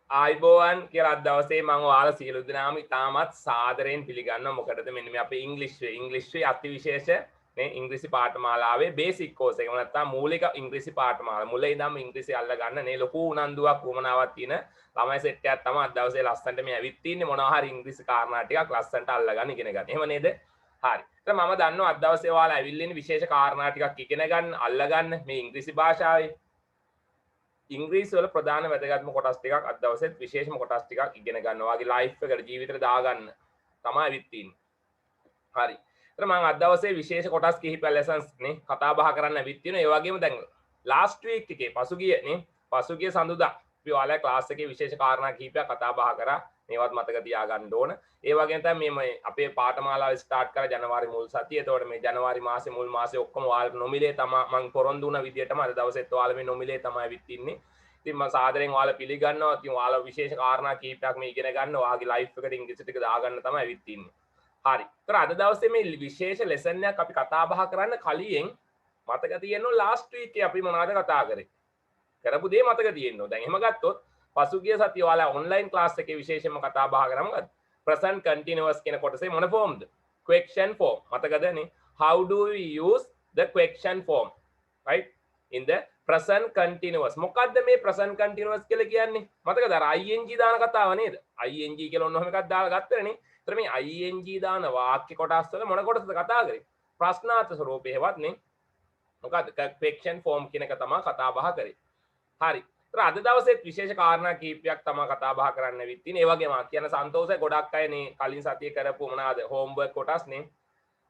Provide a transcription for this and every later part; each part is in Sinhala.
ආයිබෝවන් කියලා අද දවසේ මම ඔයාලා සියලු දෙනාම ඉතාමත් සාදරයෙන් පිළිගන්නවා. මොකටද මෙන්න මේ අපේ ඉංග්‍රීසි අතිවිශේෂ මේ ඉංග්‍රීසි පාඨමාලාවේ බේසික් කෝස් එක. නැත්නම් මූලික ඉංග්‍රීසි පාඨමාලාව. මුල ඉඳන්ම ඉංග්‍රීසි අල්ල ගන්න නේ ලොකු උනන්දුවක් වමනාවක් තියෙන ළමයි සෙට් එකක් තමයි අද දවසේ ලස්සනට මේ ඇවිත් තින්නේ. මොනවා හරි ඉංග්‍රීසි කාරණා ටිකක් ලස්සනට අල්ල ගන්න ඉගෙන ගන්න. එහෙම නේද? හරි. ඒත් මම දන්නවා අද දවසේ ඔයාලා ඇවිල්ලා ඉන්නේ විශේෂ කාරණා ටිකක් ඉගෙන ගන්න, අල්ල ගන්න මේ ඉංග්‍රීසි භාෂාවේ. ඉංග්‍රීසි වල ප්‍රධාන වැදගත්ම කොටස් ටිකක් අද දවසේත් විශේෂම කොටස් ටිකක් ඉගෙන ගන්න. ඔයාගේ ලයිෆ් එකට ජීවිතේට දාගන්න තමයි අවිත් තින්නේ. හරි. ඒතර මම අද දවසේ විශේෂ කොටස් කිහිපයක් ලෙසන්ස් නේ කතා බහ කරන්න අවිත් තියෙනවා. ඒ වගේම දැන් ලාස්ට් වීක් එකේ පසුගිය සඳුදා අපි ඔයාලා ක්ලාස් එකේ විශේෂ කාරණා කිහිපයක් කතා බහ කරා. මේවත් මතක තියාගන්න ඕන. ඒ වගේම තමයි මේ අපේ පාඨමාලාව ස්ටාර්ට් කරා ජනවාරි මුල් සතියේ. එතකොට මේ ජනවාරි මාසේ මුල් මාසේ ඔක්කොම ඔයාලට නොමිලේ තමයි මම පොරොන්දු වුණ විදියටම අද දවසේත් ඔයාලා මේ නොමිලේ තමයි ඇවිත් ඉන්නේ. ඉතින් මම සාදරයෙන් ඔයාලා පිළිගන්නවා. ඉතින් ඔයාලා විශේෂ කාරණා කිහිපයක් මේ ඉගෙන ගන්න ඔයාගේ ලයිෆ් එකට ඉංග්‍රීසි ටික දාගන්න තමයි ඇවිත් ඉන්නේ. හරි. ඒතර අද දවසේ මේ විශේෂ ලෙසන් එකක් අපි කතා බහ කරන්න කලින් මතක තියෙනවා ලාස්ට් වීක් එකේ අපි මොනවද කතා කරේ? කරපු දේ මතක තියෙනවා. දැන් එහෙම ගත්තොත් පසුගිය සතිය ඔයාලා ඔන්ලයින් ක්ලාස් එකේ විශේෂයෙන්ම කතා බහ කරා මොකද්ද? present continuous කියන කොටසේ මොන ෆෝම්ද? question form. මතකදනේ? How do we use the question form? Right? In the present continuous. මොකද්ද මේ present continuous කියලා කියන්නේ? මතකද අර ing දාන කතාව නේද? ing කියලා ඔන්න ඔහොම එකක් දාලා ගත්තනේ. ඒතර මේ ing දාන වාක්‍ය කොටස් වල මොන කොටසද කතා කරේ? ප්‍රශ්නාර්ථ ස්වරූපේ හෙවත් නේ. මොකද්ද? question form කියන එක තමයි කතා බහ කරේ. හරි. අද දවසේත් විශේෂ කාරණා කීපයක් තමයි කතා බහ කරන්න ඇවිත් තින්නේ. ඒ වගේම කියන සන්තෝෂයි ගොඩක් අය නේ කලින් සතියේ කරපු මොනවාද හෝම්වර්ක් කොටස් නේ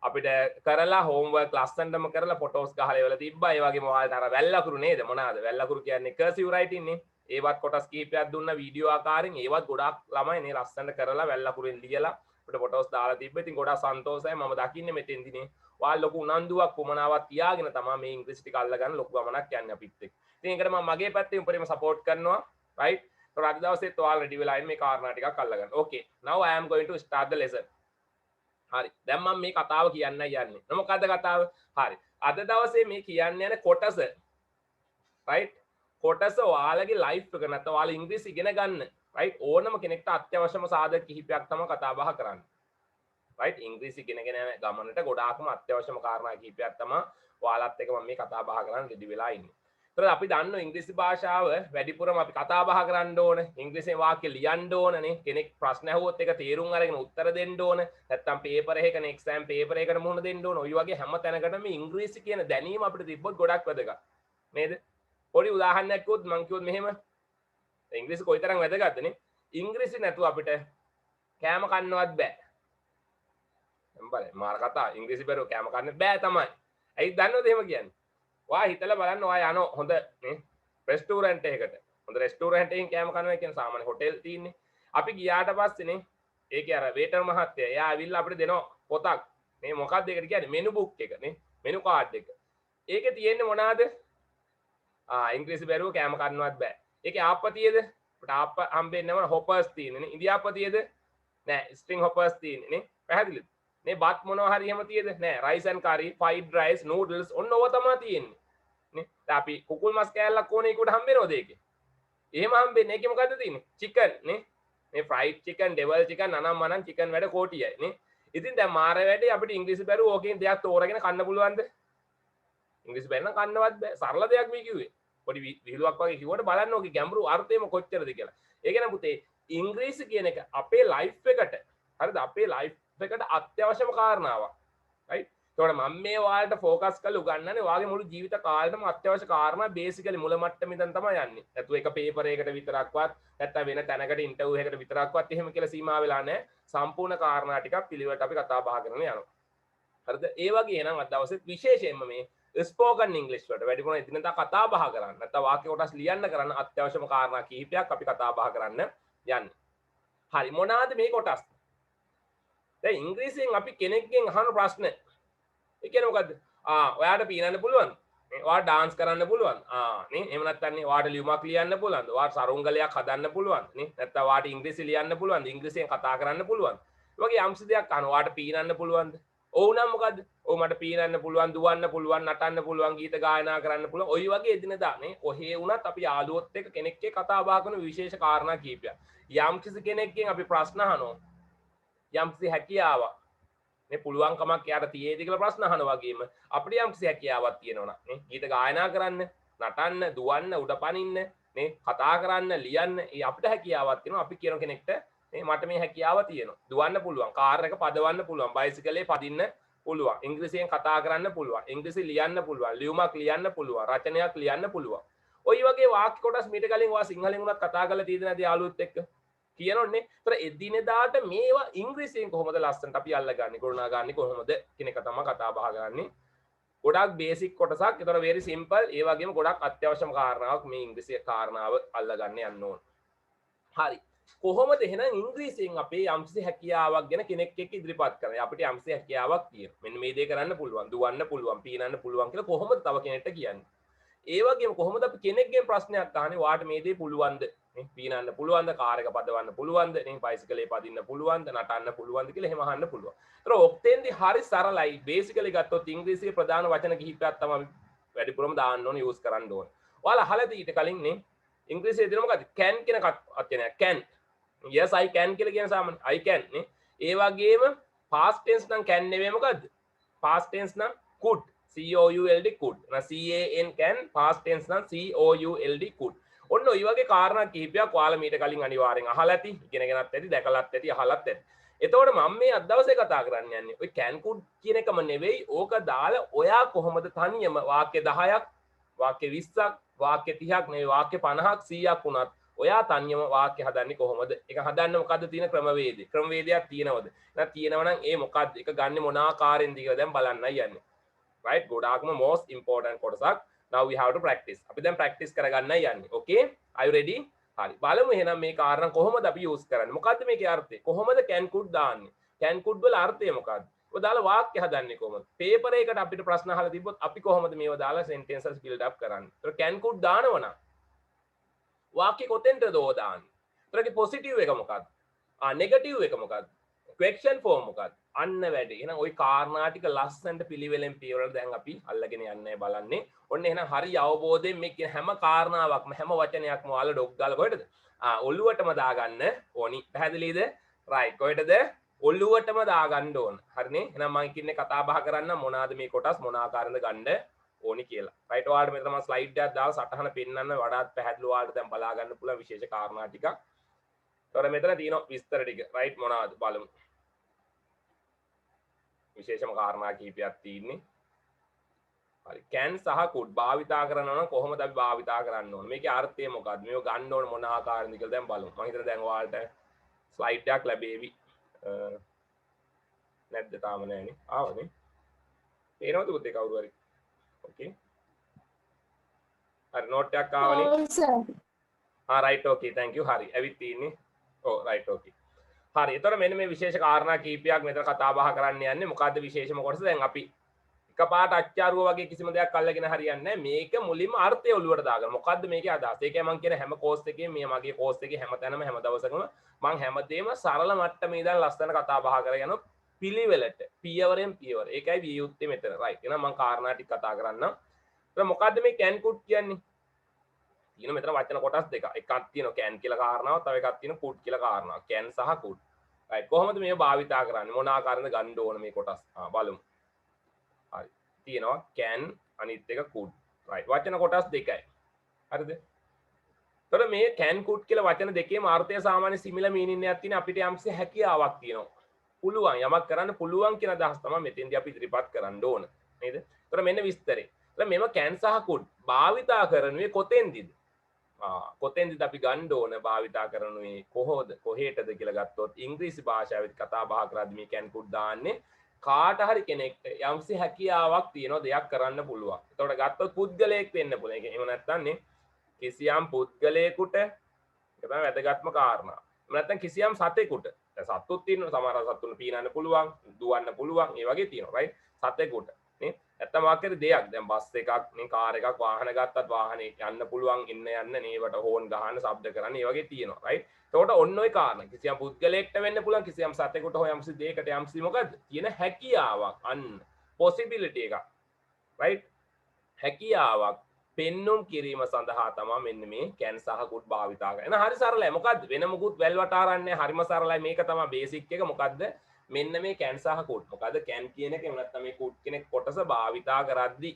අපිට කරලා හෝම්වර්ක් ලස්සනටම කරලා ෆොටෝස් ගහලා ඒවල තිබ්බා. ඒ වගේම ඔයාලට අර වැල්ලකුරු නේද මොනවාද වැල්ලකුරු කියන්නේ කර්සිව් රයිටින් නේ. ඒවත් කොටස් කීපයක් දුන්නා වීඩියෝ ආකාරයෙන්. ඒවත් ගොඩක් ළමයි නේ ලස්සනට කරලා වැල්ලකුරුෙන් ලියලා අපිට ෆොටෝස් දාලා තිබ්බා. ඉතින් ගොඩක් සන්තෝෂයි මම දකින්නේ මෙතෙන්දී නේ. ඔයාලා ලොකු උනන්දුවක් වමනාවක් තියාගෙන තමයි මේ ඉංග්‍රීසි ටික අල්ලගන්න ලොකු ගමනක් යන්නේ අපිත් එක්ක. ඉතින් ඒකට මම මගේ පැත්තෙන් උපරිම සපෝට් කරනවා. right? So අද දවසේත් ඔයාලා රෙඩි වෙලා ඉන්න මේ කාරණා ටිකක් අල්ලගන්න. okay. Now I am going to start the lesson. හරි. දැන් මම මේ කතාව කියන්නයි යන්නේ. මොකද්ද කතාව? හරි. අද දවසේ මේ කියන්න යන කොටස right? කොටස ඔයාලගේ ලයිෆ් එක නැත්නම් ඔයාලා ඉංග්‍රීසි ඉගෙන ගන්න right? ඕනම කෙනෙක්ට අත්‍යවශ්‍යම සාධක කිහිපයක් තමයි කතා බහ කරන්නේ. right? ඉංග්‍රීසි ඉගෙනගෙන යන ගමනට ගොඩාක්ම අත්‍යවශ්‍යම කාරණා කිහිපයක් තමයි ඔයාලත් එක්ක මම මේ කතා බහ කරන්න රෙඩි වෙලා ඉන්නේ. ඒතර අපි දන්නවා ඉංග්‍රීසි භාෂාව වැඩිපුරම අපි කතා බහ කරන්න ඕන. ඉංග්‍රීසියෙන් වාක්‍ය ලියන්න ඕනනේ. කෙනෙක් ප්‍රශ්න අහුවොත් ඒක තේරුම් අරගෙන උත්තර දෙන්න ඕන. නැත්නම් පේපර් එකකනේ එක්සෑම් පේපර් එකකට මුහුණ දෙන්න ඕන. ඔය වගේ හැම තැනකටම මේ ඉංග්‍රීසි කියන දැනීම අපිට තිබ්බොත් ගොඩක් වැදගත්. නේද? පොඩි උදාහරණයක් කිව්වොත් මම කිව්වොත් මෙහෙම ඉංග්‍රීසි කොයිතරම් වැදගත්ද නේ? ඉංග්‍රීසි නැතුව අපිට කෑම කන්නවත් බෑ. බලන්න මාර කතා ඉංග්‍රීසි බැරුව කෑම කන්න බෑ තමයි. ඇයි දන්නවද එහෙම කියන්නේ? ඔයා හිතලා බලන්න ඔයා යන හොඳ නේ රෙස්ටෝරන්ට් එකකට. හොඳ රෙස්ටෝරන්ට් එකකින් කෑම කනවා කියන සාමාන්‍ය හොටෙල් තියෙන්නේ. අපි ගියාට පස්සේ නේ ඒකේ අර වේටර් මහත්තයා එයා ඇවිල්ලා අපිට දෙනවා පොතක්. මේ මොකක්ද ඒකට කියන්නේ? මෙනු බුක් එක නේ. මෙනු කාඩ් එක. ඒකේ තියෙන්නේ මොනවාද? ඉංග්‍රීසි බැරුව කෑම කන්නවත් බෑ. ඒකේ ආප්පතියද? අපිට ආප්ප හම්බෙන්නේ නැවන හොපර්ස් තියෙන්නේ නේ. ඉන්දියාප්පතියද? නෑ ස්ට්‍රින්ග් හොපර්ස් තියෙන්නේ නේ. පැහැදිලිද? මේ බත් මොනවා හරි එහෙම තියෙද? නෑ rice and curry, fried rice, noodles ඔන්න ඕවා තමයි තියෙන්නේ. නේ. දැන් අපි කුකුල් මස් කෑල්ලක් ඕනේ ඒකට හම්බෙනවද ඒකේ? එහෙම හම්බෙන්නේ. ඒකේ මොකද්ද තියෙන්නේ? චිකන් නේ. මේ ෆ්‍රයිඩ් චිකන්, ඩෙවල් චිකන්, අනම් මනම් චිකන් වැඩ කෝටියයි නේ. ඉතින් දැන් මාර වැඩේ අපිට ඉංග්‍රීසි බැරුව ඕකෙන් දෙයක් තෝරගෙන කන්න පුළුවන්ද? ඉංග්‍රීසි බැරි නම් කන්නවත් බෑ. සරල දෙයක් මේ කිව්වේ. පොඩි විහිළුවක් වගේ කිව්වට බලන්න ඕකේ ගැඹුරු අර්ථයම කොච්චරද කියලා. ඒක නම් පුතේ ඉංග්‍රීසි කියන එක අපේ ලයිෆ් එකට හරිද? අපේ ලයිෆ් එකට අත්‍යවශ්‍යම කාරණාවක්. right? ඒතකොට මම මේ ඔයාලට ફોකස් කරලා උගන්වන්නේ ඔයාගේ මුළු ජීවිත කාලෙටම අත්‍යවශ්‍ය කාරණා බේසිකලි මුල මට්ටමේ ඉඳන් තමයි යන්නේ. නැතු එක පේපර් එකකට විතරක්වත් නැත්නම් වෙන තැනකට ඉන්ටර්විව් එකකට විතරක්වත් එහෙම කියලා සීමා වෙලා නැහැ. සම්පූර්ණ කාරණා ටිකක් පිළිවෙලට අපි කතා බහ කරගෙන යනවා. හරිද? ඒ වගේ නම් අද දවසේ විශේෂයෙන්ම මේ ස්පෝකන් ඉංග්‍රීසි වලට වැඩිපුර එදිනෙදා කතා බහ කරන්න නැත්නම් වාක්‍ය කොටස් ලියන්න කරන්න අත්‍යවශ්‍යම කාරණා කිහිපයක් අපි කතා බහ කරන්න යන්නේ. හරි මොනවාද මේ කොටස්? දැන් ඉංග්‍රීසියෙන් අපි කෙනෙක්ගෙන් අහන ප්‍රශ්න ඒ කියන්නේ මොකද්ද? ඔයාට පීනන්න පුළුවන්ද? ඔයාට ඩාන්ස් කරන්න පුළුවන්ද? නේ එහෙම නැත්නම් නේ ඔයාට ලියුමක් ලියන්න පුළුවන්ද? ඔයාට සරුංගලයක් හදන්න පුළුවන්ද? නේ නැත්නම් ඔයාට ඉංග්‍රීසි ලියන්න පුළුවන්ද? ඉංග්‍රීසියෙන් කතා කරන්න පුළුවන්ද? ඒ වගේ යම්සි දෙයක් අහනවා. ඔයාට පීනන්න පුළුවන්ද? ඔව් නම් මොකද්ද? ඔව් මට පීනන්න පුළුවන්, දුවන්න පුළුවන්, නටන්න පුළුවන්, ගීත ගායනා කරන්න පුළුවන්. ඔය වගේ එදිනෙදා නේ කොහේ වුණත් අපි යාළුවොත් එක්ක කෙනෙක් එක්ක කතා බහ කරන විශේෂ කාරණා කීපයක්. යම්කිසි කෙනෙක්ගෙන් අපි ප්‍රශ්න අහනවා. යම්කිසි හැකියාවක් මේ පුළුවන්කමක් එයාට තියෙයිද කියලා ප්‍රශ්න අහනවා වගේම අපිට යම්කිසි හැකියාවක් තියෙනවා නේ ගීත ගායනා කරන්න, නටන්න, දුවන්න, උඩ පනින්න, නේ කතා කරන්න, ලියන්න අපිට හැකියාවක් තියෙනවා. අපි කියන කෙනෙක්ට මේ මට මේ හැකියාව තියෙනවා. දුවන්න පුළුවන්, කාර් එක පදවන්න පුළුවන්, බයිසිකලේ පදින්න පුළුවන්, ඉංග්‍රීසියෙන් කතා කරන්න පුළුවන්, ඉංග්‍රීසි ලියන්න පුළුවන්, ලියුමක් ලියන්න පුළුවන්, රචනයක් ලියන්න පුළුවන්. ඔය වගේ වාක්‍ය කොටස් මීට කලින් ඔයා සිංහලෙන් උනත් කතා කරලා තියෙද නැද්ද යාළුවොත් එක්ක? කියනෝනේ. ඒතර එදිනෙදාට මේවා ඉංග්‍රීසියෙන් කොහොමද ලස්සනට අපි අල්ලගන්නේ, ගොඩනගා ගන්නේ කොහොමද කියන එක තමයි කතා බහ කරන්නේ. ගොඩක් බේසික් කොටසක්. ඒතර very simple. ඒ වගේම ගොඩක් අත්‍යවශ්‍යම කාරණාවක් මේ ඉංග්‍රීසි කාරණාව අල්ලගන්න යන්න ඕන. හරි. කොහොමද එහෙනම් ඉංග්‍රීසියෙන් අපේ යම්කිසි හැකියාවක් ගැන කෙනෙක් එක්ක ඉදිරිපත් කරන්නේ? අපිට යම්කිසි හැකියාවක් තියෙනවා. මෙන්න මේ දේ කරන්න පුළුවන්, දුවන්න පුළුවන්, පීනන්න පුළුවන් කියලා කොහොමද තව කෙනෙක්ට කියන්නේ? ඒ වගේම කොහොමද අපි කෙනෙක්ගෙන් ප්‍රශ්නයක් අහන්නේ වාට මේ දේ පුළුවන්ද? නේ පීනන්න පුළුවන්ද? කාර් එක පදවන්න පුළුවන්ද? නේ බයිසිකලේ පදින්න පුළුවන්ද? නටන්න පුළුවන්ද කියලා එහෙම අහන්න පුළුවන්. ඒතර ඔක්තෙන්දි හරි සරලයි. බේසිකලි ගත්තොත් ඉංග්‍රීසියේ ප්‍රධාන වචන කිහිපයක් තමයි වැඩිපුරම දාන්න ඕනේ, යූස් කරන්න ඕනේ. ඔයාලා අහලා ඊට කලින් නේ ඉංග්‍රීසියේ දෙන මොකද්ද? can කියන වචනයක්. can. yes I can කියලා කියන සාමාන්‍ය I can නේ. ඒ වගේම past tense නම් can නෙවෙයි මොකද්ද? past tense නම් could. COULD could. can past tense නම් COULD could. ඔන්න ඔය වගේ කාරණා කිහිපයක් ඔයාලා මීට කලින් අනිවාර්යෙන් අහලා ඇති, ඉගෙනගෙනත් ඇති, දැකලත් ඇති, අහලත් ඇති. එතකොට මම මේ අද දවසේ කතා කරන්න යන්නේ ඔය can could කියන එකම නෙවෙයි. ඕක දාලා ඔයා කොහොමද තනියම වාක්‍ය 10ක්, වාක්‍ය 20ක්, වාක්‍ය 30ක් නෙවෙයි වාක්‍ය 50ක් 100ක් වුණත් ඔයා තනියම වාක්‍ය හදන්නේ කොහොමද? ඒක හදන්න මොකද්ද තියෙන ක්‍රමවේදය? ක්‍රමවේදයක් තියෙනවද? නැත්නම් තියෙනවා නම් ඒ මොකද්ද? ඒක ගන්න මොන ආකාරයෙන්ද කියලා දැන් බලන්නයි යන්නේ. right ගොඩාක්ම most important කොටසක්. now we have to practice. අපි දැන් practice කරගන්නයි යන්නේ. okay are you ready? හරි බලමු එහෙනම් මේ කාරණා කොහොමද අපි use කරන්නේ? මොකද්ද මේකේ අර්ථය? කොහොමද can could දාන්නේ? can could වල අර්ථය මොකද්ද? ඔය දාලා වාක්‍ය හදන්නේ කොහොමද? පේපර් එකකට අපිට ප්‍රශ්න අහලා තිබ්බොත් අපි කොහොමද මේව දාලා sentences build up කරන්නේ? ඒතර can could දානවනම් වාක්‍ය කොතෙන්ටද ඕ දාන්නේ? ඒතරගේ positive එක මොකද්ද? negative එක මොකද්ද? question form මොකද්ද? අන්න වැඩි. එහෙනම් ওই කාරණා ටික ලස්සනට පිළිවෙලෙන් පියවරට දැන් අපි අල්ලගෙන යන්නේ බලන්නේ. ඔන්න එහෙනම් හරි අවබෝධයෙන් මේ කියන හැම කාරණාවක්ම හැම වචනයක්ම ඔයාලා ඩොග් දාලා කොහෙටද? ඔළුවටම දාගන්න ඕනි. පැහැදිලිද? right. කොහෙටද? ඔළුවටම දාගන්න ඕන. හරිනේ? එහෙනම් මම කියන්නේ කතා බහ කරන්න මොනවාද මේ කොටස් මොන ආකාරයෙන්ද ගන්න ඕනි කියලා. right. ඔයාලට මෙතන මම ස්ලයිඩ් එකක් දාලා සටහන පෙන්නන්න වඩාත් පැහැදිලිව ඔයාලට දැන් බලා ගන්න පුළුවන් විශේෂ කාරණා ටිකක්. ඒතර මෙතන තියෙනවා විස්තර ටික. right මොනවාද බලමු. විශේෂම කාරණා කිහිපයක් තියෙන්නේ. හරි can සහ could භාවිතා කරනවා නම් කොහොමද අපි භාවිතා කරන්න ඕන? මේකේ අර්ථය මොකක්ද? මේක ගන්න ඕන මොන ආකාරයෙන්ද කියලා දැන් බලමු. මම හිතන්නේ දැන් ඔයාලට ස්ලයිඩ් එකක් ලැබෙවි. නැද්ද තාම නැහැනේ. ආවනේ. පේනවද පුතේ කවුරු හරි? okay. හරි නෝට් එකක් ආවනේ. ඔව් sir. right okay thank you. හරි. ඇවිත් තියෙන්නේ. ඔව් right okay. හරි. එතකොට මෙන්න මේ විශේෂ කාරණා කීපයක් මෙතන කතා බහ කරන්න යන්නේ. මොකද්ද විශේෂම කොටස? දැන් අපි එකපාරට අච්චාරුව වගේ කිසිම දෙයක් අල්ලගෙන හරියන්නේ නැහැ. මේක මුලින්ම අර්ථය ඔලුවට දාගන්න. මොකද්ද මේකේ අදහස? ඒකයි මම කියන හැම කෝස් එකේම මේ මගේ කෝස් එකේ හැමතැනම හැම දවසකම මම හැමදේම සරල මට්ටමේ ඉඳන් ලස්සන කතා බහ කරගෙන යන පිළිවෙලට පියවරෙන් පියවර. ඒකයි විය යුත්තේ මෙතන. right. එහෙනම් මම කාරණා ටික කතා කරන්නම්. එහෙනම් මොකද්ද මේ can could කියන්නේ? තියෙන මෙතන වචන කොටස් දෙකක්. එකක් තියෙනවා can කියලා කාරණාවක්, තව එකක් තියෙනවා could කියලා කාරණාවක්. can සහ could. right. කොහොමද මේව භාවිතා කරන්නේ? මොන ආකාරයෙන්ද ගන්න ඕන මේ කොටස්? බලමු. හරි. තියෙනවා can අනිත් එක could. right. වචන කොටස් දෙකයි. හරිද? එතකොට මේ can could කියලා වචන දෙකේම අර්ථය සාමාන්‍ය similar meaning එකක් තියෙන අපිට යම්කිසි හැකියාවක් තියෙනවා. පුළුවන් යමක් කරන්න පුළුවන් කියන අදහස තමයි මෙතෙන්දී අපි ඉදිරිපත් කරන්න ඕන. නේද? එතකොට මෙන්න විස්තරේ. එතකොට මේව can සහ could භාවිතා කරන්නේ කොතෙන්දද? කොතෙන්දද අපි ගන්න ඕන භාවිතා කරන්නේ කොහෙටද කියලා ගත්තොත් ඉංග්‍රීසි භාෂාවෙත් කතා බහ කරද්දී මේ can could දාන්නේ කාට හරි කෙනෙක්ට යම්සි හැකියාවක් තියෙනවා දෙයක් කරන්න පුළුවන්. එතකොට ගත්තොත් පුද්ගලයෙක් වෙන්න පුළුවන්. ඒක එහෙම නැත්නම් නේ කිසියම් පුද්ගලයෙකුට ඒක තමයි වැදගත්ම කාරණා. එහෙම නැත්නම් කිසියම් සතෙකුට. දැන් සත්තුත් තියෙනවා සමහර සත්තුන් පීනන්න පුළුවන්, දුවන්න පුළුවන්, ඒ වගේ තියෙනවා right? සතෙකුට. නේ නැත්තම් වාක්‍යද දෙයක් දැන් බස් එකක් නේ කාර් එකක් වාහන ගත්තත් වාහනේ යන්න පුළුවන් එන්න නේවට හෝන් ගහන්න ශබ්ද කරන්න ඒ වගේ තියෙනවා රයිට් එතකොට ඔන්න ඔය කාරණා කිසියම් පුද්ගලයෙක්ට වෙන්න පුළුවන් කිසියම් සතෙකුට හෝ යම්සි දෙයකට යම්සි මොකද්ද තියෙන හැකියාවක් අන්න possibility එකක් රයිට් හැකියාවක් පෙන්නුම් කිරීම සඳහා තමයි මෙන්න මේ can සහ could භාවිතා කරන හරි සරලයි මොකද්ද වෙන මොකුත් වැල් වටාරන්නේ හරිම සරලයි මේක තමයි බේසික් එක මොකද්ද මෙන්න මේ can සහ could මොකද්ද can කියන එක එහෙම නැත්නම් මේ could කියන කොටස භාවිතා කරද්දී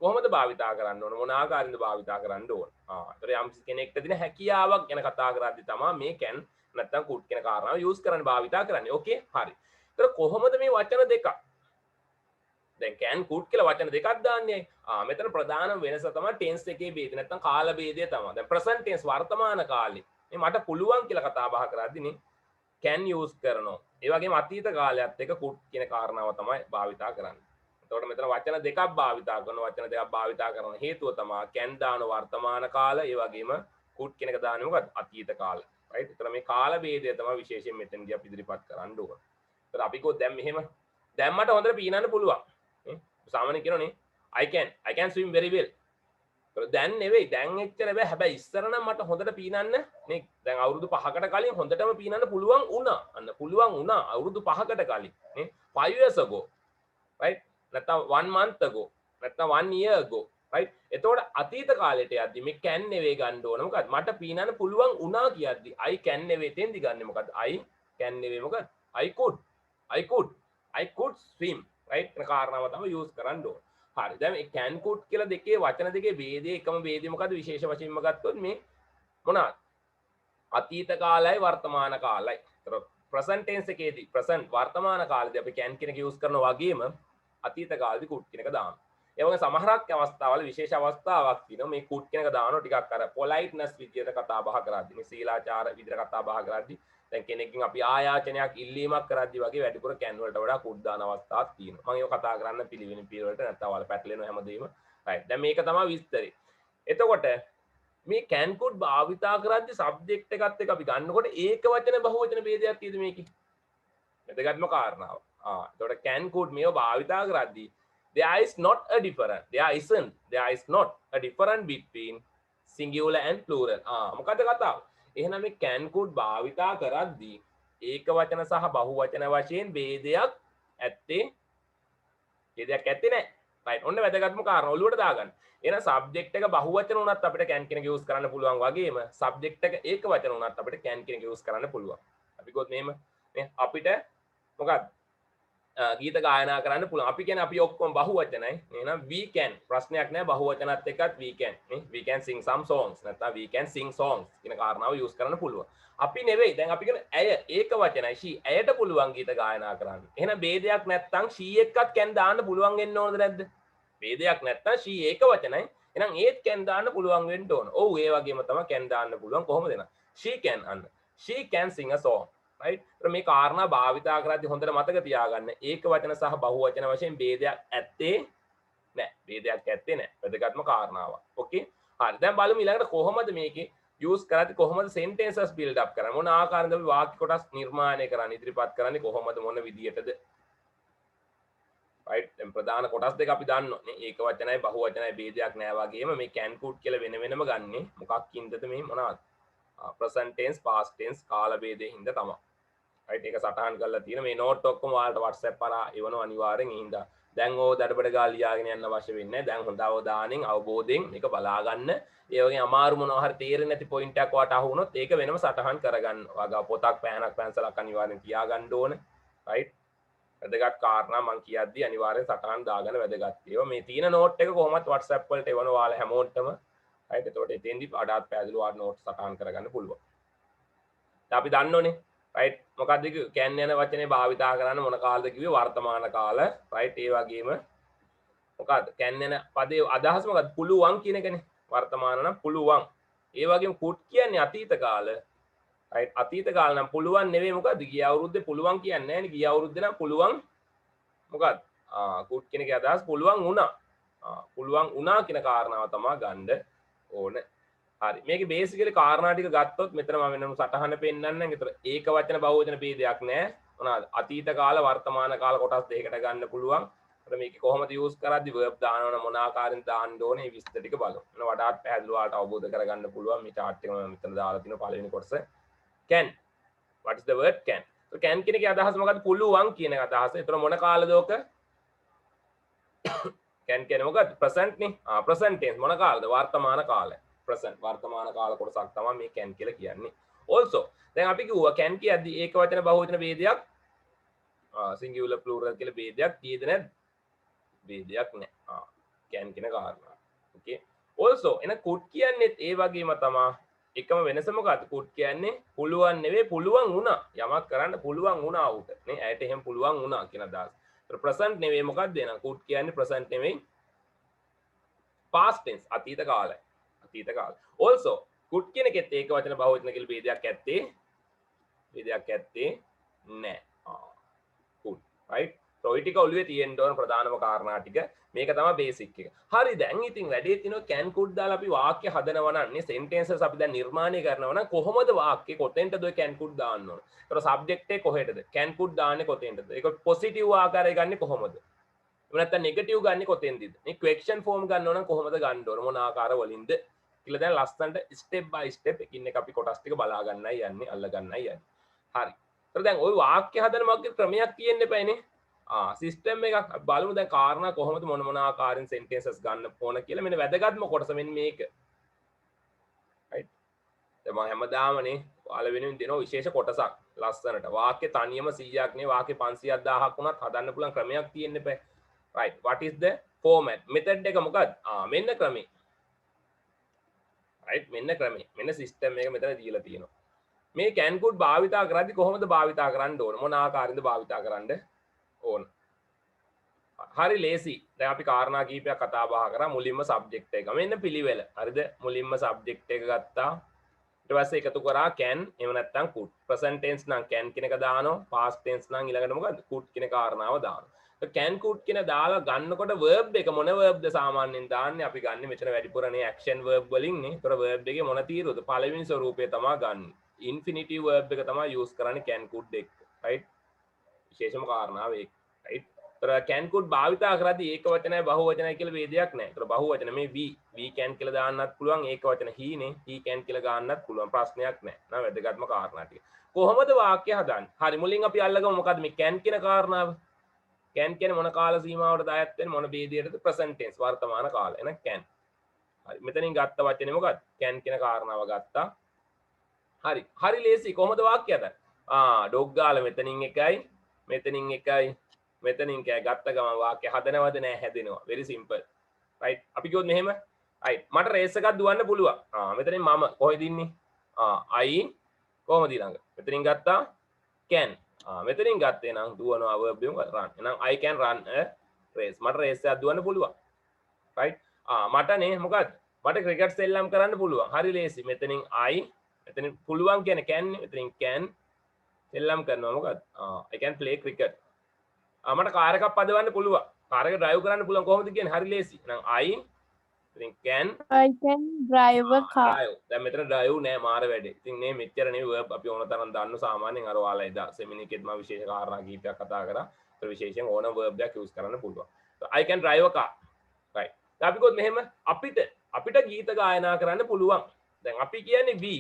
කොහොමද භාවිතා කරන්න ඕන මොන ආකාරයෙන්ද භාවිතා කරන්න ඕන ඒතර යම් කෙනෙක්ට දින හැකියාවක් ගැන කතා කරද්දී තමයි මේ can නැත්නම් could කියන කාරණාව use කරන්න භාවිතා කරන්නේ ඕකේ හරි ඒතර කොහොමද මේ වචන දෙක දැන් can could කියලා වචන දෙකක් දාන්නේ මෙතන ප්‍රධානම වෙනස තමයි tense එකේ ભેද නැත්නම් කාල ભેදය තමයි දැන් present tense වර්තමාන කාලේ මේ මට පුළුවන් කියලා කතා බහ කරද්දී නේ can use කරනවා ඒ වගේම අතීත කාලයත් එක්ක could කියන කාරණාව තමයි භාවිතා කරන්නේ එතකොට මෙතන වචන දෙකක් භාවිතා කරන වචන දෙකක් භාවිතා කරන හේතුව තමයි can දාන වර්තමාන කාල ඒ වගේම could කියන එක දාන්නේ මොකක්ද අතීත කාල right එතන මේ කාල ભેදය තමයි විශේෂයෙන් මෙතනදී අපි ඉදිරිපත් කරන්න ඕන එතකොට අපි කො දැන් මෙහෙම දැන් මට හොඳට පීනන්න පුළුවන් සාමාන්‍යයෙන් කියනෝනේ I can swim very well දැන් නෙවෙයි දැන් එච්චර බෑ හැබැයි ඉස්සර නම් මට හොඳට පීනන්න නේ දැන් අවුරුදු 5කට කලින් හොඳටම පීනන්න පුළුවන් වුණා අන්න පුළුවන් වුණා අවුරුදු 5කට කලින් නේ 5 years ago right නැත්නම් 1 month ago නැත්නම් 1 year ago right එතකොට අතීත කාලයට යද්දි මේ can නෙවෙයි ගන්න ඕන මොකද මට පීනන්න පුළුවන් වුණා කියද්දි I can නෙවෙයි තෙන්දි ගන්නෙ මොකද I can නෙවෙයි මොකද I could swim right කියන කාරණාව තමයි use කරන්න ඕන හරි දැන් මේ can could කියලා දෙකේ වචන දෙකේ ભેදය එකම ભેදය මොකද්ද විශේෂ වශයෙන්ම ගත්තොත් මේ මොනවාද අතීත කාලයයි වර්තමාන කාලයයි. ඒතර present tense එකේදී present වර්තමාන කාලේදී අපි can කියන එක use කරනවා වගේම අතීත කාලේදී could කියන එක දානවා. ඒ වගේ සමහරක් අවස්ථාවල විශේෂ අවස්ථාවක් තියෙනවා මේ could කියන එක දානවා ටිකක් අර politeness විදියට කතා බහ කරද්දී මේ සීලාචාර විදියට කතා බහ කරද්දී දැන් කෙනෙක්ගෙන් අපි ආයාචනයක් ඉල්ලීමක් කරද්දී වගේ වැඩිපුර can වලට වඩා could දාන අවස්ථාවක් තියෙනවා. මම ඒක කතා කරන්න පිළිවෙලින් පිළිවෙලට නැත්නම් ඔයාලා පැටලෙනවා හැමදේම. right. දැන් මේක තමයි විස්තරය. එතකොට මේ can could භාවිතා කරද්දී සබ්ජෙක්ට් එකත් එක්ක අපි ගන්නකොට ඒක වචන බහුවචන ભેදයක් තියෙද මේකේ. වැදගත්ම කාරණාව. එතකොට can could මේව භාවිතා කරද්දී there is not a difference between singular and plural. මොකද කතාව? එහෙනම් මේ can could භාවිතා කරද්දී ඒක වචන සහ බහුවචන වශයෙන් ભેදයක් ඇත්තේ නැහැ. right. ඔන්න වැදගත්ම කාරණා ඔළුවට දාගන්න. එහෙනම් සබ්ජෙක්ට් එක බහුවචන වුණත් අපිට can කියන එක use කරන්න පුළුවන් වගේම සබ්ජෙක්ට් එක ඒක වචන වුණත් අපිට can කියන එක use කරන්න පුළුවන්. අපි ගොත් මෙහෙම නේ අපිට මොකක්ද ගීත ගායනා කරන්න පුළුවන්. අපි කියන්නේ අපි ඔක්කොම බහුවචනයි. එහෙනම් we can ප්‍රශ්නයක් නැහැ බහුවචනත් එක්කත් we can නේ we can sing some songs නැත්නම් we can sing songs කියන කාරණාව use කරන්න පුළුවන්. අපි නෙවෙයි දැන් අපි කියන ඇය ඒක වචනයි she ඇයට පුළුවන් ගීත ගායනා කරන්න. එහෙනම් ભેදයක් නැත්නම් she එක්කත් can දාන්න පුළුවන් වෙන්න ඕනද නැද්ද? ભેදයක් නැත්නම් she ඒක වචනයි. එහෙනම් ඒත් can දාන්න පුළුවන් වෙන්න ඕන. ඔව් ඒ වගේම තමයි can දාන්න පුළුවන් කොහොමද එන? she can sing a song. right. මේ කාරණා භාවිතා කරද්දී හොඳට මතක තියාගන්න. ඒක වචන සහ බහුවචන වශයෙන් ભેදයක් ඇත්තේ නැහැ. වැදගත්ම කාරණාවක්. okay. හරි. දැන් බලමු ඊළඟට කොහොමද මේකේ use කරද්දී කොහොමද sentences build up කරන්නේ? මොන ආකාරයෙන්ද අපි වාක්‍ය කොටස් නිර්මාණය කරන්නේ? ඉදිරිපත් කරන්නේ කොහොමද මොන විදියටද? right. දැන් ප්‍රධාන කොටස් දෙක අපි දන්නවා නේ. ඒක වචනයි බහුවචනයි ભેදයක් නැහැ වගේම මේ can could කියලා වෙන වෙනම ගන්නෙ මොකක්ින්දද මේ මොනවද? present tense past tense කාල ભેදයෙන් හින්දා තමයි. right. ඒක සටහන් කරලා තියෙන මේ note ඔක්කොම ඔයාලට WhatsApp කරා එවනවා අනිවාර්යෙන්. ඒ හින්දා දැන් ඕ දඩබඩ ගාලා ලියාගෙන යන්න අවශ්‍ය වෙන්නේ නැහැ. දැන් හොඳ අවධානයෙන් අවබෝධයෙන් මේක බලා ගන්න. ඒ වගේ අමාරු මොනවා හරි තේරෙන්නේ නැති පොයින්ට් එකක් ඔයාලට අහු වුණොත් ඒක වෙනම සටහන් කරගන්න. ඔයාගා පොතක් පෑනක් පැන්සලක් අනිවාර්යෙන් තියාගන්න ඕන. right. වැදගත් කාරණා මම කියද්දි අනිවාර්යෙන් සටහන් දාගන්න වැදගත් ඒවා. මේ තියෙන note එක කොහොමත් WhatsApp වලට එවනවා ඔයාලා හැමෝටම. right. එතකොට එතෙන්දි අඩාත් පැහැදිලිව ඔයාලා note සටහන් කරගන්න පුළුවන්. දැන් අපි දන්නෝනේ right මොකක්ද can යන වචනේ භාවිතා කරන්න මොන කාලද කිව්වේ වර්තමාන කාල right ඒ වගේම මොකක්ද can යන පදේ අදහස මොකක්ද පුළුවන් කියන එකනේ වර්තමාන නම් පුළුවන් ඒ වගේම could කියන්නේ අතීත කාල right අතීත කාල නම් පුළුවන් නෙවෙයි මොකද්ද ගිය අවුරුද්දේ පුළුවන් කියන්නේ නැහැ නේ ගිය අවුරුද්දේ නම් පුළුවන් මොකක්ද could කියන එකේ අදහස් පුළුවන් වුණා කියන කාරණාව තමයි ගන්න ඕන හරි මේකේ බේසිකලි කාරණා ටික ගත්තොත් මෙතන මම වෙනම සටහන පෙන්නන්නම්. ඒතර ඒක වචන බහුවචන ભેදයක් නැහැ. මොනවාද? අතීත කාල වර්තමාන කාල කොටස් දෙකකට ගන්න පුළුවන්. මේක කොහොමද යූස් කරද්දි verb දානවන මොන ආකාරයෙන් දාන්න ඕනේ මේ විස්තර ටික බලමු. එන වඩාත් පැහැදිලිව ඔයාලට අවබෝධ කරගන්න පුළුවන් මේ chart එක මම මෙතන දාලා තියෙන පළවෙනි කොටස. can. What is the word can? So can කියන එකේ අදහස මොකද්ද? පුළුවන් කියන එක අදහස. ඒතර මොන කාලද ඕක? can කියන්නේ මොකද්ද? present නේ. present tense මොන කාලද? වර්තමාන කාලය. present වර්තමාන කාල කොටසක් තමයි මේ can කියලා කියන්නේ. also දැන් අපි කිව්වා can කියද්දි ඒක වචන බහුවචන ભેදයක් singular plural කියලා ભેදයක් තියෙද නැද්ද? ભેදයක් නැහැ. can කියන කාරණා. okay. also එන could කියන්නේත් ඒ වගේම තමයි. එකම වෙනස මොකක්ද? could කියන්නේ පුළුවන් නෙවෙයි පුළුවන් වුණා. යමක් කරන්න පුළුවන් වුණා උට. නේ ඇයට එහෙම පුළුවන් වුණා කියන අදහස. ඒතර present නෙවෙයි මොකක්ද එන? could කියන්නේ present නෙවෙයි past tense අතීත කාලය. අතීත කාලය. also could කියන එකෙත් ඒක වචන බහුවචන කියලා ભેදයක් ඇත්තේ නැහැ. could right. so ඔය ටික ඔළුවේ තියෙන්න ඕන ප්‍රධානම කාරණා ටික. මේක තමයි බේසික් එක. හරි දැන් ඉතින් වැඩේ තියෙනවා can could දාලා අපි වාක්‍ය හදනවා නම් නේ sentences අපි දැන් නිර්මාණය කරනවා නම් කොහොමද වාක්‍ය කොතෙන්ටද ඔය can could දාන්න ඕන? ඒතර subject එක කොහෙටද? can could දාන්නේ කොතෙන්ටද? ඒක positive ආකාරය ගන්නෙ කොහොමද? එහෙම නැත්නම් negative ගන්නෙ කොතෙන්දද? මේ question form ගන්නව නම් කොහොමද ගන්න ඕන? මොන ආකාර වලින්ද? කියලා දැන් ලස්සනට step by step එකින් එක අපි කොටස් ටික බලා ගන්නයි යන්නේ, අල්ල ගන්නයි යන්නේ. හරි. ඒතර දැන් ওই වාක්‍ය හදන මග්ගේ ක්‍රමයක් තියෙන්න එපානේ. සිස්ටම් එකක් බලමු දැන් කාරණා කොහොමද මොන ආකාරයෙන් sentences ගන්න ඕන කියලා. මෙන්න වැදගත්ම කොටස මෙන්න මේක. right. දැන් මම හැමදාමනේ ඔයාලා වෙනුවෙන් දෙනවා විශේෂ කොටසක් ලස්සනට. වාක්‍ය තනියම 100ක් නේ වාක්‍ය 500ක් 1000ක් වුණත් හදන්න පුළුවන් ක්‍රමයක් තියෙන්න එපා. right. what is the format? method එක මොකක්ද? මෙන්න ක්‍රමේ. right. මෙන්න ක්‍රමේ. මෙන්න සිස්ටම් එක මෙතන දීලා තියෙනවා. මේ can could භාවිතා කරද්දි කොහොමද භාවිතා කරන්න ඕන? මොන ආකාරයෙන්ද භාවිතා කරන්න ඕන? හරි ලේසි. දැන් අපි කාරණා කීපයක් කතා බහ කරා. මුලින්ම subject එක. මෙන්න පිළිවෙල. හරිද? මුලින්ම subject එක ගත්තා. ඊට පස්සේ එකතු කරා can එහෙම නැත්නම් could. present tense නම් can කියන එක දානවා. past tense නම් ඊළඟට මොකද්ද? could කියන කාරණාව දානවා. can could කියන දාලා ගන්නකොට verb එක මොන verbද සාමාන්‍යයෙන් දාන්නේ? අපි ගන්න මෙතන වැඩිපුරනේ action verb වලින් නේ. ඒතර verb එකේ මොන තීරුවද? පළවෙනි ස්වරූපය තමයි ගන්න. infinitive verb එක තමයි use කරන්නේ can could එක. right. විශේෂම කාරණාව ඒක. right. ඒතර can could භාවිතා කරද්දී ඒක වචනයි බහුව වචනයි කියලා ભેදයක් නැහැ. ඒතර බහුව වචන මේ we can කියලා දාන්නත් පුළුවන්. ඒක වචන he නේ. he can කියලා ගන්නත් පුළුවන්. ප්‍රශ්නයක් නැහැ. නේද? වැදගත්ම කාරණා ටික. කොහොමද වාක්‍ය හදන්නේ? හරි මුලින් අපි අල්ලගමු මොකද්ද මේ can කියන කාරණාව? can කියන්නේ මොන කාල සීමාවටද අයත් වෙන්නේ? මොන ભેදයටද? present tense වර්තමාන කාලය. එහෙනම් can. හරි මෙතනින් ගත්ත වචනේ මොකක්ද? can කියන කාරණාව ගත්තා. හරි. හරි ලේසි. කොහොමද වාක්‍ය හදන්නේ? dog ගාලා මෙතනින් එකයි මෙතනින් එකයි මෙතනින් කෑ ගත්ත ගමන් වාක්‍ය හදනවද නෑ හැදෙනවා. very simple. right. අපි කිව්වොත් මෙහෙම right. මට රේස් එකක් දුවන්න පුළුවන්. මෙතනින් මම කොහෙද ඉන්නේ? I කොහොමද ඊළඟ? මෙතනින් ගත්තා can. මෙතනින් ගත්තේ නම් දුවනවා verb එක run. එහෙනම් I can run a race. මට රේස් එකක් දුවන්න පුළුවන්. right. මට නේ මොකද්ද? මට ක්‍රිකට් සෙල්ලම් කරන්න පුළුවන්. හරි ලේසි. මෙතනින් I මෙතනින් පුළුවන් කියන්නේ can නේ. මෙතනින් can සෙල්ලම් කරනවා මොකද්ද? I can play cricket. මට කාර් එකක් පදවන්න පුළුවන්. කාර් එක drive කරන්න පුළුවන් කොහොමද කියන්නේ? හරි ලේසි. එහෙනම් I can drive a car. දැන් මෙතන drive නෑ මාර වැඩේ. ඉතින් මේ මෙච්චර නෙවෙයි verb අපි ඕන තරම් දන්න සාමාන්‍යයෙන් අර ඔයාලා එදා seminar එකේත් මම විශේෂ කාරණා කීපයක් කතා කරා. ඒතර විශේෂයෙන් ඕන verb එකක් use කරන්න පුළුවන්. I can drive a car. right. දැන් අපි කොහොමද මෙහෙම අපිට ගීත ගායනා කරන්න පුළුවන්. දැන් අපි කියන්නේ we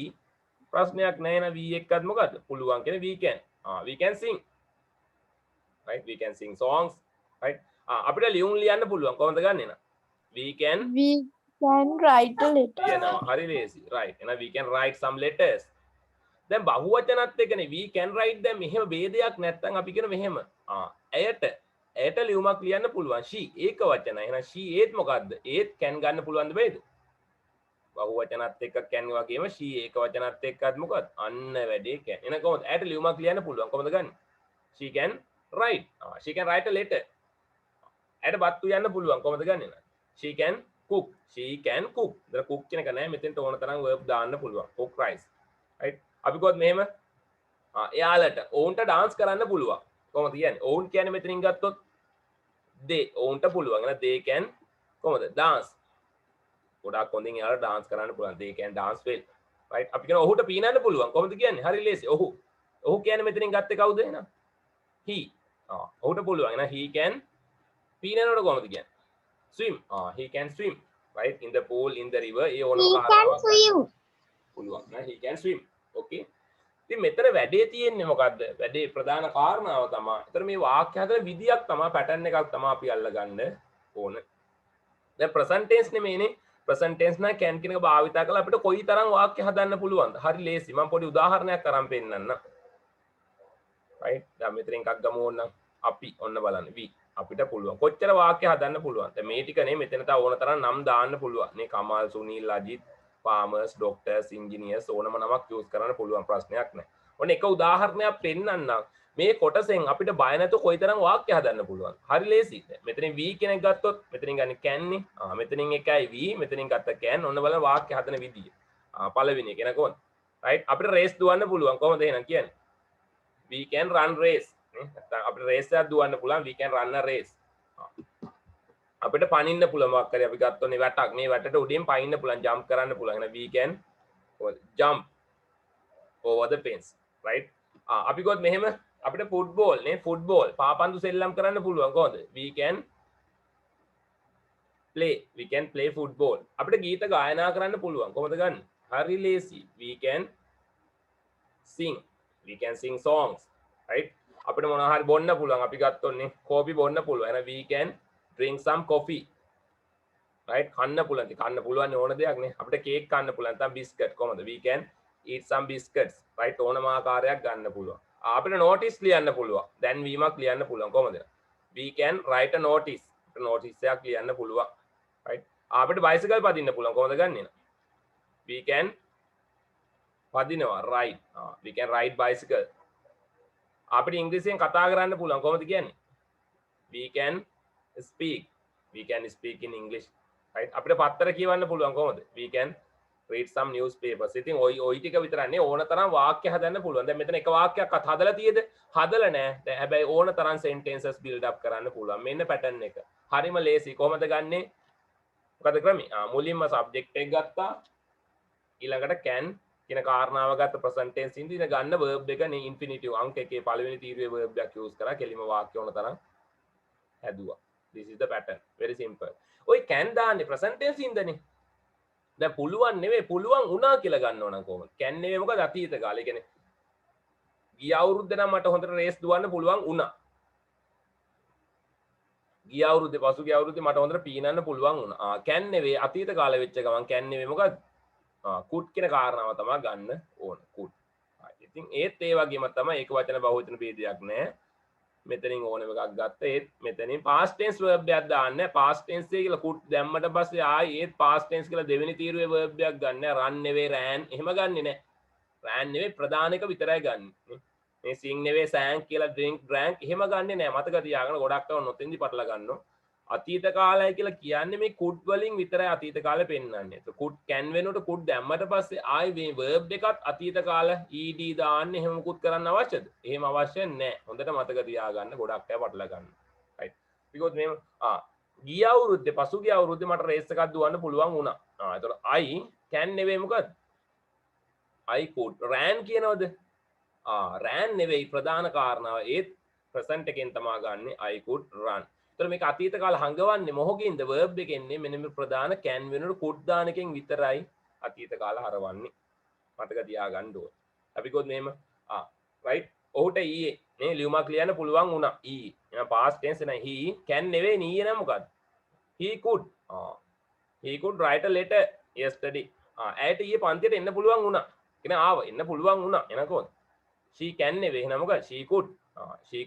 ප්‍රශ්නයක් නැහැ නේ we එක්කත් මොකද්ද? පුළුවන් කියන්නේ we can sing. right. we can sing songs. right. අපිට ලියුම් ලියන්න පුළුවන්. කොහොමද ගන්නෙ නා? we can write a letter. කියනවා. හරි ලේසි. right. එහෙනම් we can write some letters. දැන් බහුවචනත් එක්කනේ we can write දැන් මෙහෙම ભેදයක් නැත්තම් අපි කියන මෙහෙම. ඇයට ලියුමක් ලියන්න පුළුවන්. she ඒක වචනයි. එහෙනම් she ඒත් මොකද්ද? ඒත් can ගන්න පුළුවන්ද බෑද? බහුවචනත් එක්ක can වගේම she ඒක වචනත් එක්කත් මොකද්ද? අන්න වැඩේ can. එහෙනම් කොහොමද? ඇයට ලියුමක් ලියන්න පුළුවන්. කොහොමද ගන්නේ? she can write. she can write a letter. ඇයට බත් උයන්න පුළුවන්. කොහොමද ගන්නේ? she can cook. දර cook කියන එක නෑ. මෙතෙන්ට ඕන තරම් verb දාන්න පුළුවන්. cook rice. right. අපි කොහොමද මෙහෙම? එයාලට ඔවුන්ට dance කරන්න පුළුවන්. කොහොමද කියන්නේ? ඔවුන් කියන්නේ මෙතනින් ගත්තොත් they ඔවුන්ට පුළුවන්. එහෙනම් they can කොහොමද? dance. ගොඩාක් හොඳින් එයාලට dance කරන්න පුළුවන්. they can dance well. right. අපි කියන ඔහුට පීනන්න පුළුවන්. කොහොමද කියන්නේ? හරි ලේසි. ඔහු කියන්නේ මෙතනින් ගත්තේ කවුද එහෙනම්? he. ඔහුට පුළුවන්. එහෙනම් he can පීනනකොට කොහොමද කියන්නේ? swim. He can swim, right? In the pool, in the river. ඒ ඕනම He can කාරණාවක් swim. පුළුවන් නේද? He can swim. Okay. ඉතින් මෙතන වැඩේ තියෙන්නේ මොකද්ද? වැඩේ ප්‍රධාන කාරණාව තමයි. ඒතර මේ වාක්‍ය හදලා විදියක් තමයි පැටර්න් එකක් තමයි අපි අල්ලගන්න ඕන. දැන් present tense නෙමෙයිනේ. present tense නම් can කියන එක භාවිතා කරලා අපිට කොයි තරම් වාක්‍ය හදන්න පුළුවන්ද? හරි ලේසි. මම පොඩි උදාහරණයක් අරන් පෙන්නන්නම්. right? දැන් මෙතනින් එකක් ගමු ඕනනම් අපි ඔන්න බලන්න. we අපිට පුළුවන්. කොච්චර වාක්‍ය හදන්න පුළුවන්. දැන් මේ ටික නේ මෙතන තව ඕන තරම් නම් දාන්න පුළුවන්. මේ Kamal, Sunil, Ajith, farmers, doctors, engineers ඕනම නමක් යූස් කරන්න පුළුවන් ප්‍රශ්නයක් නැහැ. ඔන්න එක උදාහරණයක් පෙන්නන්නම්. මේ කොටසෙන් අපිට බය නැතුව කොයිතරම් වාක්‍ය හදන්න පුළුවන්. හරි ලේසි. මෙතනින් we කෙනෙක් ගත්තොත් මෙතනින් ගන්න can නේ. මෙතනින් එකයි we, මෙතනින් ගත්ත can. ඔන්න බලන්න වාක්‍ය හදන විදිය. පළවෙනි එක නේද? right? අපිට race දුවන්න පුළුවන්. කොහොමද එහෙනම් කියන්නේ? We can run race. නැත්නම් අපිට race එකක් දුවන්න පුළුවන්. We can run a race. අපිට පනින්න පුළුවන් මොකක් හරි අපි ගත්තොනේ වැටක්. මේ වැටට උඩින් පනින්න පුළුවන්, jump කරන්න පුළුවන්. එහෙනම් we can jump over the fence, right? අපි ගොත් මෙහෙම අපිට ෆුට්බෝල් නේ, ෆුට්බෝල් පාපන්දු සෙල්ලම් කරන්න පුළුවන් කොහොමද? we can play football. අපිට ගීත ගායනා කරන්න පුළුවන්. කොහොමද ගන්න? හරි ලේසි. we can sing songs, right? අපිට මොනවා හරි බොන්න පුළුවන්. අපි ගත්තොනේ කෝපි බොන්න පුළුවන්. එහෙනම් we can drink some coffee, right? කන්න පුළුවන් ඕන දෙයක් නේ. අපිට කේක් කන්න පුළුවන්. නැත්නම් බිස්කට් කොහොමද? we can eat some biscuits, right? ඕනම ආකාරයක් ගන්න පුළුවන්. අපිට notice ලියන්න පුළුවන්. දැන්වීමක් ලියන්න පුළුවන්. කොහොමද? we can write a notice. අපිට notice එකක් ලියන්න පුළුවන්, right? අපිට bicycle පදින්න පුළුවන්. කොහොමද ගන්නෙ? we can පදිනවා, ride. we can ride bicycle. අපිට ඉංග්‍රීසියෙන් කතා කරන්න පුළුවන්. කොහොමද කියන්නේ? we can speak in English, right? අපිට පත්තර කියවන්න පුළුවන්. කොහොමද? we can read some newspapers. ඉතින් ওই ටික විතරන්නේ ඕන තරම් වාක්‍ය හදන්න පුළුවන්. දැන් මෙතන එක වාක්‍යයක්වත් හදලා තියෙද? හදලා නැහැ. දැන් හැබැයි ඕන තරම් sentences build up කරන්න පුළුවන්. මෙන්න pattern එක. හරිම ලේසි. කොහොමද ගන්නෙ? මොකද ක්‍රමය? මුලින්ම subject එක ගත්තා. ඊළඟට can කියන කාරණාව ගත්ත present tense ඉඳින ගන්න verb එක නේ infinitive අංක එකේ පළවෙනි තීරුවේ verb එකක් use කරා. කෙලිම වාක්‍ය ඕන තරම් හැදුවා. This is the pattern. Very simple. ඔය can දාන්නේ present tense ඉඳනේ. දැන් පුළුවන් නෙවෙයි, පුළුවන් වුණා කියලා ගන්න ඕන කොහොමද? can නෙවෙයි මොකද අතීත කාලේ. කියන්නේ ගිය අවුරුද්ද නම් මට හොඳට රේස් දුවන්න පුළුවන් වුණා. ගිය අවුරුද්දේ පසුගිය අවුරුද්දේ මට හොඳට පීනන්න පුළුවන් වුණා. can නෙවෙයි අතීත කාලේ වෙච්ච ගමන් can නෙවෙයි මොකද? could කියන කාරණාව තමයි ගන්න ඕන. could. ඉතින් ඒත් ඒ වගේම තමයි ඒක වචන බහුවචන ભેදයක් නැහැ. මෙතනින් ඕනම එකක් ගත්ත ඒත් මෙතනින් past tense verb එකක් දාන්න. past tense එක කියලා could දැම්මට පස්සේ ආයි ඒත් past tense කියලා දෙවෙනි තීරුවේ verb එකක් ගන්න. run නෙවෙයි ran එහෙම ගන්නෙ නෑ. ran නෙවෙයි ප්‍රධාන එක විතරයි ගන්න. මේ sing නෙවෙයි sang කියලා drink drank එහෙම ගන්නෙ නෑ. මතක තියාගන්න. ගොඩක් අය නොතෙන්දි පටල ගන්නවා. අතීත කාලය කියලා කියන්නේ මේ could වලින් විතරයි අතීත කාලේ පෙන්වන්නේ. ඒක could can වෙනකොට could දැම්මට පස්සේ ආයි මේ verb එකත් අතීත කාල ed දාන්න එහෙම මුකුත් කරන්න අවශ්‍යද? එහෙම අවශ්‍ය නැහැ. හොඳට මතක තියාගන්න. ගොඩක් අය පටල ගන්න. right? because මේ ගිය අවුරුද්දේ පසුගිය අවුරුද්දේ මට රේස් එකක් දුවන්න පුළුවන් වුණා. ඒතකොට I can නෙවෙයි මොකද? I could. ran කියනවද? ran නෙවෙයි ප්‍රධාන කාරණාව. ඒත් present එකෙන් තමයි ගන්නෙ I could run. මේක අතීත කාල හංගවන්නේ මොහොකින්ද verb එකෙන් නේ. මෙන්න මේ ප්‍රධාන can වෙනකොට could දාන එකෙන් විතරයි අතීත කාල හරවන්නේ. මතක තියාගන්න ඕනේ. අපි කිව්වොත් මෙහෙම right ඔහුට ඊයේ නේ ලියුමක් ලියන්න පුළුවන් වුණා. ඊ past tense නේ. he can නෙවෙයි ඊයේ නෑ මොකද්ද? he could write a letter yesterday. ඇයට ඊයේ පන්තියට එන්න පුළුවන් වුණා. කියන ආව එන්න පුළුවන් වුණා. එනකොත් she can නෙවෙයි එහෙනම් මොකද? she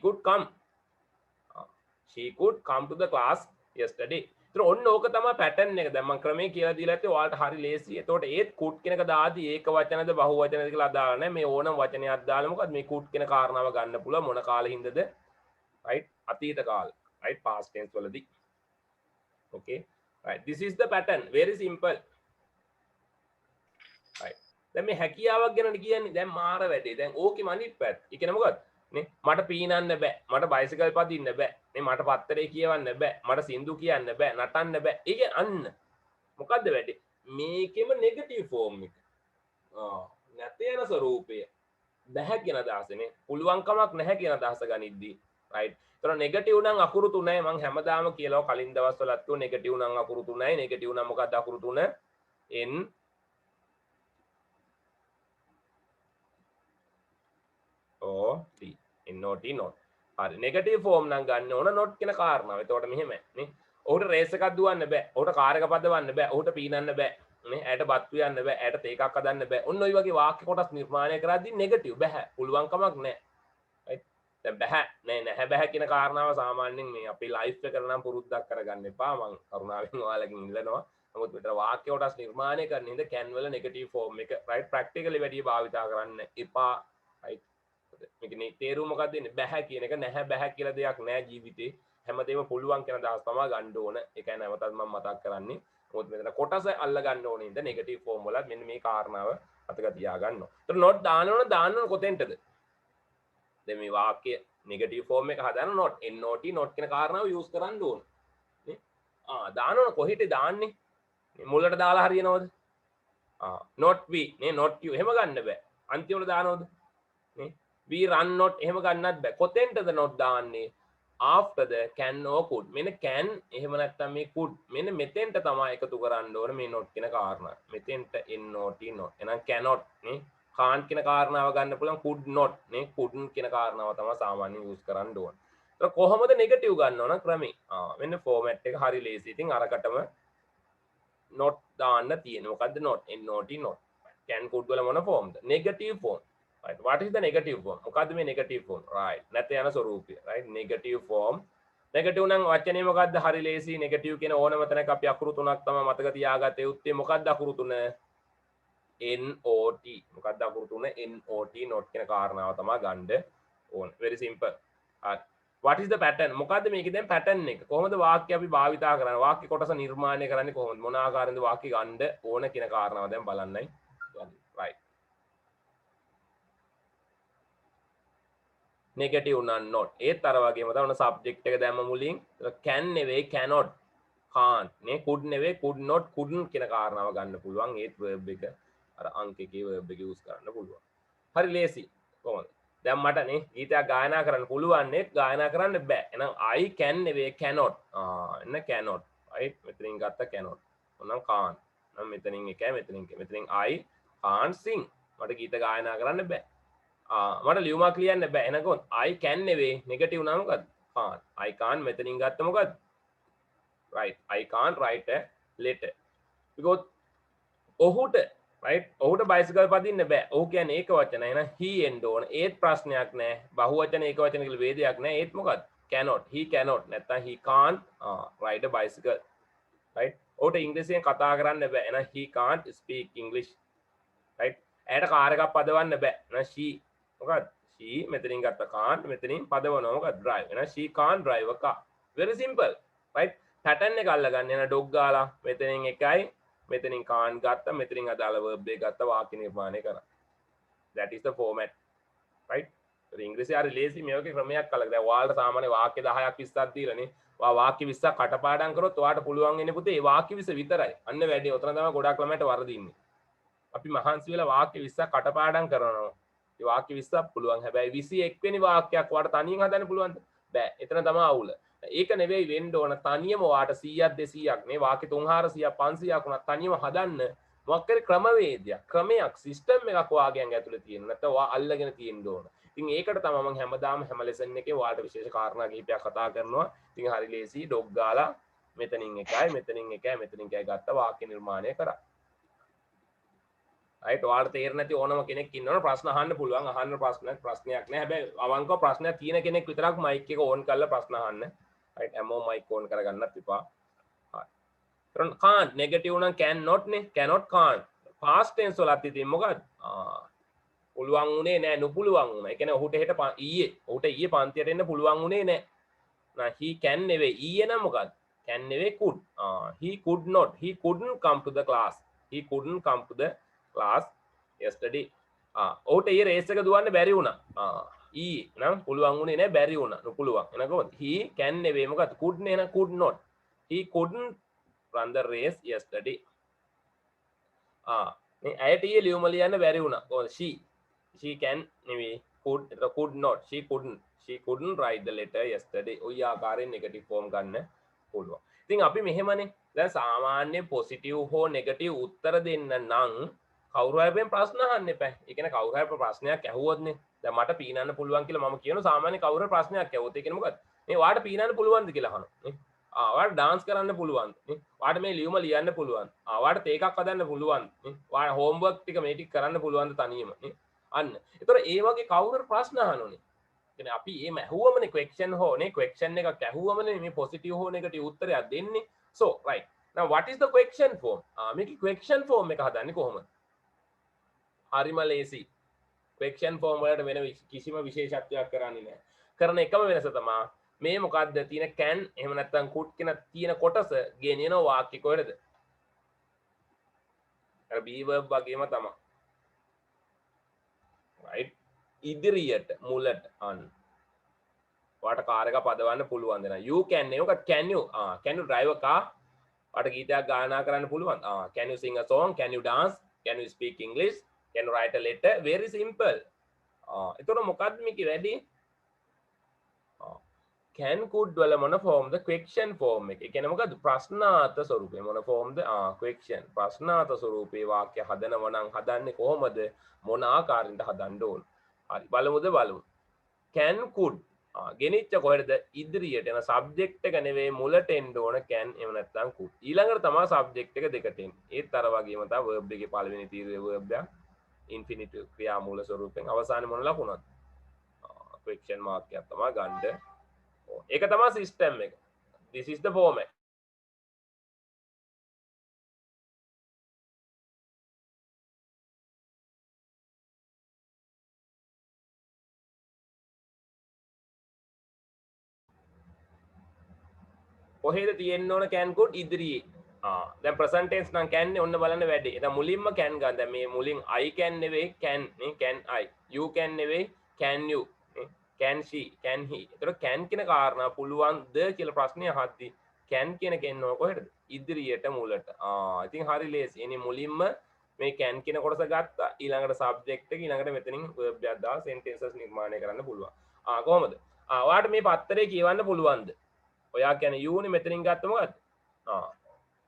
could come. She could come to the class yesterday. ඒතර ඔන්න ඕක තමයි pattern එක. දැන් මම ක්‍රමයේ කියලා දීලා ඇත්තේ ඔයාලට හරි ලේසි. එතකොට ඒත් could කියන එක දාදී ඒක වචනද බහුව වචනද කියලා අදාළ නැහැ. මේ ඕනම වචනයක් දාලා මොකද මේ could කියන කාරණාව ගන්න පුළුවන් මොන කාලෙින්දද? right? අතීත කාල. right? past tense වලදී. okay? right? This is the pattern. Very simple. right? දැන් මේ හැකියාවක් ගැන කියන්නේ දැන් මාර වැඩේ. දැන් ඕකෙම අනිත් පැත්ත. ඒ කියන්නේ මොකද? නේ මට පීනන්න බෑ. මට බයිසිකල් පදින්න බෑ. නේ මට පත්තරේ කියවන්න බෑ. මට සින්දු කියන්න බෑ. නටන්න බෑ. ඒක අන්න මොකද්ද වැඩේ? මේකෙම නෙගටිව් ෆෝම් එක. නැත යන ස්වරූපය. බෑ කියන අදහසනේ. පුළුවන් කමක් නැහැ කියන අදහස ගනිද්දී. right එතකොට නෙගටිව් නම් අකුරු 3යි මම හැමදාම කියලා කලින් දවස්වලත් කිව්වා නෙගටිව් නම් අකුරු 3යි නෙගටිව් නම් මොකක්ද අකුරු 3 n o t not not හරි නෙගටිව් ෆෝම් නම් ගන්න ඕන not කියන කාරණාව. එතකොට මෙහෙම නේ. ඔහුට රේස් එකක් දුවන්න බෑ. ඔහුට කාර් එක පදවන්න බෑ. ඔහුට පීනන්න බෑ. නේ. ඇයට බත් පියන්න බෑ. ඇයට තේ එකක් හදන්න බෑ. ඔන්න ඔය වගේ වාක්‍ය කොටස් නිර්මාණය කරද්දී නෙගටිව් බෑ. පුළුවන් කමක් නැහැ. right? දැන් බෑ. නැහැ බෑ කියන කාරණාව සාමාන්‍යයෙන් මේ අපේ ලයිෆ් එක නම් පුරුද්දක් කරගන්න එපා. මම කරුණාවෙන් ඔයාලගෙන් ඉල්ලනවා. නමුත් මෙතන වාක්‍ය කොටස් නිර්මාණය කරන ඉඳ can වල නෙගටිව් ෆෝම් එක right practically වැඩි භාවිතා කරන්න එපා. right? මේකනේ තේරුම මොකක්ද ඉන්නේ බෑ කියන එක නැහැ බෑ කියලා දෙයක් නැහැ ජීවිතේ හැමදේම පුළුවන් කියන දහස් තමයි ගන්න ඕන ඒකයි නැවතත් මම මතක් කරන්නේ මොකද මෙතන කොටස අල්ල ගන්න ඕනේ ඉඳ නෙගටිව් ෆෝම් වල මෙන්න මේ කාරණාව අතක තියා ගන්නවා. ඒතර not දාන්න ඕන කොතෙන්ටද? දැන් මේ වාක්‍ය නෙගටිව් ෆෝම් එක හදන්න not not not කියන කාරණාව යූස් කරන්න ඕන. නේ? දාන්න ඕන කොහෙට දාන්නේ? මුලට දාලා හරියනවද? not we නේ not you එහෙම ගන්න බෑ. අන්තිමට දානවද? නේ? we run not එහෙම ගන්නත් බෑ. කොතෙන්ටද not දාන්නේ? after the can or could. මෙන්න can එහෙම නැත්නම් මේ could. මෙන්න මෙතෙන්ට තමයි එකතු කරන්න ඕනේ මේ not කියන කාරණා. මෙතෙන්ට not not. එහෙනම් cannot නේ. can't කියන කාරණාව ගන්න පුළුවන් could not නේ. couldn't කියන කාරණාව තමයි සාමාන්‍යයෙන් යූස් කරන්න ඕනේ. ඒක කොහොමද නෙගටිව් ගන්න ඕන ක්‍රමේ? මෙන්න format එක හරි ලේසි. ඉතින් අරකටම not දාන්න තියෙනවා. මොකද්ද not? not not. can could වල මොන ෆෝම්ද? negative form. right what is the negative form මොකද්ද මේ negative form right නැත්නම් යන ස්වරූපය right negative form negative නම් වචනේ මොකද්ද හරි ලේසි negative කියන ඕනම තැනක අපි අකුරු තුනක් තමයි මතක තියාගත්තේ උත්තේ මොකද්ද අකුරු තුන not මොකද්ද අකුරු තුන not not කියන කාරණාව තමයි ගන්න ඕන very simple what is the pattern මොකද්ද මේකේ දැන් pattern එක කොහොමද වාක්‍ය අපි භාවිතා කරන්නේ වාක්‍ය කොටස නිර්මාණය කරන්නේ කොහොමද මොන ආකාරයෙන්ද වාක්‍ය ගන්න ඕන කියන කාරණාව දැන් බලන්නයි right negative නම් not ඒත් අර වගේම තමයි subject එක දැම්ම මුලින් can නෙවෙයි cannot can't නේ could නෙවෙයි could not couldn't කියන කාරණාව ගන්න පුළුවන් ඒත් verb එක අර අංක එකේ verb එක use කරන්න පුළුවන් හරි ලේසි කොහොමද දැන් මට නේ ගීතයක් ගායනා කරන්න පුළුවන් නේ ගායනා කරන්න බෑ එහෙනම් I can නෙවෙයි cannot එන්න cannot right මෙතනින් ගත්ත cannot මොනම් can't නම් මෙතනින් එකයි මෙතනින් I can't sing මට ගීත ගායනා කරන්න බෑ මට ලියුමක් ලියන්න බෑ එනකොත් I can නෙවෙයි නෙගටිව් නම් මොකද්ද can't I can't මෙතනින් ගත්ත මොකද්ද right I can't write a letter because ඔහුට right ඔහුට බයිසිකල් පදින්න බෑ ඔහු කියන්නේ ඒක වචන එහෙනම් he එන්න ඕන ඒත් ප්‍රශ්නයක් නෑ බහු වචන ඒක වචන කියලා වේදයක් නෑ ඒත් මොකද්ද cannot he cannot නැත්නම් he can't ride a bicycle right ඔහුට ඉංග්‍රීසියෙන් කතා කරන්න බෑ එහෙනම් he can't speak English right ඇයට කාර් එකක් පදවන්න බෑ එහෙනම් she මොකක්ද she මෙතනින් ගත්ත can't මෙතනින් පදවනවා මොකක්ද drive එහෙනම් she can't drive a car very simple right pattern එක අල්ලගන්න එන dog ගාලා මෙතනින් එකයි මෙතනින් can't ගත්ත මෙතනින් අදාළ verb එක ගත්ත වාක්‍ය නිර්මාණය කරා that is the format right ඉංග්‍රීසි හරි ලේසි මේ වගේ ක්‍රමයක් අල්ලගන්න දැන් ඔයාලට සාමාන්‍ය වාක්‍ය 10ක් 20ක් දීලානේ ඔයා වාක්‍ය 20ක් කටපාඩම් කරොත් ඔයාට පුළුවන් වෙන්නේ පුතේ ඒ වාක්‍ය 20 විතරයි අන්න වැඩි ඔතන තමයි ගොඩක් ළමයට වරදින්නේ අපි මහන්සි වෙලා වාක්‍ය 20ක් කටපාඩම් කරනවා ඒ වාක්‍ය 20ක් පුළුවන් හැබැයි 21 වෙනි වාක්‍යයක් ඔයාට තනියෙන් හදන්න පුළුවන්ද බෑ එතන තමයි අවුල ඒක නෙවෙයි වෙන්න ඕන තනියම ඔයාට 100ක් 200ක් නේ වාක්‍ය 300ක් 500ක් උනත් තනියම හදන්න මොකක් හරි ක්‍රමවේදයක් ක්‍රමයක් සිස්ටම් එකක් ඔයාගෙන් ඇතුලේ තියෙන නැත්නම් ඔයා අල්ලගෙන තියෙන්න ඕන ඉතින් ඒකට තමයි මම හැමදාම හැම ලෙසන් එකේ ඔයාලට විශේෂ කාරණා කිහිපයක් කතා කරනවා ඉතින් හරි ලේසි ඩොග් ගාලා මෙතනින් එකයි ගත්ත වාක්‍ය නිර්මාණය කරා right ඔයාලට තේරෙන්නේ නැති ඕනම කෙනෙක් ඉන්නවනේ ප්‍රශ්න අහන්න පුළුවන් අහන්න ප්‍රශ්නයක් නෑ හැබැයි අවංකව ප්‍රශ්නයක් තියෙන කෙනෙක් විතරක් මයික් එක ඕන් කරලා ප්‍රශ්න අහන්න right හැමෝම මයික් ඕන් කරගන්නත් එපා හරි ඊට can't negative නම් cannot නේ cannot can't past tense වලත් ඉතින් මොකද්ද පුළුවන් උනේ නෑ නුපුළුවන් උනා ඒ කියන්නේ ඔහුට ඊයේ පන්තියට එන්න පුළුවන් උනේ නෑ නා he can නෙවෙයි ඊයේ නම් මොකද්ද can නෙවෙයි could he could not he couldn't come to the class yesterday ඔහුට ඊයේ රේස් එක දුවන්න බැරි වුණා ඊයේ නම් පුළුවන් උනේ නෑ බැරි වුණා නුපුළුවන් එහෙනම් he can නෙවෙයි මොකද්ද could නේ එහෙනම් could not he couldn't run the race yesterday මේ ඇයට ඊයේ ලියුම ලියන්න බැරි වුණා she can නෙවෙයි could not she couldn't she couldn't write the letter yesterday. ඔය ආකාරයෙන් negative form ගන්න පුළුවන්. ඉතින් අපි මෙහෙමනේ. දැන් සාමාන්‍ය positive හෝ negative උත්තර දෙන්න නම් කවුරු හරියෙන් ප්‍රශ්න අහන්න එපා. ඒ කියන්නේ කවුරු හරි ප්‍රශ්නයක් ඇහුවොත්නේ. දැන් මට පීනන්න පුළුවන් කියලා මම කියනවා සාමාන්‍ය කවුරු හරි ප්‍රශ්නයක් ඇහුවොත් ඒ කියන්නේ මොකක්ද? මේ වාට පීනන්න පුළුවන්ද කියලා අහනවා. නේ? වාට ඩාන්ස් කරන්න පුළුවන්ද? නේ? වාට මේ ලියුම ලියන්න පුළුවන්ද? වාට තේ එකක් හදන්න පුළුවන්ද? නේ? වාට හෝම්වර්ක් ටික මේ ටික කරන්න පුළුවන්ද තනියම? නේ? අන්න. ඒතර ඒ වගේ කවුරු හරි ප්‍රශ්න අහනෝනේ. කියන්නේ අපි එහෙම ඇහුවමනේ question හෝ නේ question එකක් ඇහුවමනේ මේ positive හෝ negative උත්තරයක් දෙන්නේ. So right. Now what is the question form? මේකේ question form එක හදන්නේ කොහොමද? හරිම ලේසි. question form වලට වෙන කිසිම විශේෂත්වයක් කරන්නේ නැහැ. කරන එකම වෙනස තමයි මේ මොකද්ද තියෙන can එහෙම නැත්නම් could කියන තියෙන කොටස ගෙනියන වාක්‍ය කොහෙද? අර be verb වගේම තමයි. right. ඉදිරියට මුලට අන්න. ඔයාට කාර් එක පදවන්න පුළුවන් දෙනවා. you can නේ මොකක්ද can you drive a car? ඔයාට ගීතයක් ගායනා කරන්න පුළුවන්. can you sing a song? Can you dance? Can you speak English? Can you write a letter? Very simple. එතකොට මොකද්ද මේකේ වැඩි? can could වල මොන form ද question form එක. ඒ කියන්නේ මොකද්ද ප්‍රශ්නාර්ථ ස්වරූපේ මොන form ද question ප්‍රශ්නාර්ථ ස්වරූපේ වාක්‍ය හදනව නම් හදන්නේ කොහොමද මොන ආකාරයෙන්ද හදන්න ඕන. හරි බලමු. can could ගෙනිච්ච කොහෙද ඉදිරියට එන subject එක නෙවෙයි මුලට එන්න ඕන can එහෙම නැත්නම් could. ඊළඟට තමයි subject එක දෙකට එන්නේ. ඒත් අර වගේම තමයි verb එකේ පළවෙනි තීරුවේ verb එක infinitive ක්‍රියාමූල ස්වරූපෙන් අවසානයේ මොන ලකුණක්ද? question mark එකක් තමයි ගන්න. ඒක තමයි system එක. This is the format. කොහෙද තියෙන්න ඕන can could ඉදිරියේ. දැන් present tense නම් can නේ ඔන්න බලන්න වැඩේ. දැන් මුලින්ම can ගන්න. දැන් මේ මුලින් I can නෙවෙයි can නේ can I. You can නෙවෙයි can you. can she can he. ඒතර can කියන කාරණා පුළුවන්ද කියලා ප්‍රශ්නේ අහද්දි can කියන කෙන්න ඕන කොහෙද? ඉදිරියට මුලට. ඉතින් හරි ලේසි. එනේ මුලින්ම මේ can කියන කොටස ගත්තා. ඊළඟට subject එක ඊළඟට මෙතනින් verb එකක් දාලා sentences නිර්මාණය කරන්න පුළුවන්. කොහොමද? ඔයාලට මේ පත්තරේ කියවන්න පුළුවන්ද? ඔයා කියන්නේ you නේ මෙතනින් ගත්ත මොකද්ද?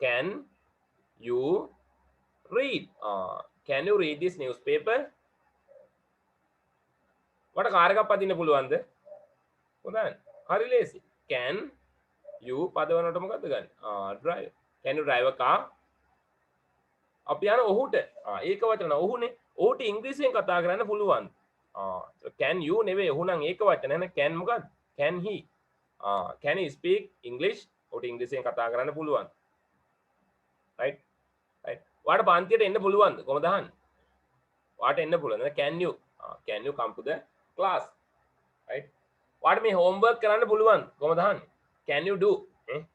Can you read? Can you read this newspaper? වට කාර් එකක් පදින්න පුළුවන්ද? හොඳයි. හරි ලේසි. Can you පදවනකොට මොකද්ද ගන්න? drive. Can you drive a car? අපි යන ඔහුට ඒක වචන ඔහුනේ. ඔහුට ඉංග්‍රීසියෙන් කතා කරන්න පුළුවන්. can you නෙවෙයි ඔහු නම් ඒක වචන නේ. can මොකද්ද? can he? can he speak English? ඔහුට ඉංග්‍රීසියෙන් කතා කරන්න පුළුවන්. right. ඔයාට පන්තියට එන්න පුළුවන්ද? කොහමද අහන්නේ? ඔයාට එන්න පුළුවන්ද? Can you come to the class? right. ඔයාට මේ homework කරන්න පුළුවන්ද? කොහමද අහන්නේ? Can you do?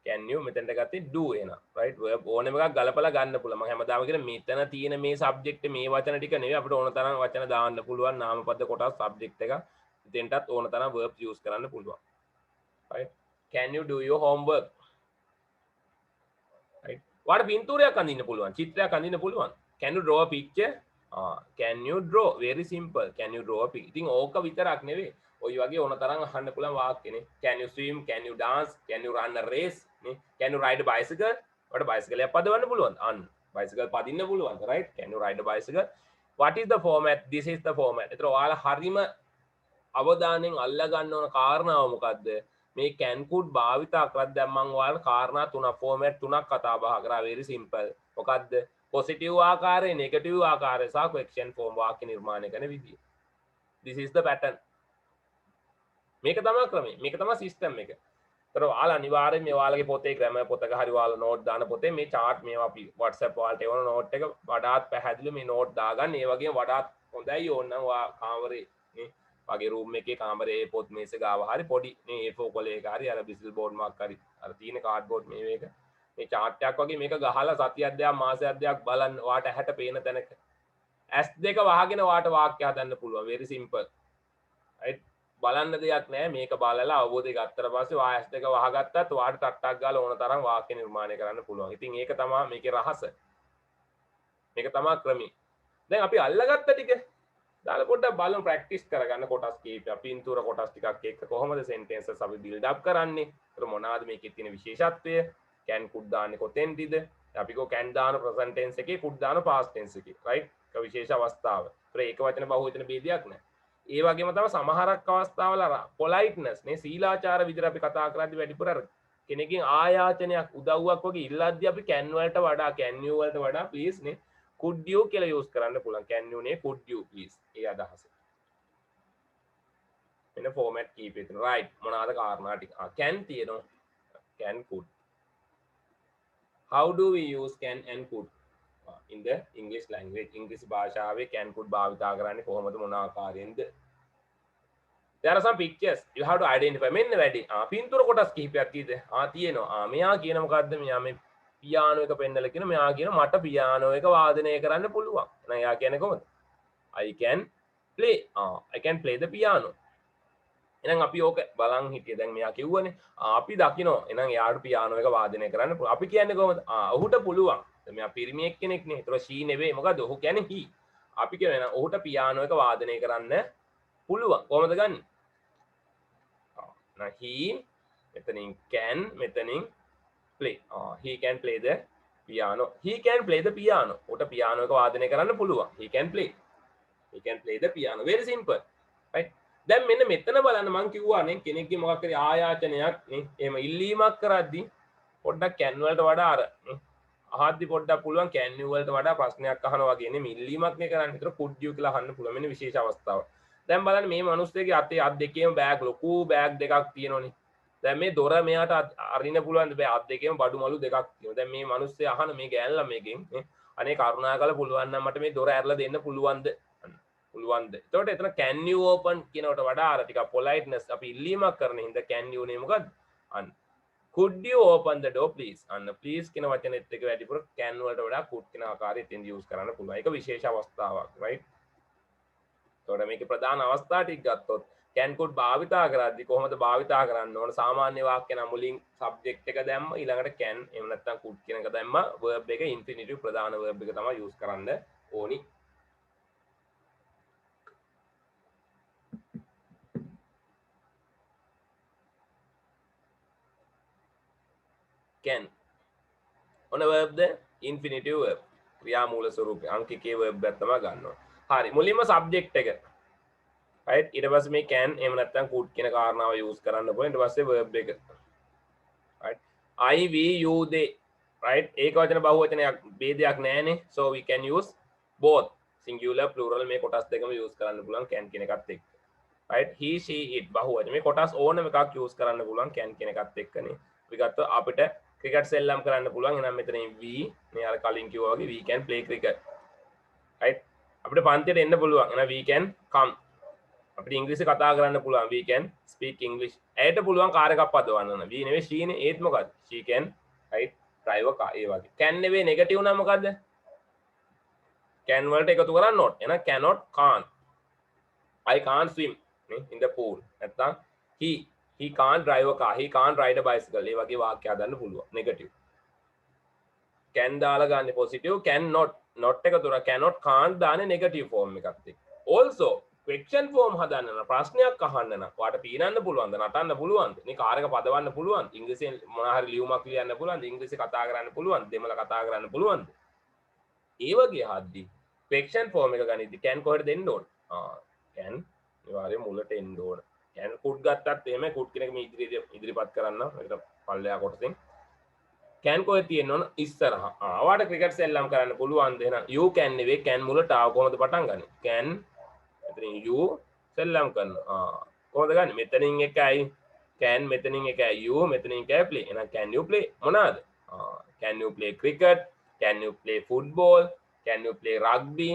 can you මෙතනට ගත්තේ do එන. right. verb ඕනෙම එකක් ගලපලා ගන්න පුළුවන්. මම හැමදාම කියන මෙතන තියෙන මේ subject මේ වචන ටික නෙවෙයි අපිට ඕන තරම් වචන දාන්න පුළුවන්. නාමපද කොටස් subject එක. ඉතින්ටත් ඕන තරම් verbs use කරන්න පුළුවන්. right. Can you do your homework? right. ඔයාට පින්තූරයක් අඳින්න පුළුවන්. චිත්‍රයක් අඳින්න පුළුවන්. Can you draw a picture? Can you draw? Very simple. Can you draw a picture? ඉතින් ඕක විතරක් නෙවෙයි. ඔය වගේ ඕන තරම් අහන්න පුළුවන් වාක්‍යනේ. Can you swim? Can you dance? Can you run a race? නේ? Can you ride a bicycle? ඔයාට bicycle එකක් පදවන්න පුළුවන්. අන්න. bicycle පදින්න පුළුවන්. right? Can you ride a bicycle? What is the format? This is the format. ඒතර ඔයාලා හරිම අවධානයෙන් අල්ලා ගන්න ඕන කාරණාව මොකද්ද? මේ can could භාවිතා කරද්දී දැන් මම ඔයාලට කාරණා තුනක් format තුනක් කතා බහ කරා. very simple. මොකද්ද? positive ආකාරය, negative ආකාරය සහ question form වාක්‍ය නිර්මාණය කරන විදිය. This is the pattern. මේක තමයි ක්‍රමය. මේක තමයි system එක. ඒතර ඔයාලා අනිවාර්යයෙන් මේ ඔයාලගේ පොතේ grammar පොතක හරි ඔයාලා note දාන පොතේ මේ chart මේවා අපි WhatsApp ඔයාලට එවන note එක වඩාත් පැහැදිලිව මේ note දාගන්න. ඒ වගේම වඩාත් හොඳයි ඕනනම් ඔයා කාමරේ නේ වගේ room එකේ කාමරේ පොත් මේස ගාව හරි පොඩි මේ A4 කොලයක හරි අර බිසිල් board මාක් හරි අර තියෙන cardboard මේක මේ chart එකක් වගේ මේක ගහලා සතියක් දෙකක් මාසයක් දෙකක් බලන්න ඔයාට ඇහැට පේන තැනක S2 වහගෙන ඔයාට වාක්‍ය හදන්න පුළුවන්. very simple. right. බලන්න දෙයක් නෑ මේක බලලා අවබෝධය ගත්තට පස්සේ ඔයා S2 වහගත්තත් ඔයාට ටට්ටක් ගාලා ඕන තරම් වාක්‍ය නිර්මාණය කරන්න පුළුවන්. ඉතින් ඒක තමයි මේකේ රහස. මේක තමයි ක්‍රමය. දැන් අපි අල්ලගත්ත ටික දාලා පොඩ්ඩක් බලමු ප්‍රැක්ටිස් කරගන්න කොටස් කීපයක් පින්තූර කොටස් ටිකක් එක්ක කොහොමද සෙන්ටෙන්සස් අපි බිල්ඩ් අප් කරන්නේ ඒතර මොනවාද මේකේ තියෙන විශේෂත්වය can could දාන්නේ කොතෙන්දද අපි කෝ can දාන present tense එකේ could දාන past tense එකේ right ඒක විශේෂ අවස්ථාව ඒතර ඒක වචන බහුවචන ભેදයක් නැහැ ඒ වගේම තමයි සමහරක් අවස්ථාවල politeness නේ සීලාචාර විදිහට අපි කතා කරද්දී වැඩිපුර කෙනකින් ආයාචනයක් උදව්වක් වගේ ඉල්ලද්දී අපි can වලට වඩා can you වලට වඩා please නේ could you කියලා use කරන්න පුළුවන් can you නේ could you please ඒ අදහස මෙන්න format කීපෙ තියෙන right මොනවාද කාරණා ටික can තියෙනවා can could how do we use can and could in the English language ඉංග්‍රීසි භාෂාවේ can could භාවිතා කරන්නේ කොහොමද මොන ආකාරයෙන්ද there are some pictures you have to identify මෙන්න වැඩි පින්තූර කොටස් කිහිපයක් තියෙනවා මෙයා කියන මොකද්ද මෙයා මේ පියානෝ එක පෙන්නලා කියන මෙයා කියන මට පියානෝ එක වාදනය කරන්න පුළුවන් එහෙනම් එයා කියන්නේ කොහොමද I can play I can play the piano එහෙනම් අපි ඕක බලන් හිටියේ දැන් මෙයා කිව්වනේ අපි දකිනවා එහෙනම් එයාට පියානෝ එක වාදනය කරන්න පුළුවන් අපි කියන්නේ කොහොමද ඔහුට පුළුවන් මෙයා පිරිමියෙක් කෙනෙක් නේ ඒතර she නෙවෙයි මොකද ඔහු කියන්නේ he අපි කියනවා එහෙනම් ඔහුට පියානෝ එක වාදනය කරන්න පුළුවන් කොහොමද ගන්නේ now he මෙතනින් can මෙතනින් play he can play the piano he can play the piano ඔහුට පියානෝ එක වාදනය කරන්න පුළුවන් he can play the piano very simple right දැන් මෙන්න මෙතන බලන්න මම කිව්වා නේ කෙනෙක්ගේ මොකක් හරි ආයාචනයක් නේ එහෙම ඉල්ලීමක් කරද්දී පොඩ්ඩක් can වලට වඩා අර අහද්දි පොඩ්ඩක් පුළුවන් can you වලට වඩා ප්‍රශ්නයක් අහනවා වගේ නේ ඉල්ලීමක් නේ කරන්නේ. ඒතර could you කියලා අහන්න පුළුවන් මෙන්න විශේෂ අවස්ථාවක්. දැන් බලන්න මේ මිනිස්සුගේ අතේ අත් දෙකේම බෑග් ලොකු බෑග් දෙකක් තියෙනෝනේ. දැන් මේ දොර මෙයාට අරින්න පුළුවන්ද බෑ අත් දෙකේම බඩු මලු දෙකක් තියෙනවා. දැන් මේ මිනිස්සු අහන මේ ගෑනලා මේකෙන් අනේ කරුණාකරලා පුළුවන් නම් මට මේ දොර ඇරලා දෙන්න පුළුවන්ද? පුළුවන්ද? එතකොට එතන can you open කියනකට වඩා අර ටිකක් politeness අපි ඉල්ලීමක් කරන හින්දා can you නේ මොකද්ද? අන්න could you open the door please? අන්න please කියන වචනේත් එක වැඩිපුර can වලට වඩා could කියන ආකාරයෙන් use කරන්න පුළුවන්. ඒක විශේෂ අවස්ථාවක් right? එතකොට මේකේ ප්‍රධාන අවස්ථා ටික ගත්තොත් can could භාවිතා කරද්දී කොහොමද භාවිතා කරන්න ඕන සාමාන්‍ය වාක්‍ය නම් මුලින් subject එක දැම්ම ඊළඟට can එහෙම නැත්නම් could කියන එක දැම්ම verb එක infinitive ප්‍රධාන verb එක තමයි use කරන්න ඕනි. can on a verb the infinitive verb ක්‍රියා මූල ස්වරූපය අංකිකයේ verb එක තමයි ගන්නවා. හරි මුලින්ම subject එක right ඊට පස්සේ මේ can එහෙම නැත්නම් could කියන කාරණාව use කරන්න පුළුවන්. ඊට පස්සේ verb එක right I we you they right ඒක වචන බහුවචනයක් ભેදයක් නැහැනේ. so we can use both singular plural මේ කොටස් දෙකම use කරන්න පුළුවන් can කියන එකත් එක්ක right he she it බහුවචන මේ කොටස් ඕනම එකක් use කරන්න පුළුවන් can කියන එකත් එක්කනේ. අපි ගත්තා අපිට ක්‍රිකට් සෙල්ලම් කරන්න පුළුවන්. එහෙනම් මෙතනින් we මේ අර කලින් කිව්වා වගේ we can play cricket right අපිට පන්තියට එන්න පුළුවන්. එහෙනම් we can come අපිට ඉංග්‍රීසි කතා කරන්න පුළුවන්. we can speak english ඇයට පුළුවන් කාර් එකක් පදවන්න. we නෙවෙයි she නේ. ඒත් මොකද්ද she can right drive a car ඒ වගේ. can නෙවෙයි නෙගටිව් නම් මොකද්ද can වලට එකතු කරන්න not. එහෙනම් cannot can't I can't swim නේ in the pool. නැත්නම් he can't drive a car he can't ride a bicycle ඒ වගේ වාක්‍ය හදන්න පුළුවන් negative can දාලා ගන්න positive can not එක තුර cannot can't දාන්නේ negative form එකත් එක්ක also question form හදන්න නම් ප්‍රශ්නයක් අහන්න නම් ඔයාට පීනන්න පුළුවන්ද නටන්න පුළුවන්ද මේ කාර් එක පදවන්න පුළුවන්ද ඉංග්‍රීසියෙන් මොන හරි ලියුමක් ලියන්න පුළුවන්ද ඉංග්‍රීසි කතා කරන්න පුළුවන්ද දෙමළ කතා කරන්න පුළුවන්ද ඒ වගේ හද්දි question form එක ගනිද්දි can කොහෙද දෙන්න ඕන can අනිවාර්යයෙන් මුලට එන්න ඕන can could ගත්තත් එහෙම could කියන එක මේ ඉදිරිපත් කරන්න ඒකට පල්ලෙහා කොටසෙන් can කොහෙද තියෙන්න ඕන ඉස්සරහා ඔයාට ක්‍රිකට් සෙල්ලම් කරන්න පුළුවන්ද එහෙනම් you can නෙවෙයි can මුලට ආව කොහොමද පටන් ගන්නෙ can මෙතනින් you සෙල්ලම් කරනවා කොහොමද ගන්නෙ මෙතනින් එකයි can මෙතනින් එකයි you මෙතනින් එකයි play එහෙනම් can you play මොනවාද can you play cricket can you play football can you play rugby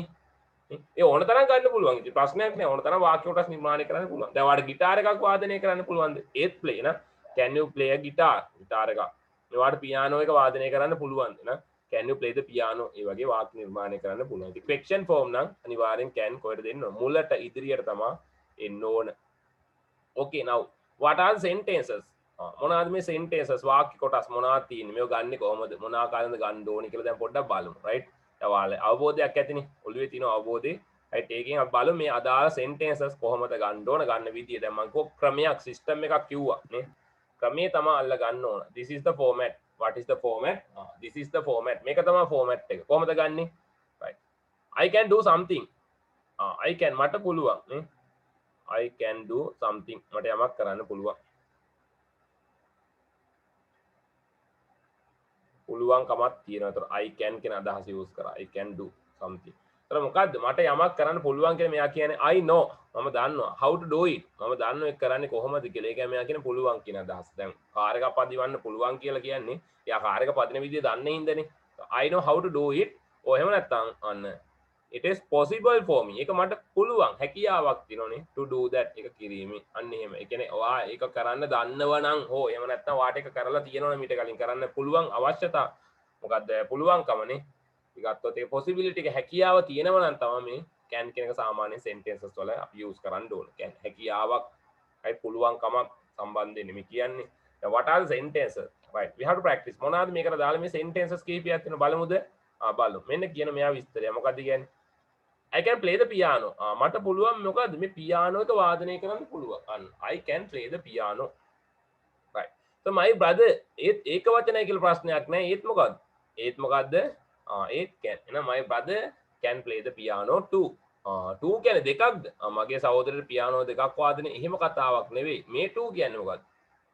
ඒ ඕන තරම් ගන්න පුළුවන්. ඉතින් ප්‍රශ්නයක් නෑ. ඕන තරම් වාක්‍ය කොටස් නිර්මාණය කරන්න පුළුවන්. දැන් ඔයාලට গিitar එකක් වාදනය කරන්න පුළුවන්ද? ඒත් play න. Can you play a guitar? Guitar එකක්. ඔයාලට පියානෝ එක වාදනය කරන්න පුළුවන්ද න? Can you play the piano? ඒ වගේ වාක්‍ය නිර්මාණය කරන්න පුළුවන්. ඉතින් question form නම් අනිවාර්යෙන් can කොහෙද දෙන්න ඕන? මුලට ඉදිරියට තමයි එන්න ඕන. Okay now what are sentences? මොනවාද මේ sentences වාක්‍ය කොටස් මොනවාද තියෙන්නේ? මේව ගන්නෙ කොහොමද? මොන ආකාරයෙන්ද ගන්න ඕනේ කියලා දැන් පොඩ්ඩක් බලමු. right? ඔයාලේ අවබෝධයක් ඇතිනේ ඔළුවේ තියෙන අවබෝධය right ඒකෙන් අපි බලමු මේ අදාළ sentences කොහොමද ගන්න ඕන ගන්න විදිය දැන් මම කෝ ක්‍රමයක් system එකක් කිව්වා නේ ක්‍රමයේ තමයි අල්ල ගන්න ඕන this is the format what is the format this is the format මේක තමයි format එක කොහොමද ගන්නෙ right I can do something I can මට පුළුවන් නේ I can do something මට යමක් කරන්න පුළුවන් පුළුවන්කමක් තියෙනවා. ඒතර I can කියන අදහස යූස් කරා. I can do something. ඒතර මොකද්ද? මට යමක් කරන්න පුළුවන් කියලා මෙයා කියන්නේ I know. මම දන්නවා how to do it. මම දන්නවා ඒක කරන්නේ කොහොමද කියලා. ඒකයි මෙයා කියන්නේ පුළුවන් කියන අදහස. දැන් කාර් එකක් පදිවන්න පුළුවන් කියලා කියන්නේ එයා කාර් එක පදින විදිය දන්නේ හින්දානේ. I know how to do it. ඔය එහෙම නැත්තම් අන්න it is possible for me. ඒක මට පුළුවන් හැකියාවක් තියෙනෝනේ to do that එක කිරීමේ. අන්න එහෙම. ඒ කියන්නේ ඔයා ඒක කරන්න දන්නවනම් හෝ එහෙම නැත්නම් වාට එක කරලා තියෙනවනේ මීට කලින් කරන්න පුළුවන් අවශ්‍යතා මොකද්ද පුළුවන්කමනේ. ඊගත්තොත් ඒ possibility එක හැකියාව තියෙනවා නම් තමයි මේ can කියන එක සාමාන්‍ය sentences වල අපි use කරන්න ඕන. කියන්නේ හැකියාවක් right පුළුවන්කමක් සම්බන්ධයෙන් මේ කියන්නේ. what are the sentences? Right. We have to practice. මොනවාද මේකට දාලා මේ sentences කීපයක් තියෙනවා බලමුද? බලමු. මෙන්න කියන මෙයා විස්තරය. මොකද්ද කියන්නේ? I can play the piano. මට පුළුවන් මොකද්ද මේ පියානෝ එක වාදනය කරන්න පුළුවන්. I can play the piano. Right. So my brother ඒක වචනයි කියලා ප්‍රශ්නයක් නැහැ. ඒත් මොකද්ද? ඒත් මොකද්ද? ඒත් can. එහෙනම් my brother can play the piano too. two කියන්නේ දෙකක්ද? මගේ සහෝදරට පියානෝ දෙකක් වාදනය. එහෙම කතාවක් නෙවෙයි. මේ two කියන්නේ මොකද්ද?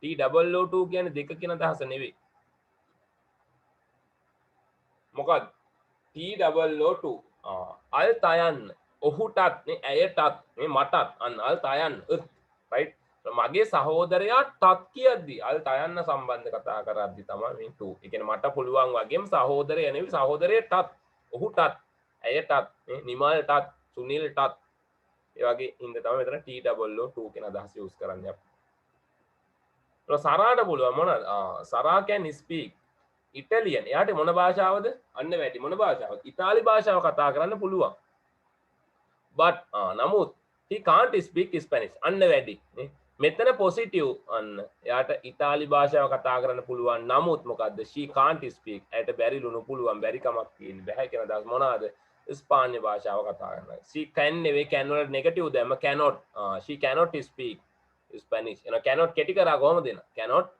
T-O-O-2 කියන්නේ දෙක කියන අදහස නෙවෙයි. මොකද්ද? T-O-O-2 අල් තයන්න ඔහුටත් මේ ඇයටත් මේ මටත් අන්න අල් තයන්න right මගේ සහෝදරයා තත් කියද්දි අල් තයන්න සම්බන්ධ කතා කරද්දි තමයි මේ two. ඒ කියන්නේ මට පුළුවන් වගේම සහෝදරය නෙවෙයි සහෝදරයටත් ඔහුටත් ඇයටත් මේ නිමල්ටත් සුනිල්ටත් ඒ වගේ හින්ද තමයි මෙතන T-O-O-2 කියන අදහස යූස් කරන්නේ අපි. සරාට පුළුවන් මොනවද? සරා can speak Italian. එයාට මොන භාෂාවද? අන්න වැඩි මොන භාෂාවද? ඉතාලි භාෂාව කතා කරන්න පුළුවන්. but නමුත් he can't speak Spanish. අන්න වැඩි නේ. මෙතන positive අන්න. එයාට ඉතාලි භාෂාව කතා කරන්න පුළුවන්. නමුත් මොකද්ද? she can't speak. එයාට බැරි ලුණු පුළුවන් බැරි කමක් තියෙන්නේ. බෑ කියන අදහස් මොනවාද? ස්පාඤ්ඤ භාෂාව කතා කරනවා. she can නෙවෙයි can වල negative දැම්ම cannot. she cannot speak Spanish. එන cannot කෙටි කරා කොහමද එන? cannot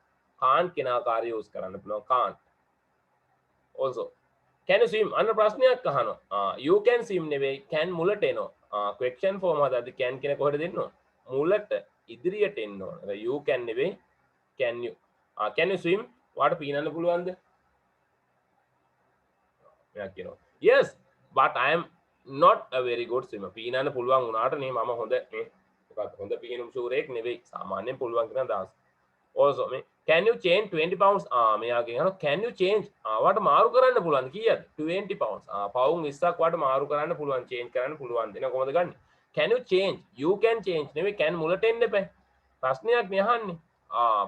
can't කියන ආකාරය use කරන්න පුළුවන්. can't. Also can you swim අන්න ප්‍රශ්නයක් අහනවා you can swim නෙවෙයි can මුලට එනවා question form හදද්ද can කියන කොහෙද දෙන්න ඕන මුලට ඉදිරියට එන්න ඕන you can නෙවෙයි can you swim වාට පීනන්න පුළුවන්ද මෙයා කියනවා yes but I am not a very good swimmer පීනන්න පුළුවන් වුණාට නේ මම හොඳ නේ මොකක්ද හොඳ පීනුම් ශූරයෙක් නෙවෙයි සාමාන්‍යයෙන් පුළුවන් කියන අදහස also මේ can you change 20 pounds මෙයාගෙන් අහනවා can you change වාට මාරු කරන්න පුළුවන් කීයද 20 pounds පවුම් 20ක් වාට මාරු කරන්න පුළුවන් change කරන්න පුළුවන් දෙන කොහොමද ගන්නෙ can you change you can change නෙවෙයි can මුලට එන්න එපා ප්‍රශ්නයක් නේ අහන්නේ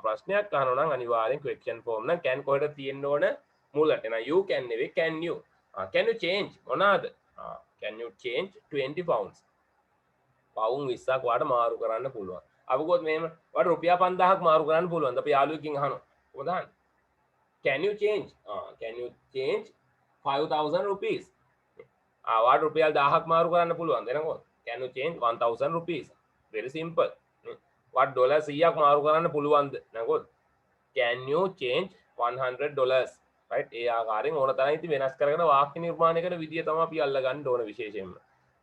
ප්‍රශ්නයක් අහනවා නම් අනිවාර්යෙන් question form නම් can කොහෙද තියෙන්න ඕන මුලට එන you can නෙවෙයි can you change මොනවාද can you change 20 pounds පවුම් 20ක් වාට මාරු කරන්න පුළුවන් අපකොත් මෙහෙම වට රුපියල් 5000ක් මාරු කරන්න පුළුවන්ද අපි යාළුවෙක්ගෙන් අහනවා කොහොමද අහන්නේ can you change 5000 rupees වාට රුපියල් 1000ක් මාරු කරන්න පුළුවන්ද එනකො can you change 1000 rupees very simple වාට ඩොලර් 100ක් මාරු කරන්න පුළුවන්ද නේද can you change $100 right ඒ ආකාරයෙන් ඕන තරම් ඉතින් වෙනස් කරගෙන වාක්‍ය නිර්මාණය කරන විදිය තමයි අපි අල්ල ගන්න ඕන විශේෂයෙන්ම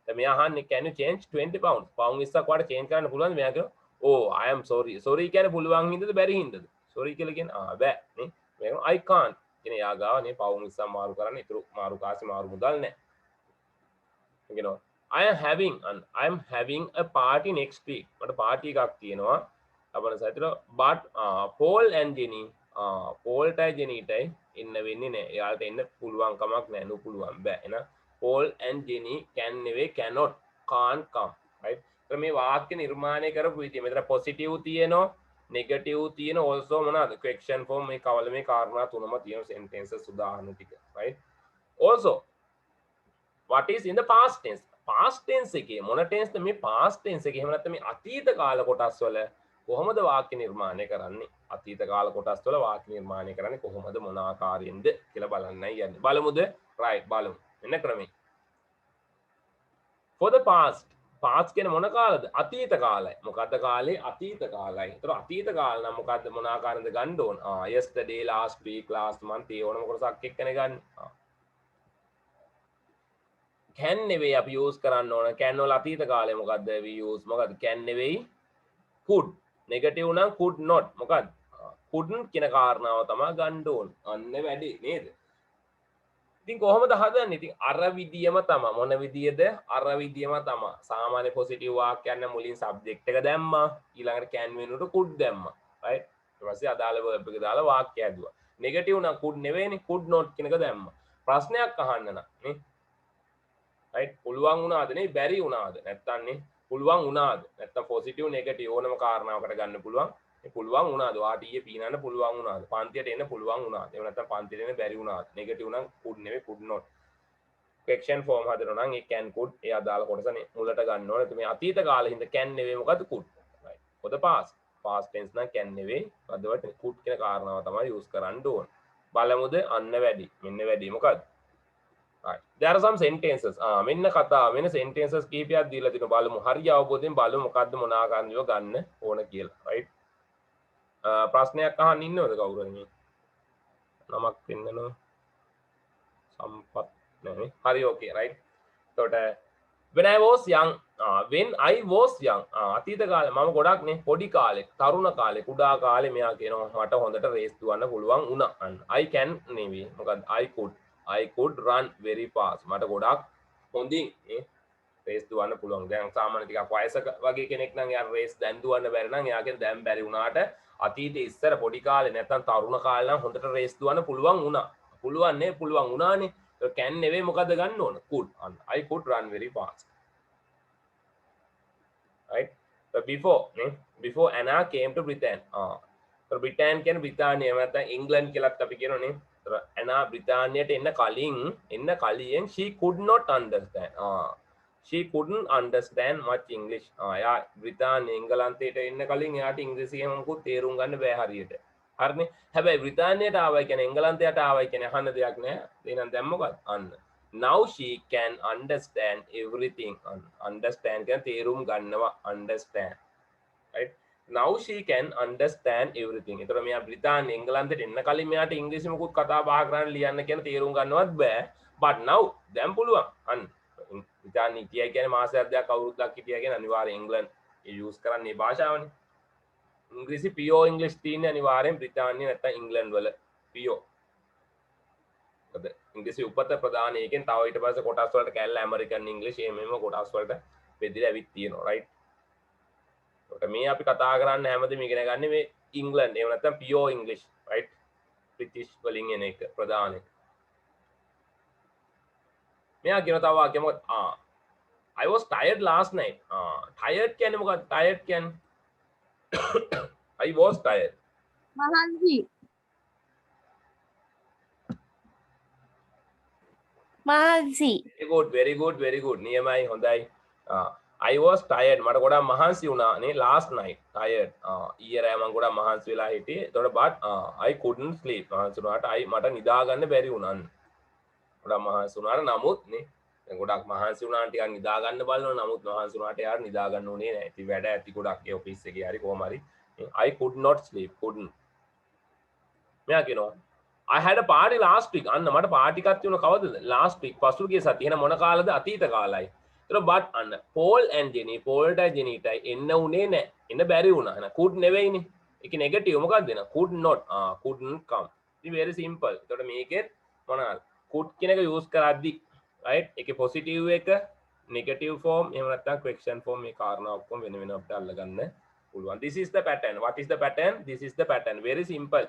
දැන් මෙයා අහන්නේ can you change 20 pounds පවුම් 20ක් වාට change කරන්න පුළුවන්ද මෙයා කියනවා oh I am sorry කියන්නේ පුළුවන් හින්දාද බැරි හින්දාද sorry කියලා කියන්නේ බෑ නේ මේක I can't කියන යා ගාව නේ පවුම් 20ක් මාරු කරන්න ඉතුරු මාරු කාසි මාරු මුදල් නැහැ කියනවා I am having a party next week මට පාටි එකක් තියෙනවා ලබන සතියේ but Paul and Jenny Paulටයි Jennyටයි ඉන්න වෙන්නේ නැහැ එයාලට එන්න පුළුවන් කමක් නැහැ නු පුළුවන් බෑ එන Paul and Jenny can නෙවෙයි cannot can't come right මේ වාක්‍ය නිර්මාණය කරපු විදිය මෙතන පොසිටිව් තියෙනවා නෙගටිව් තියෙනවා also මොනවාද question form මේ කවල මේ කාරණා තුනම තියෙන sentences උදාහරණ ටික right also what is in the past tense එකේ මොන tense මේ past tense එකේ එහෙම නැත්නම් මේ අතීත කාල කොටස් වල කොහොමද වාක්‍ය නිර්මාණය කරන්නේ අතීත කාල කොටස් වල වාක්‍ය නිර්මාණය කරන්නේ කොහොමද මොන ආකාරයෙන්ද කියලා බලන්නයි යන්නේ බලමුද right බලමු මෙන්න ක්‍රමය for the past past කියන මොන කාලද අතීත කාලය මොකද්ද කාලේ අතීත කාලයි ඒතර අතීත කාල නම් මොකද්ද මොන ආකාරයෙන්ද ගන්න ඕන yesterday last week last month ඒ ඕනම කොටසක් එක්කනේ ගන්න can නෙවෙයි අපි use කරන්න ඕන can වල අතීත කාලය මොකද්ද we use මොකද්ද can නෙවෙයි could negative නම් could not මොකද්ද couldn't කියන කාරණාව තමයි ගන්න ඕන අන්න වැඩි නේද ඉතින් කොහොමද හදන්නේ ඉතින් අර විදියම තමයි මොන විදියද අර විදියම තමයි සාමාන්‍ය පොසිටිව් වාක්‍යයන් මුලින් සබ්ජෙක්ට් එක දැම්මා ඊළඟට can වෙනුවට could දැම්මා right ඊට පස්සේ අදාළ verb එක දාලා වාක්‍ය ඇදුවා නෙගටිව් නම් could නෙවෙයිනේ could not කියන එක දැම්මා ප්‍රශ්නයක් අහන්න නම් නේ right පුළුවන් වුණාද නේ බැරි වුණාද නැත්තම් නේ පුළුවන් වුණාද නැත්තම් පොසිටිව් නෙගටිව් ඕනම කාරණාවකට ගන්න පුළුවන් ඒ පුළුවන් වුණාද වාට ඊයේ පීනන්න පුළුවන් වුණාද පන්තියට එන්න පුළුවන් වුණාද එහෙම නැත්තම් පන්තියට එන්න බැරි වුණාද නෙගටිව් නම් could නෙවෙයි could not question form හදනවා නම් ඒ can could ඒ අදාළ කොටසනේ මුලට ගන්න ඕනේ මේ අතීත කාලේ හින්දා can නෙවෙයි මොකද්ද could right for the past tense නම් can නෙවෙයි අදවට could කියන කාරණාව තමයි use කරන්න ඕන බලමුද අන්න වැඩි මෙන්න වැඩි මොකද්ද right there are some sentences මෙන්න කතා මෙන්න sentences කීපයක් දීලා තිනවා බලමු හරි අවබෝධයෙන් බලමු මොකද්ද මොන ආකාරයෙන්ව ගන්න ඕන කියලා right ප්‍රශ්නයක් අහන්න ඉන්නවද කවුරු හරි නමක් දෙන්නනෝ සම්පත් නෑ හරි okay right එතකොට when I was young අතීත කාලේ මම ගොඩක් නේ පොඩි කාලේ තරුණ කාලේ කුඩා කාලේ මෙයා කියනවා මට හොඳට රේස් දුවන්න පුළුවන් වුණා අන්න I can නෙවෙයි මොකද I could run very fast මට ගොඩක් හොඳින් රේස් දුවන්න පුළුවන් දැන් සාමාන්‍ය ටිකක් වයසක වගේ කෙනෙක් නම් එයා රේස් දැන් දුවන්න බැරි නම් එයාගෙන් දැන් බැරි වුණාට අතීතයේ ඉස්සර පොඩි කාලේ නැත්නම් තරුණ කාලේ නම් හොඳට රේස් දුවන්න පුළුවන් වුණා පුළුවන් වුණානේ can නෙවෙයි මොකද්ද ගන්න ඕන could I could run very fast right but before Anna came to Britain Britain කියන්නේ බ්‍රිතාන්‍යය නැත්නම් ඉංග්ලන්ඩ් කියලාත් අපි කියනෝනේ Anna බ්‍රිතාන්‍යයට එන්න කලින් she could not understand she couldn't understand much English යා බ්‍රිතාන්‍ය එංගලන්තයට එන්න කලින් එයාට ඉංග්‍රීසියෙන් මොකුත් තේරුම් ගන්න බෑ හරියට හරිනේ හැබැයි බ්‍රිතාන්‍යයට ආවයි කියන්නේ එංගලන්තයට ආවයි කියන්නේ අහන්න දෙයක් නෑ එහෙනම් දැන් මොකක්ද අන්න now she can understand everything understand කියන්නේ තේරුම් ගන්නවා understand right now she can understand everything ඒතර මෙයා බ්‍රිතාන්‍ය එංගලන්තයට එන්න කලින් මෙයාට ඉංග්‍රීසි මොකුත් කතා බහ කරන්න ලියන්න කියන තේරුම් ගන්නවත් බෑ but now දැන් පුළුවන් අන්න බ්‍රිතාන්‍ය හිටියයි කියන්නේ මාසයක් දෙකක් අවුරුද්දක් හිටියයි කියන්නේ අනිවාර්යෙන් ඉංග්ලන්ඩ් ඒ යූස් කරන්නේ භාෂාවනේ ඉංග්‍රීසි pure English තියෙන්නේ අනිවාර්යෙන් බ්‍රිතාන්‍ය නැත්නම් ඉංග්ලන්ඩ් වල pure මොකද ඉංග්‍රීසි උපත ප්‍රධාන එකෙන් තව ඊට පස්සේ කොටස් වලට කැල්ල ඇමරිකන් ඉංග්‍රීසි එහෙමම කොටස් වලට බෙදලා ඇවිත් තියෙනවා right ඒකට මේ අපි කතා කරන්න හැමදේම ඉගෙන ගන්න මේ ඉංග්ලන්ඩ් එහෙම නැත්නම් pure English right British වලින් එන එක ප්‍රධාන එක මෙයා කියන තව වාක්‍යයක් මොකද I was tired last night tired කියන්නේ මොකක්ද tired කියන්නේ I was tired මහන්සි very good නියමයි හොඳයි I was tired මට ගොඩක් මහන්සි වුණා නේ last night tired ඊයේ රෑ මම ගොඩක් මහන්සි වෙලා හිටියේ එතකොට but I couldn't sleep මහන්සි වුණාට මට නිදා ගන්න බැරි වුණා ගොඩක් මහන්සි වුණාට නමුත් නේ දැන් ගොඩක් මහන්සි වුණාට ටිකක් නිදා ගන්න බලනවා නමුත් මහන්සි වුණාට යාර නිදා ගන්න උනේ නැහැ ඉතින් වැඩ ඇති ගොඩක් ඒ ඔෆිස් එකේ හරි කොහම හරි I could not sleep couldn't මෙයා කියනවා I had a party last week අන්න මට පාටි එකක් තියුණා කවදද last week පසුගිය සතියේ එහෙනම් මොන කාලද අතීත කාලයි ඒතර but අන්න Paul and Jenny Paulටයි Jennyටයි එන්න උනේ නැහැ එන්න බැරි වුණා එහෙනම් could නෙවෙයිනේ ඒක නෙගටිව් මොකක්ද එන could not couldn't come ඉතින් very simple ඒතකොට මේකෙත් මොනවාද could කියන එක use කරද්දි right ඒකේ positive එක negative form එහෙම නැත්නම් question form මේ කාරණා ඔක්කොම වෙන වෙනම අපිට අල්ලගන්න පුළුවන් this is the pattern what is the pattern this is the pattern very simple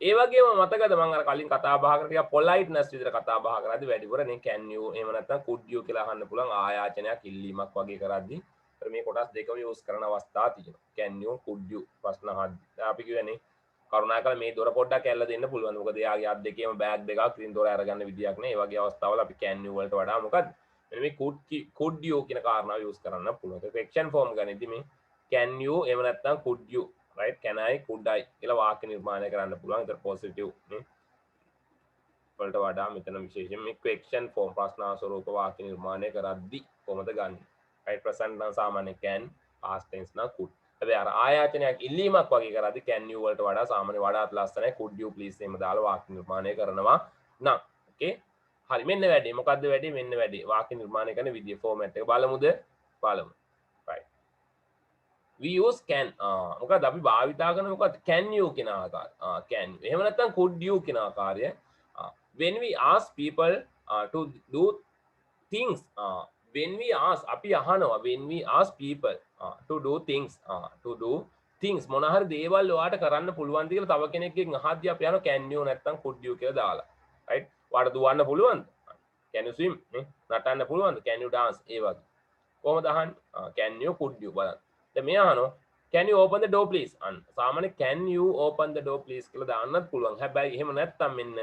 ඒ වගේම මතකද මම අර කලින් කතා බහ කරලා ටික politeness විතර කතා බහ කරද්දි වැඩිපුර නේ can you එහෙම නැත්නම් could you කියලා අහන්න පුළුවන් ආයාචනයක් ඉල්ලීමක් වගේ කරද්දි ඒතර මේ කොටස් දෙකම use කරන අවස්ථා තියෙනවා can you could you ප්‍රශ්න අහද්දි අපි කියන්නේ කරුණාකර මේ දොර පොඩ්ඩක් ඇල්ල දෙන්න පුළුවන් මොකද එයාගේ අත් දෙකේම බෑග් දෙකක් ඉතින් දොර අරගන්න විදියක් නෑ ඒ වගේ අවස්ථාවල අපි can you වලට වඩා මොකද්ද මෙන්න මේ could you කියන කාරණාව use කරන්න පුළුවන් ඒක question form ගන්නදී මේ can you එහෙම නැත්නම් could you right can I could I කියලා වාක්‍ය නිර්මාණය කරන්න පුළුවන් ඒතර positive නේ වලට වඩා මෙතන විශේෂයෙන් මේ question form ප්‍රශ්නාසරූප වාක්‍ය නිර්මාණය කරද්දී කොහොමද ගන්න. right present නම් සාමාන්‍ය can, past tense නම් could. හැබැයි අර ආයාචනයක් ඉල්ලීමක් වගේ කරද්දී can you වලට වඩා සාමාන්‍ය වඩාත් ලස්සනයි could you please එහෙම දාලා වාක්‍ය නිර්මාණය කරනවා නම්. okay හරි මෙන්න වැඩේ. මොකද්ද වැඩේ? මෙන්න වැඩේ. වාක්‍ය නිර්මාණය කරන විදිය format එක බලමුද? බලමු. right we use can මොකද අපි භාවිතා කරන මොකද can you කියන ආකාරය can you එහෙම නැත්නම් could you කියන ආකාරය when we ask people to do things when we ask අපි අහනවා when we ask people to do things මොන හරි දේවල් ඔයාට කරන්න පුළුවන්ද කියලා තව කෙනෙක්ගෙන් අහද්දී අපි අහනවා can you නැත්නම් could you කියලා දාලා right ඔයාට දුවන්න පුළුවන්ද can you swim නේ නටන්න පුළුවන්ද can you dance ඒ වගේ කොහොමද අහන්නේ can you could you බලන්න දැන් මේ අහනවා can you open the door please අන්න සාමාන්‍ය can you open the door please කියලා දාන්නත් පුළුවන් හැබැයි එහෙම නැත්නම් මෙන්න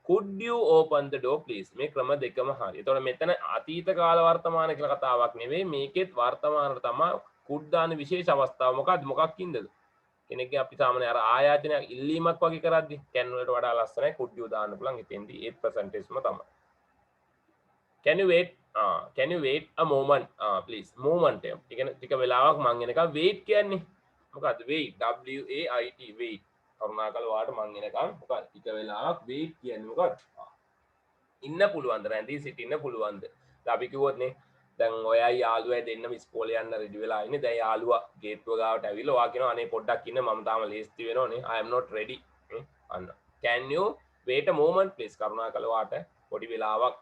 could you open the door please මේ ක්‍රම දෙකම හරි. එතකොට මෙතන අතීත කාල වර්තමාන කියලා කතාවක් නෙවෙයි මේකෙත් වර්තමානට තමයි could දාන විශේෂ අවස්ථාව මොකක්ද මොකක්ින්දද කෙනෙක්ගේ අපි සාමාන්‍ය අර ආයාචනයක් ඉල්ලීමක් වගේ කරද්දී can වලට වඩා ලස්සනයි could you දාන්න පුළුවන් එතෙන්දී 8%ම තමයි. can you wait a moment please moment එක. ඒ කියන්නේ ටික වෙලාවක් මං එනකම් wait කියන්නේ මොකද්ද wait w a i t wait කරුණාකර ඔයාලට මං එනකම් මොකක්ද ටික වෙලාවක් wait කියන්නේ මොකක්ද ඉන්න පුළුවන්ද රැඳී සිටින්න පුළුවන්ද දැන් අපි කිව්වොත් නේ දැන් ඔයයි යාළුවා දෙන්නම ඉස්කෝලේ යන්න රෙඩි වෙලා ඉන්නේ දැන් යාළුවා ගේට්ටුව ගාවට ඇවිල්ලා ඔයා කියනවා අනේ පොඩ්ඩක් ඉන්න මම තාම ලේස්ති වෙනවනේ I am not ready අන්න can you wait a moment please කරුණාකර ඔයාට පොඩි වෙලාවක්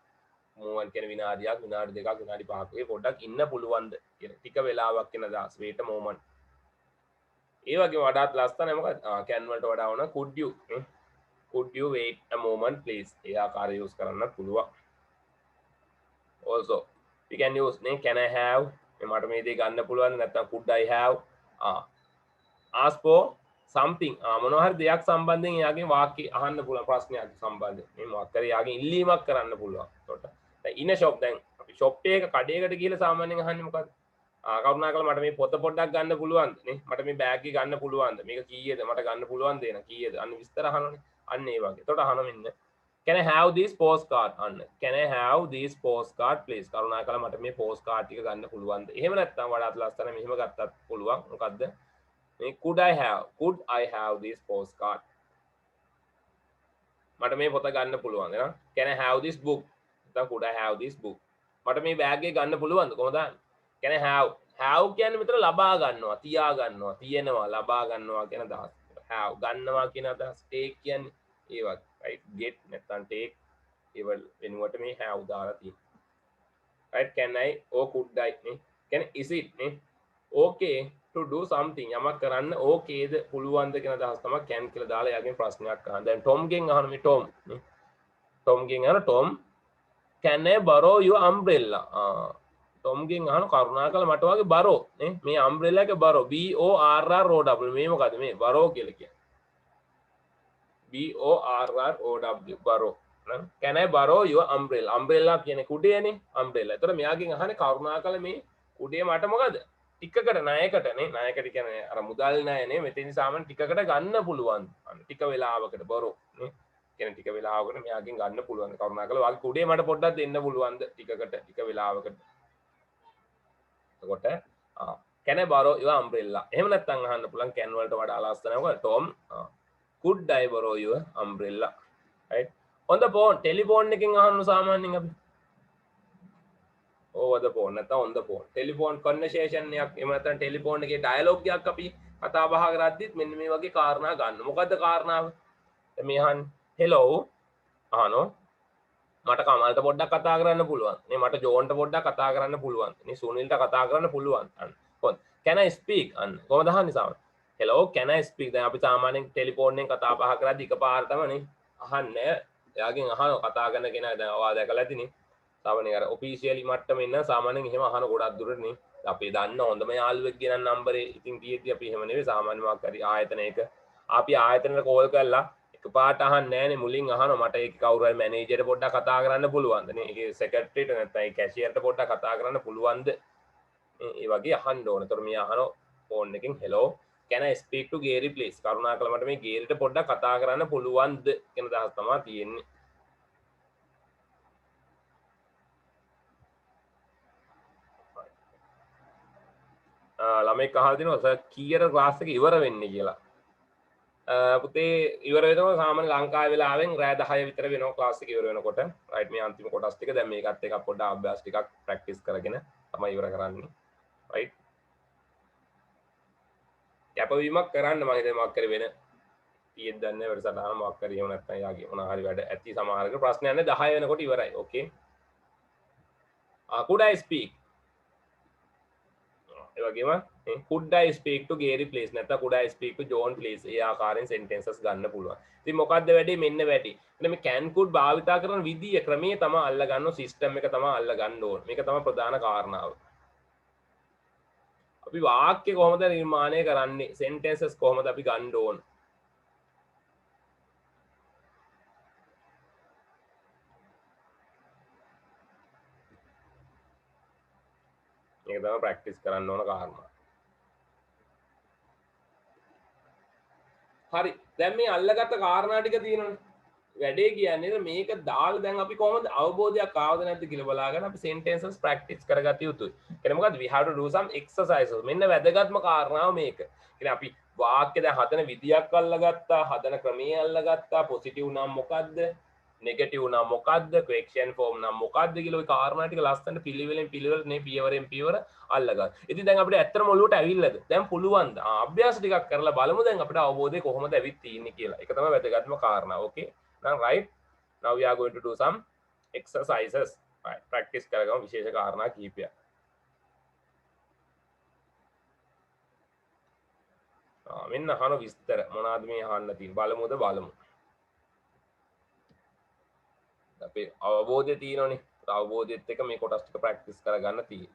moment කියන විනාඩියක් විනාඩි දෙකක් විනාඩි 5ක් වගේ පොඩ්ඩක් ඉන්න පුළුවන්ද කියලා ටික වෙලාවක් කියන දාස් wait a moment ඒ වගේ වඩාත් ලස්සනයි මොකද can වලට වඩා වුණා could you wait a moment please ඒ ආකාරය use කරන්න පුළුවන් also we can use නේ can I have මට මේ දේ ගන්න පුළුවන් නැත්නම් could I have ask for something මොනවා හරි දෙයක් සම්බන්ධයෙන් එයාගෙන් වාක්‍ය අහන්න පුළුවන් ප්‍රශ්නයක් සම්බන්ධයෙන් මේ මොකක් කරේ එයාගෙන් ඉල්ලීමක් කරන්න පුළුවන් එතකොට දැන් in a shop දැන් අපි shop එකක කඩේකට ගිහලා සාමාන්‍යයෙන් අහන්නේ මොකද්ද කරුණාකරලා මට මේ පොත පොඩ්ඩක් ගන්න පුළුවන්ද නේ මට මේ බෑග් එක ගන්න පුළුවන්ද මේක කීයද මට ගන්න පුළුවන්ද එන කීයද අන්න විස්තර අහනවනේ අන්න ඒ වගේ එතකොට අහනවා මෙන්න can I have this postcard අන්න can I have this postcard please කරුණාකරලා මට මේ postcard ටික ගන්න පුළුවන්ද එහෙම නැත්නම් වඩාත් ලස්සන මෙහෙම ගත්තත් පුළුවන් මොකද්ද මේ could I have this postcard මට මේ පොත ගන්න පුළුවන්ද නේද can I have this book නැත්නම් could I have this book මට මේ බෑග් එක ගන්න පුළුවන්ද කොහොමද can I have කියන්නේ මෙතන ලබා ගන්නවා තියා ගන්නවා තියෙනවා ලබා ගන්නවා කියන අදහස have ගන්නවා කියන අදහස take කියන්නේ ඒ වගේ right get නැත්නම් take ඒවල වෙනුවට මේ have දාලා තියෙනවා right can I or could I නේ කියන්නේ is it නේ okay to do something යමක් කරන්න ඕකේද පුළුවන්ද කියන අදහස තමයි can කියලා දාලා එයාගෙන් ප්‍රශ්නයක් අහන දැන් Tom ගෙන් අහන මේ Tom නේ Tom ගෙන් අහන Tom can I borrow your umbrella Tom ගෙන් අහන කරුණාකරලා මට වගේ borrow නේ මේ umbrella එක borrow B O R R O W මේ මොකද මේ borrow කියලා කියන්නේ B O R R O W borrow can I borrow your umbrella කියන්නේ කුඩේනේ umbrella. ඒතර මෙයාගෙන් අහන්නේ කරුණාකරලා මේ කුඩේ මට මොකද ටිකකට ණයකට නේ ණයකට කියන්නේ අර මුදල් ණය නේ මෙතෙන් සාමාන්‍ය ටිකකට ගන්න පුළුවන් අන්න ටික වෙලාවකට borrow නේ කියන්නේ ටික වෙලාවකට මෙයාගෙන් ගන්න පුළුවන් කරුණාකරලා වගේ කුඩේ මට පොඩ්ඩක් දෙන්න පුළුවන්ද ටිකකට ටික වෙලාවකට එතකොට can I borrow your umbrella එහෙම නැත්නම් අහන්න පුළුවන් can වලට වඩා ලස්සනයි මොකද Tom could I borrow your umbrella right on the phone telephone එකෙන් අහන්න සාමාන්‍යයෙන් අපි over the phone නැත්නම් on the phone telephone conversation එකක් එහෙම නැත්නම් telephone එකේ dialogue එකක් අපි කතා බහ කරද්දිත් මෙන්න මේ වගේ කාරණා ගන්න මොකද්ද කාරණාව මේ අහන්නේ hello අහනෝ මට කමල්ට පොඩ්ඩක් කතා කරන්න පුළුවන් නේ මට ජෝන්ට පොඩ්ඩක් කතා කරන්න පුළුවන් නේ සුනිල්ට කතා කරන්න පුළුවන් අන්න කොහොමද can I speak අන්න කොහොමද අහන්නේ සාමාන්‍යයෙන් hello can I speak දැන් අපි සාමාන්‍යයෙන් ටෙලිෆෝන් එකෙන් කතා බහ කරද්දී එකපාරටම නේ අහන්නේ එයාගෙන් අහනවා කතා කරන කෙනා දැන් ඔයා දැකලා ඇතිනේ සාමාන්‍යයෙන් අර ඔෆිෂියලි මට්ටමේ ඉන්න සාමාන්‍යයෙන් එහෙම අහන ගොඩක් දුරට නේ අපි දන්න හොඳම යාළුවෙක් ගෙනන් නම්බරේ ඉතින් තියෙද්දි අපි එහෙම නෙවෙයි සාමාන්‍ය මොකක් හරි ආයතනයක අපි ආයතනෙට කෝල් කරලා එකපාරට අහන්නේ නැහනේ මුලින් අහනවා මට ඒක කවුරු හරි මැනේජර්ට පොඩ්ඩක් කතා කරන්න පුළුවන්ද නේ ඒකේ සෙක්‍රටරියට නැත්නම් ඒ කැෂියර්ට පොඩ්ඩක් කතා කරන්න පුළුවන්ද ඒ වගේ අහන්න ඕන. ඒතර මේ අහනවා ෆෝන් එකෙන් hello can I speak to Gary please කරුණාකරලා මට මේ ගේරිට පොඩ්ඩක් කතා කරන්න පුළුවන්ද කියන දහස් තමයි තියෙන්නේ ළමෙක් අහලා තිනවා සර් කීයට ක්ලාස් එක ඉවර වෙන්නේ කියලා. පුතේ ඉවර වෙනවා සාමාන්‍ය ලංකාවේ වෙලාවෙන් රෑ 10 විතර වෙනවා ක්ලාස් එක ඉවර වෙනකොට. රයිට් මේ අන්තිම කොටස් ටික දැන් මේකත් එක පොඩ්ඩක් අභ්‍යාස ටිකක් ප්‍රැක්ටිස් කරගෙන තමයි ඉවර කරන්නේ. රයිට්. කැපවීමක් කරන්න මම හිතන්නේ මොකක් කර වෙන ඊයේත් දන්නේ වැඩසටහන මොකක් කර එහෙම නැත්නම් යාගේ මොනවා හරි වැඩ ඇති සමහරකට ප්‍රශ්නයක් නැහැ 10 වෙනකොට ඉවරයි. ඕකේ. could I speak? ඒ වගේම could I speak to Gary please නැත්නම් could I speak to John please ඒ ආකාරයෙන් sentences ගන්න පුළුවන්. ඉතින් මොකද්ද වැඩේ මෙන්න වැඩි. එතන මේ can could භාවිතා කරන විදිය ක්‍රමයේ තමයි අල්ල ගන්න සිස්ටම් එක තමයි අල්ල ගන්න ඕන. මේක තමයි ප්‍රධාන කාරණාව. අපි වාක්‍ය කොහොමද නිර්මාණය කරන්නේ? sentences කොහොමද අපි ගන්න ඕන? මේක තමයි ප්‍රැක්ටිස් කරන්න ඕන කාරණා. හරි. දැන් මේ අල්ලගත්ත කාරණා ටික තියෙනවනේ. වැඩේ කියන්නේ මේක දාලා දැන් අපි කොහොමද අවබෝධයක් ආවද නැද්ද කියලා බලාගෙන අපි sentences practice කරගත යුතුයි. කියන්නේ මොකද්ද? We have to do some exercises. මෙන්න වැදගත්ම කාරණාව මේක. කියන්නේ අපි වාක්‍ය දැන් හදන විදියක් අල්ලගත්තා, හදන ක්‍රමයේ අල්ලගත්තා, positive නම් මොකද්ද? negative නම් මොකද්ද? question form නම් මොකද්ද කියලා ওই කාරණා ටික ලස්සනට පිළිවෙලෙන් පිළිවෙලට මේ පියවරෙන් පියවර අල්ලගන්න. ඉතින් දැන් අපිට ඇත්තටම ඔළුවට ඇවිල්ලාද? දැන් පුළුවන් ද? අභ්‍යාස ටිකක් කරලා බලමු දැන් අපිට අවබෝධය කොහොමද ඇවිත් තියෙන්නේ කියලා. ඒක තමයි වැදගත්ම කාරණා. Okay. Now right, now we are going to do some exercises. Right, practice කරගමු විශේෂ කාරණා කිහිපයක්. මෙන්න අහන විස්තර මොනවාද මේ අහන්න තියෙන්නේ බලමුද බලමු. අපේ අවබෝධය තියෙනවනේ. අවබෝධයත් එක්ක මේ කොටස් ටික practice කරගන්න තියෙන්නේ.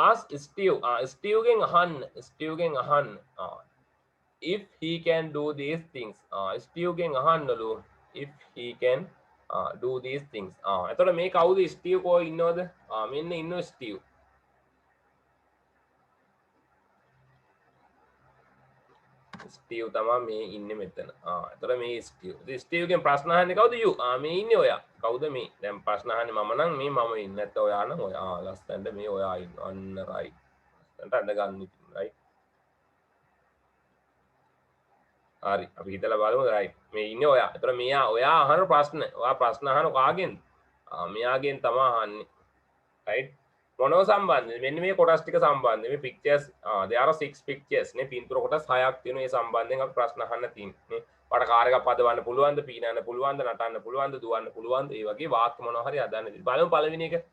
Ask Steve. Steve ගෙන් අහන්න. If he can do these things. Steve ගෙන් අහන්නලු if he can do these things. එතකොට මේ කවුද Steve කොහේ ඉන්නවද? මෙන්න ඉන්නවා Steve. Steve තමයි මේ ඉන්නේ මෙතන. එතකොට මේ Steve. ඉතින් Steve ගෙන් ප්‍රශ්න අහන්නේ කවුද? you. මේ ඉන්නේ ඔයා. කවුද මේ? දැන් ප්‍රශ්න අහන්නේ මම නම් මේ මම ඉන්නේ. නැත්නම් ඔයා නම් ඔයා. ලස්සනට මේ ඔයා ඉන්නවා. අන්න right. ලස්සනට අඳ ගන්න ඉතින් right. හරි අපි හිතලා බලමු right මේ ඉන්නේ ඔයා. ඒතර මෙයා ඔයා අහන ප්‍රශ්න. ඔයා ප්‍රශ්න අහන කාගෙන්ද? මෙයාගෙන් තමයි අහන්නේ. right මොනව සම්බන්ධද? මෙන්න මේ කොටස් ටික සම්බන්ධ. මේ pictures there are 6 pictures නේ පින්තූර කොටස් 6ක් තියෙනවා. ඒ සම්බන්ධයෙන් අපි ප්‍රශ්න අහන්න තියෙන්නේ. වට කාර් එකක් පදවන්න පුළුවන්ද? පීනන්න පුළුවන්ද? නටන්න පුළුවන්ද? දුවන්න පුළුවන්ද? ඒ වගේ වාක්‍ය මොනවා හරි හදන්න තියෙනවා. බලමු පළවෙනි එක.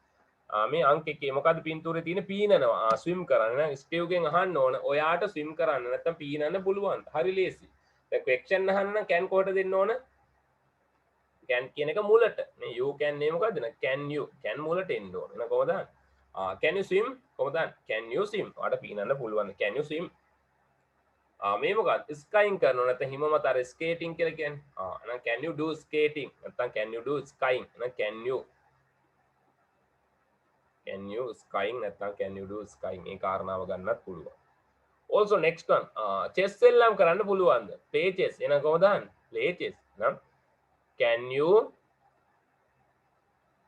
මේ අංක එකේ මොකද්ද පින්තූරේ තියෙන පීනනවා. ස්විම් කරන්න. ස්ටීව් ගෙන් අහන්න ඕන. ඔයාට ස්විම් කරන්න නැත්නම් පීනන්න පුළුවන්ද? හරි ලේසි. දැන් question අහන්න නම් can කොහට දෙන්න ඕන? can කියන එක මුලට. මේ you can නේ මොකද්ද? can you can මුලට එන්න ඕන. එහෙනම් කොහොමද? can you swim? කොහොමද? can you swim? ඔයාට පීනන්න පුළුවන්ද? can you swim? මේ මොකක්ද? ස්කයින් කරනවා නැත්නම් හිම මත අර ස්කේටිං කියලා කියන්නේ. එහෙනම් can you do skating? නැත්නම් can you do skying? එහෙනම් can you skying නැත්නම් can you do skying? මේ කාරණාව ගන්නත් පුළුවන්. Also next one chess එල්ලම් කරන්න පුළුවන්ද? play chess. එහෙනම් කොහොමද? play chess. එහෙනම් can you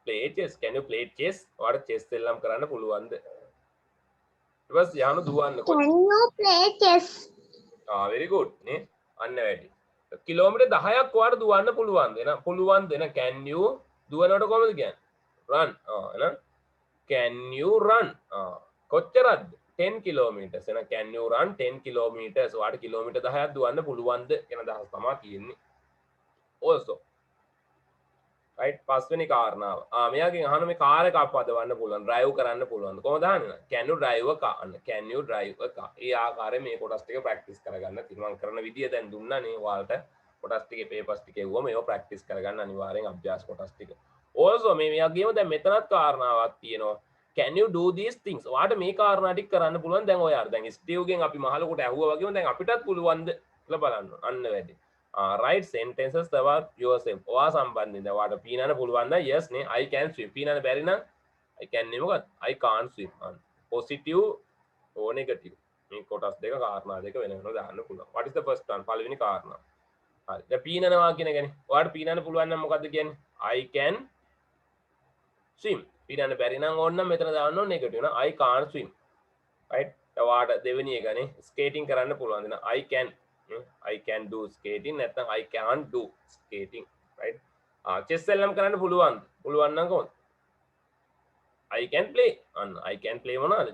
play chess? Can you play chess? ඔයාලට chess එල්ලම් කරන්න පුළුවන්ද? ඊට පස්සේ යහන දුවන්න Can you play chess? very good නේ අන්න වැඩි කිලෝමීටර් 10ක් ඔයාලට දුවන්න පුළුවන්ද? එහෙනම් පුළුවන්ද? එහෙනම් can you දුවනකොට කොහොමද කියන්නේ? run. එහෙනම් can you run? කොච්චරද? 10 kilometers. එහෙනම් can you run 10 kilometers? ඔයාලට කිලෝමීටර් 10ක් දුවන්න පුළුවන්ද කියන අදහස තමයි තියෙන්නේ. also right පස්වෙනි කාරණාව. මෙයාගෙන් අහන මේ කාර් එකක් පදවන්න පුළුවන්, drive කරන්න පුළුවන්ද? කොහොමද අහන්නේ? can you drive a car? can you drive a car? ඒ ආකාරයෙන් මේ කොටස් ටික practice කරගන්න තියෙනවා. කරන විදිය දැන් දුන්නානේ ඔයාලට. කොටස් ටිකේ papers ටික එවුවම ඒව practice කරගන්න අනිවාර්යෙන් අභ්‍යාස කොටස් ටික. also මෙයාගෙම දැන් මෙතනත් කාරණාවක් තියෙනවා. can you do these things? ඔයාට මේ කාරණා ටික කරන්න පුළුවන් දැන් ඔයාට. දැන් ස්ටීව් ගෙන් අපි මහලකට ඇහුවා වගේම දැන් අපිටත් පුළුවන්ද කියලා බලන්න. අන්න වැඩි. Write sentences about yourself. ඔයා සම්බන්ධයෙන් දැන් ඔයාට පීනන්න පුළුවන් නම් yes නේ I can swim. පීනන්න බැරි නම් I can නේ මොකක්ද? I can't swim. positive or negative. මේ කොටස් දෙක කාරණා දෙක වෙන වෙනම දාන්න පුළුවන්. what is the first one? පළවෙනි කාරණා. හරි. දැන් පීනනවා කියන එකනේ. ඔයාට පීනන්න පුළුවන් නම් මොකද්ද කියන්නේ? I can swim. පිරන්න බැරි නම් ඕන්න මෙතන දාන්න ඕන නෙගටිව් නම් I can't swim right ඔයාට දෙවෙනි එකනේ ස්කේටිං කරන්න පුළුවන් දෙන I can do skating නැත්නම් I can't do skating right chess එල්ලම් කරන්න පුළුවන් නම් කොහොමද I can play I can play මොනවද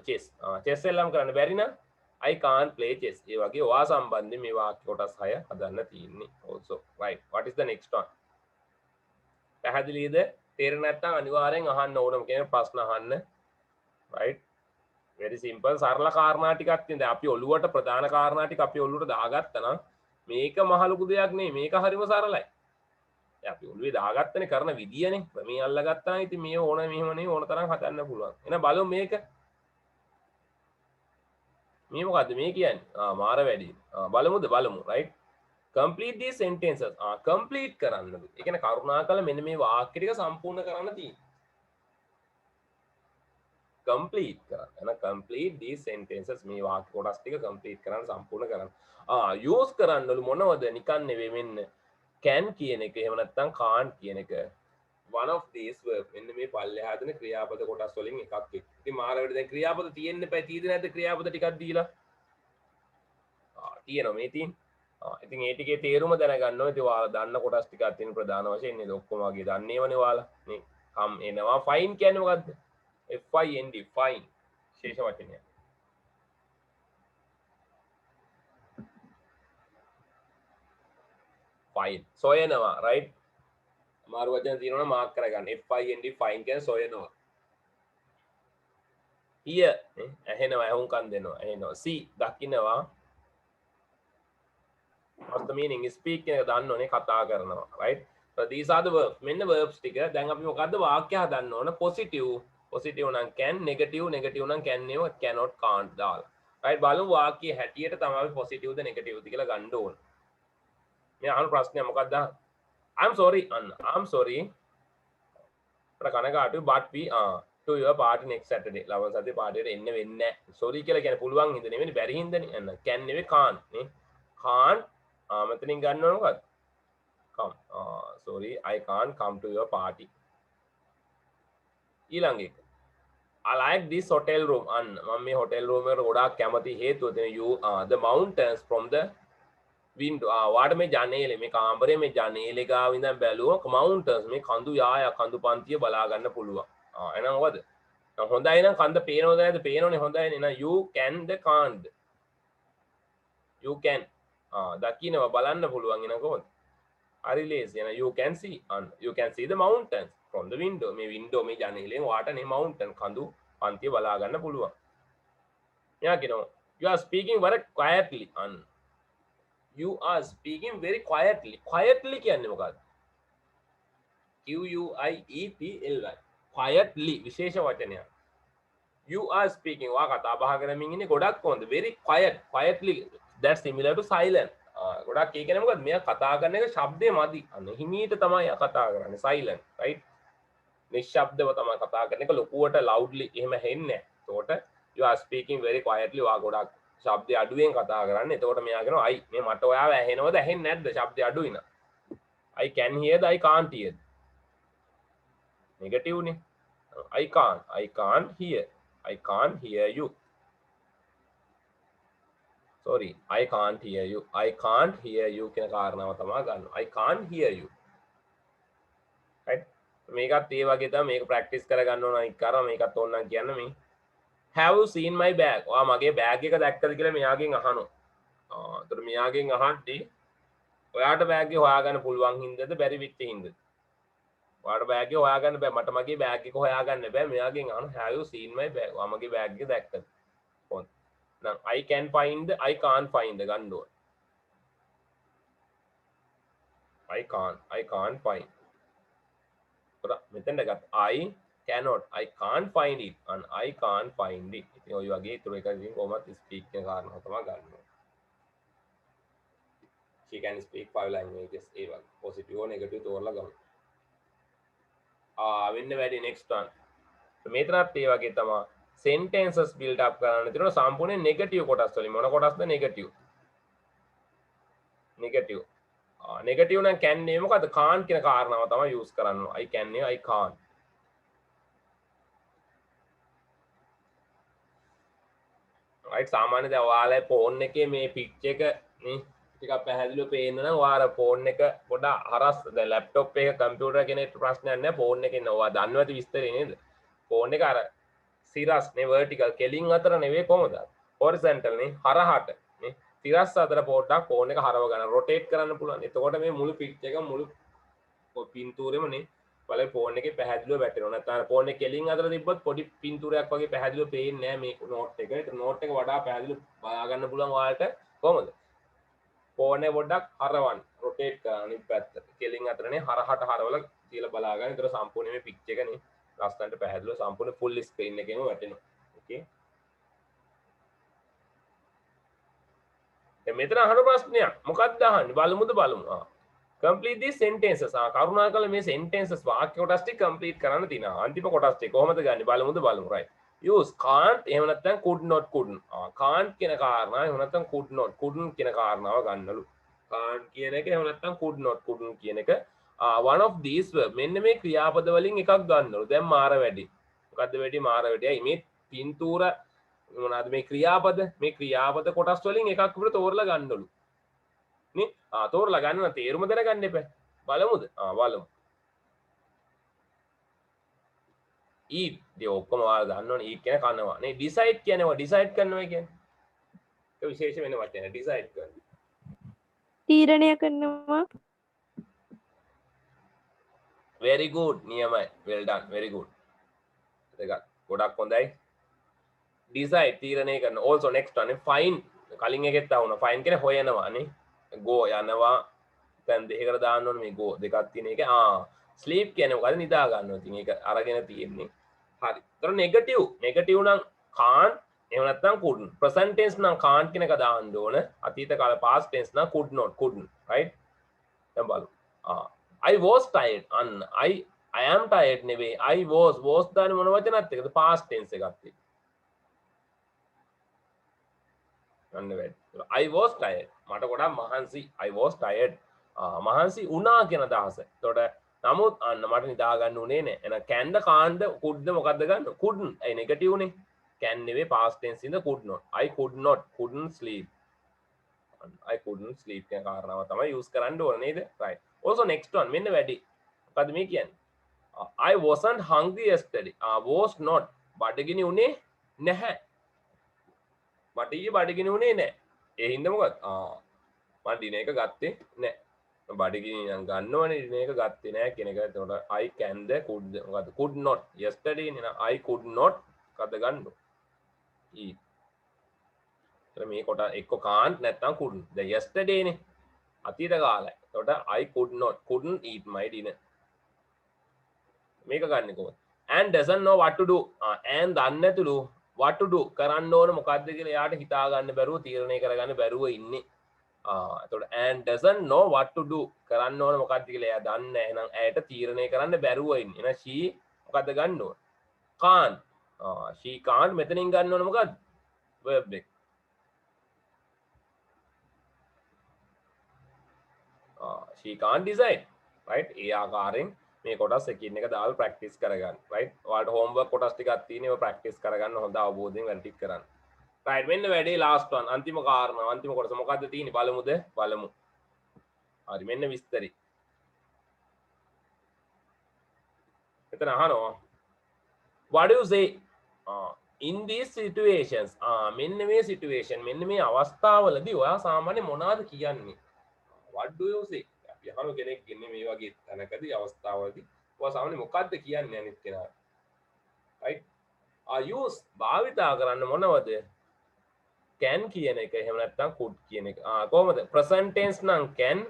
chess එල්ලම් කරන්න බැරි නම් I can't play chess ඒ වගේ ඔයා සම්බන්ධයෙන් මේ වාක්‍ය කොටස් 6 හදන්න තියෙන්නේ also right what is the next one පැහැදිලිද තේරෙන්නේ නැත්නම් අනිවාර්යෙන් අහන්න ඕනම කියන ප්‍රශ්න අහන්න right very simple සරල කාරණා ටිකක් තියෙන දැන් අපි ඔළුවට ප්‍රධාන කාරණා ටික අපි ඔළුවට දාගත්තා නම් මේක මහ ලොකු දෙයක් නෙමෙයි මේක හරිම සරලයි දැන් අපි ඔළුවේ දාගත්තනේ කරන විදියනේ ක්‍රමයේ අල්ලගත්තා නම් ඉතින් මේ ඕන මෙහෙම නෙවෙයි ඕන තරම් හදන්න පුළුවන් එහෙනම් බලමු මේක මේ මොකද්ද මේ කියන්නේ මාර වැඩි බලමු right complete these sentences complete කරන්න ඒ කියන්නේ කරුණාකර මෙන්න මේ වාක්‍ය ටික සම්පූර්ණ කරන්න තියෙනවා complete කරන්න complete these sentences මේ වාක්‍ය කොටස් ටික complete කරන්න සම්පූර්ණ කරන්න use කරන්නලු මොනවද නිකන් නෙවෙයි මෙන්න can කියන එක එහෙම නැත්නම් can't කියන එක one of these verb මෙන්න මේ පල්ලෙහා දෙන ක්‍රියාපද කොටස් වලින් එකක් එක්ක ඉතින් මාර වෙලද දැන් ක්‍රියාපද තියෙන්න එපා තියෙද නැද්ද ක්‍රියාපද ටිකක් දීලා තියෙනවා මේ තියෙන ඉතින් ඒ ටිකේ තේරුම දැනගන්න ඕනේ ඉතින් ඔයාලා දන්න කොටස් ටිකක් තියෙන ප්‍රධාන වශයෙන් නේද ඔක්කොම වගේ දන්නේවනේ ඔයාලා මේ come එනවා fine කියන්නේ මොකද්ද FIND fine ශේෂ වචනය fine සොයනවා right මාරු වචන තියෙනවනේ මාක් කරගන්න FIND fine කියන්නේ සොයනවා here ඇහෙනවා ඇහුම්කන් දෙනවා ඇහෙනවා see දකින්නවා what's the meaning speak කියන එක දන්න ඕනේ කතා කරනවා right so these are the verbs මෙන්න verbs ටික දැන් අපි මොකද්ද වාක්‍ය හදන්න ඕන positive නම් can negative නම් can නෙව cannot can't දාලා right බලමු වාක්‍යයේ හැටියට තමයි අපි positive ද negative ද කියලා ගන්න ඕන මේ අහන ප්‍රශ්නය මොකක්ද I'm sorry අපිට කනගාටුයි but we to your party next Saturday ලබන සතියේ පාටියට එන්න වෙන්නේ නැහැ sorry කියලා කියන්නේ පුළුවන් හින්දා නෙවෙයි බැරි හින්දානේ අන්න can නෙවෙයි can't නේ can't මෙතනින් ගන්න ඕන මොකක්ද come sorry I can't come to your party ඊළඟ එක I like this hotel room අන්න මම මේ hotel room එකට ගොඩාක් කැමති හේතුව තමයි you the mountains from the window වාට මේ ජනේලේ මේ කාමරේ මේ ජනේලේ ගාව ඉඳන් බැලුවා mountains මේ කඳු කඳු පන්තිය බලා ගන්න පුළුවන් එහෙනම් මොකද හොඳයි නම් කන්ද පේනවද නැද්ද පේනවනේ හොඳයි නේ එහෙනම් you can the can't you can දකින්නවා බලන්න පුළුවන් එහෙනම් කොහොමද හරි ලේසි එහෙනම් you can see the mountains from the window මේ window මේ ජනේලෙන් වාට නේ mountain කඳු පන්තිය බලා ගන්න පුළුවන් එයා කියනවා you are speaking very quietly you are speaking very quietly කියන්නේ මොකක්ද QUIETLY quietly විශේෂ වචනයක් you are speaking වා කතා බහ කරමින් ඉන්නේ ගොඩක් කොහොමද very quietly that's similar to silent ගොඩක් ඒ කියන්නේ මොකද්ද මෙයා කතා කරන එක ශබ්දේ මදි අන්න හිමීට තමයි කතා කරන්නේ silent right නිශ්ශබ්දව තමයි කතා කරන එක ලොකුවට loudly එහෙම හෙන්නේ නැහැ එතකොට you are speaking very quietly වා ගොඩක් ශබ්දය අඩුවෙන් කතා කරන්නේ එතකොට මෙයා කියනවා I මේ මට ඔයාව ඇහෙනවද ඇහෙන්නේ නැද්ද ශබ්දය අඩුයි නා I can hear I can't hear negative නේ I can't hear you sorry I can't hear you කියන කාරණාව තමයි ගන්න I can't hear you right මේකත් ඒ වගේ තමයි මේක ප්‍රැක්ටිස් කරගන්න ඕන අනිත් කාරණා මේකත් ඕනනම් කියන්න මේ have you seen my bag ඔයා මගේ බෑග් එක දැක්කද කියලා මෙයාගෙන් අහනවා එතකොට මෙයාගෙන් අහද්දී ඔයාට බෑග් එක හොයාගන්න පුළුවන් හින්දාද බැරි වෙච්ච හින්දාද ඔයාට බෑග් එක හොයාගන්න බෑ මට මගේ බෑග් එක හොයාගන්න බෑ මෙයාගෙන් අහනවා have you seen my bag ඔයා මගේ බෑග් එක දැක්කද කොහොමද නම් I can't find I can't find ගන්න ඕන I can't find මෙතෙන්ද ගත්ත I cannot I can't find it and I can't find it ඉතින් ඔය වගේ ඊටු එකකින් කොහොමද ස්පීක් කියන කාරණාව තමයි ගන්න ඕනේ she can speak 5 languages ඒ වගේ positive or negative තෝරලා ගමු වෙන්න වැඩි next one මෙතනත් ඒ වගේ තමයි sentences build up කරන්න තියෙනවා සම්පූර්ණ negative කොටස් වලින් මොන කොටස්ද negative negative නම් can නේ මොකද can't කියන කාරණාව තමයි use කරන්නේ I can නේ I can't right සාමාන්‍යයෙන් දැන් ඔයාලා ෆෝන් එකේ මේ පිච් එක නේ ටිකක් පැහැදිලිව පේන්න නම් ඔයාලා ෆෝන් එක පොඩ්ඩක් හරස් දැන් ලැප්ටොප් එක කම්පියුටර් කෙනෙක් ප්‍රශ්නයක් නැහැ ෆෝන් එකේ ඉන්න ඔයා දන්නව ඇති විස්තරේ නේද ෆෝන් එක අර සිරස් නේ vertical කෙලින් අතර නෙවෙයි කොහොමද horizontal නේ හරහට නේ සිරස් අතර පොඩ්ඩක් ෆෝන් එක හරව ගන්න rotate කරන්න පුළුවන් එතකොට මේ මුළු පිච් එක මුළු පින්තූරෙම නේ බලයි ෆෝන් එකේ පැහැදිලිව වැටෙනවා නැත්නම් ෆෝන් එක කෙලින් අතර තිබ්බොත් පොඩි පින්තූරයක් වගේ පැහැදිලිව පේන්නේ නැහැ මේ නෝට් එක. ඒක නෝට් එක වඩා පැහැදිලිව බලා ගන්න පුළුවන් ඔයාලට කොහොමද? ෆෝන් එක පොඩ්ඩක් හරවන්න, රොටේට් කරන්න අනිත් පැත්තට. කෙලින් අතරනේ හරහට හරවලා තියලා බලා ගන්න. ඒතර සම්පූර්ණ මේ පිච් එක නේ ලස්සනට පැහැදිලිව සම්පූර්ණ ෆුල් ස්ක්‍රීන් එකේම වැටෙනවා. ඕකේ. දැන් මෙතන අහන ප්‍රශ්නයක් මොකක්ද අහන්නේ? බලමු. complete these sentences කරුණාකරලා මේ sentences වාක්‍ය කොටස් ටික complete කරන්න තියෙනවා අන්තිම කොටස් ටික කොහොමද ගන්නේ බලමු right use can't එහෙම නැත්නම් could not couldn't can't කියන කාරණා එහෙම නැත්නම් couldn't කියන කාරණාව ගන්නලු can't කියන එක එහෙම නැත්නම් could not couldn't කියන එක one of these verb මෙන්න මේ ක්‍රියාපද වලින් එකක් ගන්නලු දැන් මාර වැඩි මොකද්ද වැඩි මාර වැඩියි මේ පින්තූර මොනවාද මේ ක්‍රියාපද කොටස් වලින් එකක් විතර තෝරලා ගන්නලු නේ තෝරලා ගන්න තේරුම දැනගන්න එපා බලමුද බලමු eat දී ඔක්කොම ඔයාලා දන්නවනේ eat කියන කනවා නේ decide කියනවා decide කරනවා කියන්නේ ඒක විශේෂ වෙන වචනයක් decide කරනවා තීරණය කරනවා very good නියමයි well done very good ඒක ගොඩක් හොඳයි decide තීරණය කරනවා also next one find කලින් එකෙත් ආවුණා find කියන්නේ හොයනවා නේ go යනවා දැන් දෙකකට දාන්න ඕනේ මේ go දෙකක් තියෙන එක sleep කියන්නේ මොකද නිදා ගන්නවා ඉතින් ඒක අරගෙන තියෙන්නේ හරි ඒතර negative නම් can't එහෙම නැත්නම් couldn't present tense නම් can't කියන එක දාන්න ඕන අතීත කාල past tense නම් couldn't right දැන් බලමු I was tired අන්න I am tired නෙවෙයි I was දාන්නේ මොන වචනත් එකද past tense එකක් තියෙන්නේ අන්න වැඩි I was tired මට ගොඩක් මහන්සි I was tired මහන්සි වුණා කියන අදහස. එතකොට නමුත් අන්න මට නිදා ගන්න උනේ නැහැ. එහෙනම් can the can't the could ද මොකද්ද ගන්න? couldn't. ඒ නෙගටිව් නේ. can නෙවෙයි past tense ඉඳ could not. I couldn't sleep. I couldn't sleep කියන කාරණාව තමයි use කරන්න ඕනේ නේද? right. also next one මෙන්න වැඩි. මොකද්ද මේ කියන්නේ? I wasn't hungry yesterday. was not. බඩගිනි උනේ නැහැ. මට ඊයේ බඩගිනි උනේ නැහැ. ඒ හින්දා මොකද? මම දින එක ගත්තේ නැහැ. බඩගිනි නම් ගන්නවනේ දින එක ගත්තේ නැහැ කියන එක. එතකොට I can ද could ද මොකද? could not yesterday නේ I could not කද ගන්නෝ. eat. එතන මේ කොට එක්ක can't නැත්නම් couldn't. දැන් yesterday නේ. අතීත කාලය. එතකොට I couldn't eat my dinner. මේක ගන්නෙ කොහොමද? and doesn't know what to do. and දන්නේ නැතුළු what to do කරන්න ඕන මොකද්ද කියලා එයාට හිතා ගන්න බැරුව තීරණය කරගන්න බැරුව ඉන්නේ. එතකොට and doesn't know what to do කරන්න ඕන මොකද්ද කියලා එයා දන්නේ නැහැ. එහෙනම් ඇයට තීරණය කරන්න බැරුව ඉන්නේ. එහෙනම් she මොකද්ද ගන්න ඕන? can't. she can't මෙතනින් ගන්න ඕන මොකද්ද? verb එක. she can't decide. right? ඒ ආකාරයෙන් මේ කොටස් එකින් එක දාලා ප්‍රැක්ටිස් කරගන්න right ඔයාලට homework කොටස් ටිකක් තියෙනවා ඒවා ප්‍රැක්ටිස් කරගන්න හොඳ අවබෝධයෙන් වැඩ ටික කරන්න right මෙන්න වැඩේ last one අන්තිම කාරණා අන්තිම කොටස මොකද්ද තියෙන්නේ බලමු හරි මෙන්න විස්තරي එතන අහනවා what do you say in these situations මෙන්න මේ situation මෙන්න මේ අවස්ථාවලදී ඔයා සාමාන්‍ය මොනවද කියන්නේ what do you say යහන කෙනෙක් ඉන්නේ මේ වගේ තැනකදී අවස්ථාවලදී ඔයා සාමාන්‍ය මොකද්ද කියන්නේ අනිත් කෙනාට right use භාවිතා කරන්න මොනවද can කියන එක එහෙම නැත්නම් could කියන එක කොහොමද present tense නම් can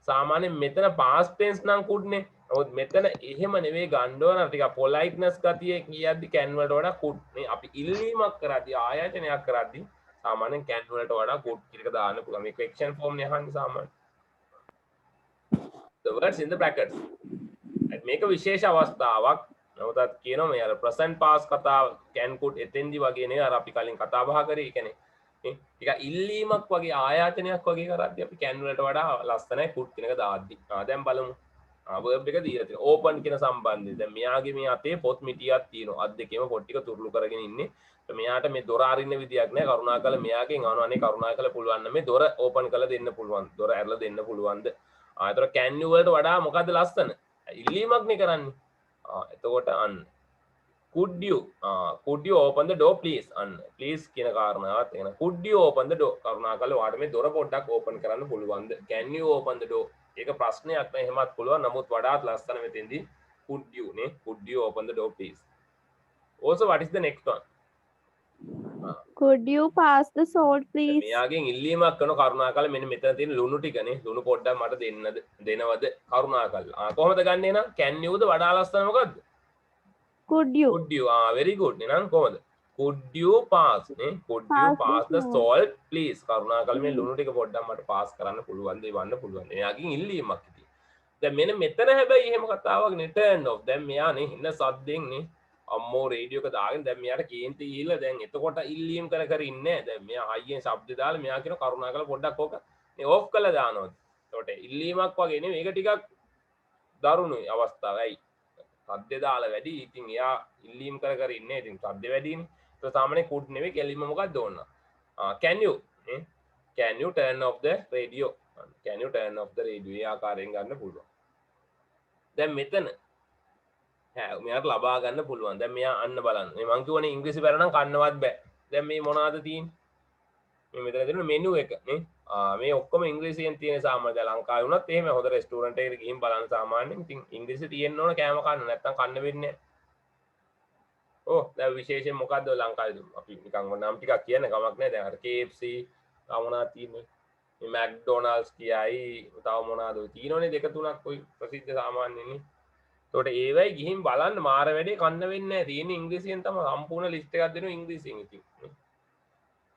සාමාන්‍යයෙන් මෙතන past tense නම් could නේ නමුත් මෙතන එහෙම නෙවෙයි ගන්න ඕන ටික politeness ගතිය කියද්දි can වලට වඩා could නේ අපි ඉල්ලීමක් කරද්දී ආයතනයක් කරද්දී සාමාන්‍යයෙන් can වලට වඩා could කියන එක දාන්න පුළුවන් මේ question form නේ අහන්නේ සාමාන්‍යයෙන් the words in the brackets මේක විශේෂ අවස්ථාවක් නමුත් කියනවා මේ අර present past කතාව can could එතෙන්දි වගේ නේ අර අපි කලින් කතා බහ කරේ ඒ කියන්නේ ටික ඉල්ලීමක් වගේ ආයතනයක් වගේ කරද්දී අපි can වලට වඩා ලස්සනයි could කියන එක දාද්දි දැන් බලමු verb එක දීලා තියෙනවා open කියන සම්බන්ධය. දැන් මෙයාගේ මේ අතේ පොත් මිටියක් තියෙනවා. අත් දෙකේම පොත් ටික තුරුළු කරගෙන ඉන්නේ. මෙයාට මේ දොර අරින්න විදියක් නැහැ. කරුණාකරලා මෙයාගෙන් අහනවා අනේ කරුණාකරලා පුළුවන් නම් මේ දොර ඕපන් කරලා දෙන්න පුළුවන්. දොර ඇරලා දෙන්න පුළුවන්ද? ඒතර can you වලට වඩා මොකද්ද ලස්සන? ඉල්ලීමක් නේ කරන්නේ. එතකොට අන්න could you open the door please? අන්න please කියන කාරණාවත් එන could you open the door? කරුණාකරලා ඔයාට මේ දොර පොඩ්ඩක් ඕපන් කරන්න පුළුවන්ද? can you open the door? ඒක ප්‍රශ්නයක් නෑ එහෙමත් පුළුවන්. නමුත් වඩාත් ලස්සන මෙතෙන්දී could you නේ could you open the door please? Also what is the next one? Could you pass the salt please? මෙයාගෙන් ඉල්ලීමක් කරන කරුණාකරලා මෙන්න මෙතන තියෙන ලුණු ටිකනේ ලුණු පොඩ්ඩක් මට දෙනවද කරුණාකරලා. කොහොමද ගන්නෙ නම් can you ද වඩා ලස්සන මොකද්ද? Could you? Could you? very good නේ නම් කොහොමද? Could you pass නේ could you pass the salt please? කරුණාකරලා මේ ලුණු ටික පොඩ්ඩක් මට පාස් කරන්න පුළුවන්ද? එවන්න පුළුවන්ද? මෙයාගෙන් ඉල්ලීමක් ඉතින්. දැන් මෙන්න මෙතන හැබැයි එහෙම කතාවක් නේ turn off. දැන් මෙයා නේ ඉන්න සද්දෙන් නේ අම්මෝ රේඩියෝ එක දාගෙන දැන් මෙයාට කේන්ති ගිහිල්ලා දැන් එතකොට ඉල්ලීම් කර ඉන්නේ දැන් මෙයා හයියෙන් ශබ්ද දාලා මෙයා කියන කරුණාකරලා පොඩ්ඩක් ඕක මේ ඕෆ් කරලා දානවා. එතකොට ඉල්ලීමක් වගේ නෙමෙයි මේක ටිකක් දරුණුයි අවස්ථාවයි. සද්ද දාලා වැඩි. ඉතින් එයා ඉල්ලීම් කර ඉන්නේ. ඉතින් සද්ද වැඩිනේ. ඒක සාමාන්‍ය කුඩ් නෙමෙයි කෙලින්ම මොකක්ද ඕන. can you can you turn off the radio? can you turn off the radio? ඒ ආකාරයෙන් ගන්න පුළුවන්. දැන් මෙතන මෙයාට ලබා ගන්න පුළුවන්. දැන් මෙයා අන්න බලන්න. මේ මං කියවනේ ඉංග්‍රීසි බැර නම් කන්නවත් බෑ. දැන් මේ මොනවාද තියෙන්නේ? මේ මෙතන තියෙන මෙනු එක නේ. මේ ඔක්කොම ඉංග්‍රීසියෙන් තියෙන සාමාන්‍ය දැන් ලංකාවේ වුණත් එහෙම හොඳ රෙස්ටුරන්ට් එකකට ගිහින් බලන්න සාමාන්‍යයෙන් ඉතින් ඉංග්‍රීසි තියෙන්න ඕන කෑම කන්න නැත්නම් කන්න වෙන්නේ නැහැ. ඕ දැන් විශේෂයෙන් මොකද්ද ලංකාවේ අපි නිකන් නම් ටිකක් කියන්න කමක් නැහැ. දැන් අර KFC මොනවද තියෙන්නේ? මේ McDonald's කියයි තව මොනවද තියෙනවනේ දෙක තුනක් ඔය ප්‍රසිද්ධ සාමාන්‍යනේ. එතකොට ඒවයි ගිහින් බලන්න මාර වැඩේ කන්න වෙන්නේ නැහැ. තියෙන ඉංග්‍රීසියෙන් තමයි සම්පූර්ණ ලිස්ට් එකක් දෙනවා ඉංග්‍රීසියෙන් ඉතින්.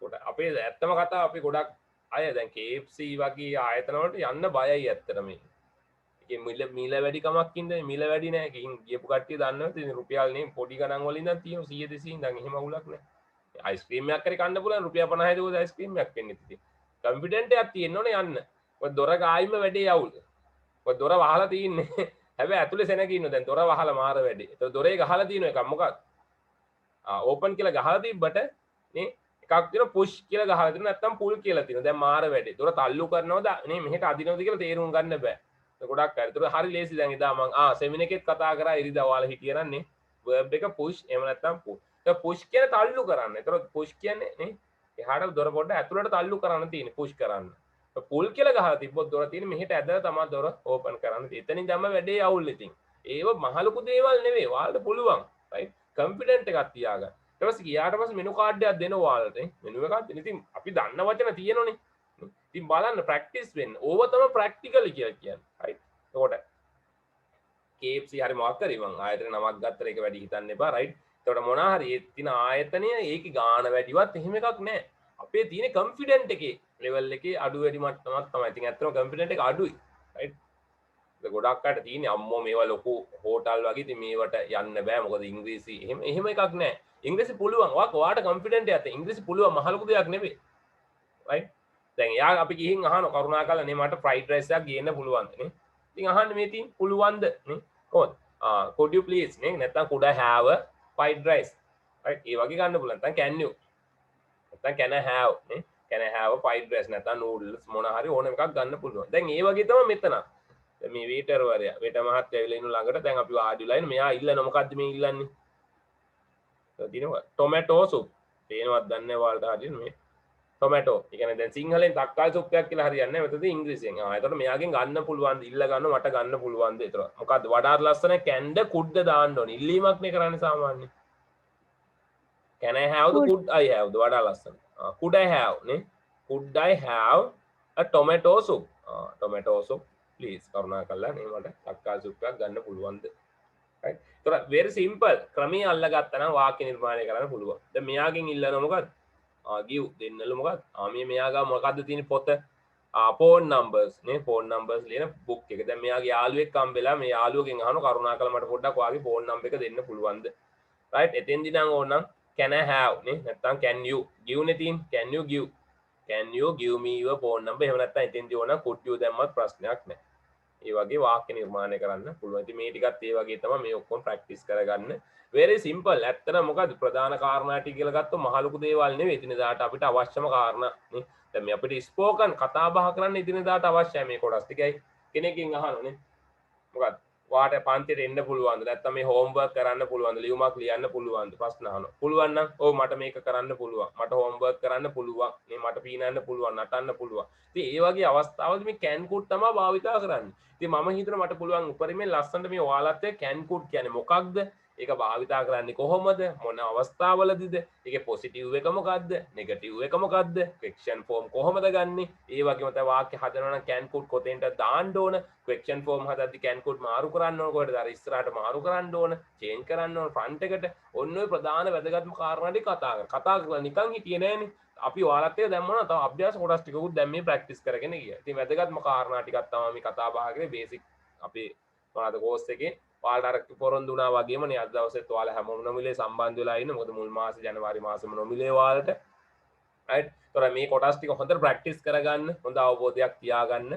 කොට අපේ ඇත්තම කතාව අපි ගොඩක් අය දැන් KFC වගේ ආයතන වලට යන්න බයයි ඇත්තටම මේ. ඒකේ මිල වැඩි කමක් ඉඳන් මිල වැඩි නැහැ. ගිහින් ගියපු කට්ටිය දන්නවා ඉතින් රුපියල් නේ පොඩි ගණන් වලින් ඉඳන් තියෙනවා 100 200 ඉඳන් එහෙම අවුලක් නැහැ. අයිස්ක්‍රීම් එකක් කරේ කන්න පුළුවන් රුපියල් 50 දෝද අයිස්ක්‍රීම් එකක් වෙන්නේ ඉතින්. කොන්ෆිඩන්ට් එකක් තියෙන්න ඕනේ යන්න. ඔය දොර ගායිම වැඩේ අවුල්. ඔය දොර වහලා තින්නේ හැබැයි ඇතුලේ සෙනග ඉන්න දැන් දොර වහලා මාර වැඩි. ඒක දොරේ ගහලා තියෙන එකක් මොකක්ද? ඕපන් කියලා ගහලා තිබ්බට නේ එකක් තියෙන පුෂ් කියලා ගහලා තියෙන නැත්නම් පුල් කියලා තියෙන. දැන් මාර වැඩි. දොර තල්ලු කරනවද නේ මෙහෙට අදිනවද කියලා තේරුම් ගන්න බෑ. ඒක ගොඩක් හරි. ඒක හරි ලේසි දැන් එදා මං සෙමින එකෙත් කතා කරා ඉරිදා ඔයාලා හිටියනන්නේ verb එක push එහෙම නැත්නම් pull. ඒක push කියන තල්ලු කරන්න. ඒතර push කියන්නේ නේ එහාට දොර පොඩ්ඩ ඇතුළට තල්ලු කරන්න තියෙන්නේ push කරන්න. පුල් කියලා ගහලා තිබ්බොත් දොර තියෙන මෙහෙට ඇදලා තමයි දොර ඕපන් කරන්න. එතනින් තමයි වැඩේ අවුල් ඉතින්. ඒව මහලුකු දේවල් නෙවෙයි. ඔයාලට පුළුවන්. රයිට්? කොන්ෆිඩන්ට් එකක් තියාගන්න. ඊට පස්සේ ගියාට පස්සේ මෙනු කාඩ් එකක් දෙනවා ඔයාලට. මෙනු එකක් දෙන. ඉතින් අපි දන්න වචන තියෙනවනේ. ඉතින් බලන්න ප්‍රැක්ටිස් වෙන්න. ඕව තමයි ප්‍රැක්ටිකලි කියලා කියන්නේ. රයිට්? එතකොට KFC හරි මොකක් කරේ මං ආයතන නමක් ගත්තට ඒක වැඩි හිතන්න එපා. රයිට්? එතකොට මොනවා හරි ඒ තියෙන ආයතනය ඒකේ ගාණ වැඩිවත් එහෙම එකක් නැහැ. අපේ තියෙන කොන්ෆිඩන්ට් එකේ ලෙවල් එකේ අඩු වැඩි මට්ටමක් තමයි. ඉතින් ඇත්තටම කොන්ෆිඩන්ට් එක අඩුයි. රයිට්? ඒක ගොඩක් අයට තියෙන්නේ අම්මෝ මේවා ලොකු හෝටල් වගේ ඉතින් මේවට යන්න බෑ මොකද ඉංග්‍රීසි එහෙම එකක් නැහැ. ඉංග්‍රීසි පුළුවන්. ඔයාට කොන්ෆිඩන්ට් එකක් තියෙන. ඉංග්‍රීසි පුළුවන් මහලුකු දෙයක් නෙවෙයි. රයිට්? දැන් එයා අපි ගිහින් අහනවා කරුණාකරලා නේ මට ෆ්‍රයිඩ් රයිස් එකක් ගේන්න පුළුවන්ද නේ? ඉතින් අහන්න මේ තියෙන පුළුවන්ද නේ? කොහොමද? could you please නේ? නැත්නම් could I have a fried rice? Right? ඒ වගේ ගන්න පුළුවන්. නැත්නම් can you? නැත්නම් can I have නේ? can I have a fried rice නැත්නම් noodles මොන හරි ඕන එකක් ගන්න පුළුවන්. දැන් ඒ වගේ තමයි මෙතන. දැන් මේ වේටර් වරයා වේටර් මහත්තයා ඇවිල්ලා ඉන්න ළඟට දැන් අපි වාඩි වෙලා ඉන්න මෙයා ඉල්ලන මොකද්ද මේ ඉල්ලන්නේ? දිනවා ටොමැටෝ සුප්. තේනවත් දන්නේ නැහැ ඔයාලට හරියට මේ ටොමැටෝ. ඒ කියන්නේ දැන් සිංහලෙන් තක්කාලි සුප් එකක් කියලා හරියන්නේ නැහැ. මෙතනදී ඉංග්‍රීසියෙන්. එතකොට මෙයාගෙන් ගන්න පුළුවන්ද? ඉල්ල ගන්න මට ගන්න පුළුවන්ද? ඒතර මොකද්ද වඩාත් ලස්සන can ද could ද දාන්න ඕනේ. ඉල්ලීමක් නේ කරන්නේ සාමාන්‍යයෙන්. can I have the could I have ද වඩා ලස්සන. could I have නේ? could I have a tomato soup? tomato soup please. කරුණාකරලා නේ මට තක්කාලි සුප් එකක් ගන්න පුළුවන්ද? right? ඒතර very simple. ක්‍රමයේ අල්ලගත්තා නම් වාක්‍ය නිර්මාණය කරන්න පුළුවන්. දැන් මෙයාගෙන් ඉල්ලනවා මොකද්ද? give දෙන්නලු මොකක්ද? මේ මෙයා ගාව මොකද්ද තියෙන පොත? phone numbers නේ phone numbers ලියන book එක. දැන් මෙයාගේ යාළුවෙක් හම්බෙලා මේ යාළුවගෙන් අහනවා කරුණාකරලා මට පොඩ්ඩක් ඔයාගේ phone number එක දෙන්න පුළුවන්ද? right? එතෙන්දී නම් ඕනනම් can I have නේ නැත්නම් can you give නේ තියෙන can you give me your phone number එහෙම නැත්නම් එතෙන්දී ඕනනම් could you දැම්මත් ප්‍රශ්නයක් නැහැ. ඒ වගේ වාක්‍ය නිර්මාණය කරන්න පුළුවන්. ඉතින් මේ ටිකත් ඒ වගේ තමයි මේ ඔක්කොම ප්‍රැක්ටිස් කරගන්න. very simple. ඇත්තට මොකද ප්‍රධාන කාරණා ටික කියලා ගත්තොත් මහ ලොකු දේවල් නෙවෙයි. එදිනෙදාට අපිට අවශ්‍යම කාරණා නේ. දැන් මේ අපිට ස්පෝකන් කතා බහ කරන්න එදිනෙදාට අවශ්‍යයි මේ කොටස් ටිකයි. කෙනකින් අහනෝනේ. මොකද වාට පන්තියට එන්න පුළුවන්ද නැත්නම් මේ හෝම්වර්ක් කරන්න පුළුවන්ද ලියුමක් ලියන්න පුළුවන්ද ප්‍රශ්න අහනවා පුළුවන් නම් ඔව් මට මේක කරන්න පුළුවන් මට හෝම්වර්ක් කරන්න පුළුවන් මේ මට පීනන්න පුළුවන් නටන්න පුළුවන් ඉතින් ඒ වගේ අවස්ථාවලදී මේ can could තමයි භාවිතා කරන්නේ ඉතින් මම හිතනවා මට පුළුවන් උපරිමයෙන් ලස්සනට මේ ඔයාලත් එක්ක can could කියන්නේ මොකක්ද ඒක භාවිතා කරන්නේ කොහොමද මොන අවස්ථාවලදීද ඒකේ පොසිටිව් එක මොකද්ද නෙගටිව් එක මොකද්ද ක්වෙස්චන් ෆෝම් කොහොමද ගන්නෙ ඒ වගේම තමයි වාක්‍ය හදනවා නම් can could කොතෙන්ට දාන්න ඕන ක්වෙස්චන් ෆෝම් හදද්දි can could මාරු කරන්න ඕන කොහෙද අර ඉස්සරහට මාරු කරන්න ඕන චේන්ජ් කරන්න ඕන ෆ්‍රන්ට් එකට ඔන්න ඔය ප්‍රධාන වැදගත්ම කාරණා ටික කතා කරලා නිකන් හිටියේ නෑනේ අපි ඔයාලත් එක්ක දැන් මොනවා තව අභ්‍යාස කොටස් ටිකකුත් දැන් මේ ප්‍රැක්ටිස් කරගෙන ගියා. ඉතින් වැදගත්ම කාරණා ටිකක් තමයි මේ කතා බහ කරේ බේසික් අපේ මොනවාද කෝස් එකේ ඔයාලට අර පොරොන්දු වුණා වගේම නේ අද දවසෙත් ඔයාලා හැමෝම නොමිලේ සම්බන්ධ වෙලා ඉන්න. මොකද මුල් මාසේ ජනවාරි මාසෙම නොමිලේ ඔයාලට. රයිට්. ඒතර මේ කොටස් ටික හොඳට ප්‍රැක්ටිස් කරගන්න, හොඳ අවබෝධයක් තියාගන්න.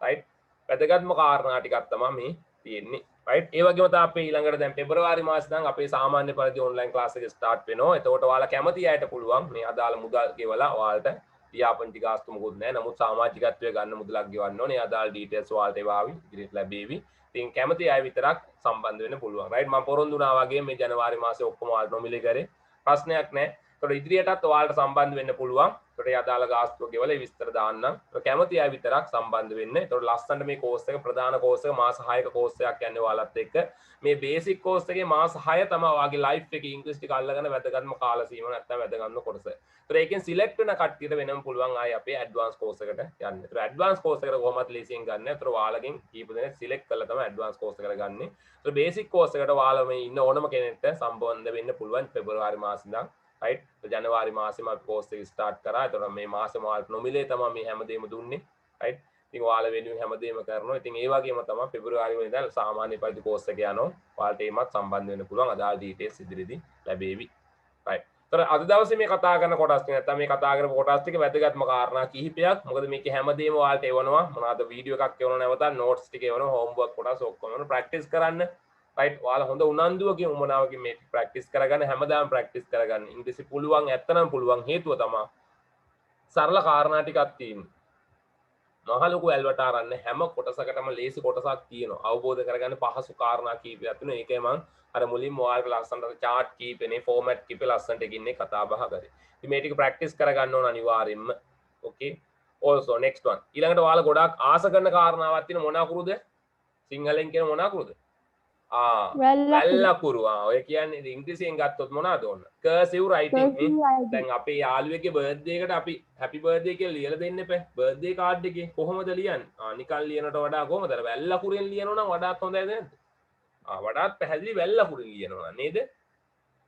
රයිට්. වැදගත්ම කාරණා ටිකක් තමයි මේ තියෙන්නේ. රයිට්. ඒ වගේම තමයි අපේ ඊළඟට දැන් පෙබරවාරි මාසේ නම් අපේ සාමාන්‍ය පරිදි ඔන්ලයින් ක්ලාස් එක ස්ටාර්ට් වෙනවා. එතකොට ඔයාලා කැමති අයට පුළුවන් මේ අදාළ මුදල් ගෙවලා ඔයාලට ලියාපදිංචි ගාස්තු මොකුත් නැහැ. නමුත් සමාජිකත්වයේ ගන්න මුදලක් ගෙවන්න ඕනේ. අදාළ ඩීටේල්ස් ඔයාලට එවාවි. ඉදිරියට ලැබෙවි. ඉතින් කැමති අය විතරක් සම්බන්ධ වෙන්න පුළුවන්. රයිට්. මම පොරොන්දු වුණා වගේ මේ ජනවාරි මාසේ ඔක්කොම ඔයාලට නොමිලේ කරේ. ප්‍රශ්නයක් නැහැ. ඒතකොට ඉදිරියටත් ඔයාලට සම්බන්ධ වෙන්න පුළුවන්. ඒකට ඒ අදාළ ගාස්තුව ගෙවලා විස්තර දාන්නම්. ඒක කැමති අය විතරක් සම්බන්ධ වෙන්න. ඒතකොට ලස්සනට මේ කෝස් එක ප්‍රධාන කෝස් එක මාස 6ක කෝස් එකක් යන්නේ ඔයාලත් එක්ක. මේ බේසික් කෝස් එකේ මාස 6 තමයි ඔයාගේ ලයිෆ් එකේ ඉංග්‍රීසි ටික අල්ලගෙන වැදගත්ම කාල සීමාව නැත්නම් වැදගත්ම කොටස. ඒතකොට ඒකෙන් සිලෙක්ට් වෙන කට්ටියට වෙනම පුළුවන් ආයේ අපේ ඇඩ්වාන්ස් කෝස් එකට යන්න. ඒතකොට ඇඩ්වාන්ස් කෝස් එකට කොහොමද ලීසියෙන් ගන්න? ඒතකොට ඔයාලගෙන් කීප දෙනෙක් සිලෙක්ට් කරලා තමයි ඇඩ්වාන්ස් කෝස් එකට ගන්නෙ. ඒතකොට බේසික් කෝස් එකට ඔයාලා මේ ඉන්න ඕනම කෙනෙක්ට සම්බන්ධ වෙන්න පුළුවන් පෙබරවාරි මාසේ ඉඳන්. රයිට්. ජනවාරි මාසෙම අපි කෝස් එක ස්ටාර්ට් කරා. ඒතකොට මේ මාසෙම ඔයාලට නොමිලේ තමයි මේ හැමදේම දුන්නේ. රයිට්. ඉතින් ඔයාලා වෙනුවෙන් හැමදේම කරනවා. ඉතින් ඒ වගේම තමයි පෙබරවාරි වෙනිදා ඉඳන් සාමාන්‍ය පරිදි කෝස් එක යනවා. ඔයාලට ඒමත් සම්බන්ධ වෙන්න පුළුවන්. අදාළ ඩීටේල්ස් ඉදිරියේදී ලැබෙවි. රයිට්. ඒතර අද දවසේ මේ කතා කරන කොටස් ටික නැත්නම් මේ කතා කරපු කොටස් ටික වැදගත්ම කාරණා කිහිපයක්. මොකද මේකේ හැමදේම ඔයාලට එවනවා. මොනවාද වීඩියෝ එකක් එවනවා නැවතත් නෝට්ස් ටික එවනවා. හෝම්වර්ක් කොටස් ඔක්කොම ප්‍රැක්ටිස් කරන්න. රයිට්. ඔයාලා හොඳ උනන්දුවකින් උමනාවකින් මේ ප්‍රැක්ටිස් කරගන්න හැමදාම ප්‍රැක්ටිස් කරගන්න. ඉංග්‍රීසි පුළුවන් ඇත්තනම් පුළුවන් හේතුව තමයි සරල කාරණා ටිකක් තියෙනවා. මහ ලොකු ඇල්වට ආරන්න හැම කොටසකටම ලේසි කොටසක් තියෙනවා. අවබෝධ කරගන්න පහසු කාරණා කීපයක් තියෙනවා. ඒකයි මම අර මුලින්ම ඔයාලට ලස්සනට chart කීපෙනේ format කීපේ ලස්සනට ගින්නේ කතා බහ කරේ. ඉතින් මේ ටික ප්‍රැක්ටිස් කරගන්න ඕන අනිවාර්යෙන්ම. okay. also next one. ඊළඟට ඔයාලා ගොඩාක් ආස කරන කාරණාවක් තියෙන මොන අකුරුද? සිංහලෙන් කියන මොන අකුරුද? වැල්ලකුරු. ඔය කියන්නේ ඉංග්‍රීසියෙන් ගත්තොත් මොනවද ඕන? cursive writing නේ. දැන් අපේ යාළුවෙක්ගේ බර්ත්ඩේ එකට අපි happy birthday කියලා ලියලා දෙන්න එපා. බර්ත්ඩේ කාඩ් එකේ කොහොමද ලියන්නේ? නිකන් ලියනට වඩා කොහොමද? වැල්ලකුරෙන් ලියනවා නම් වඩාත් හොඳයි නේද? වඩාත් පැහැදිලි වැල්ලකුරෙන් ලියනවා නේද?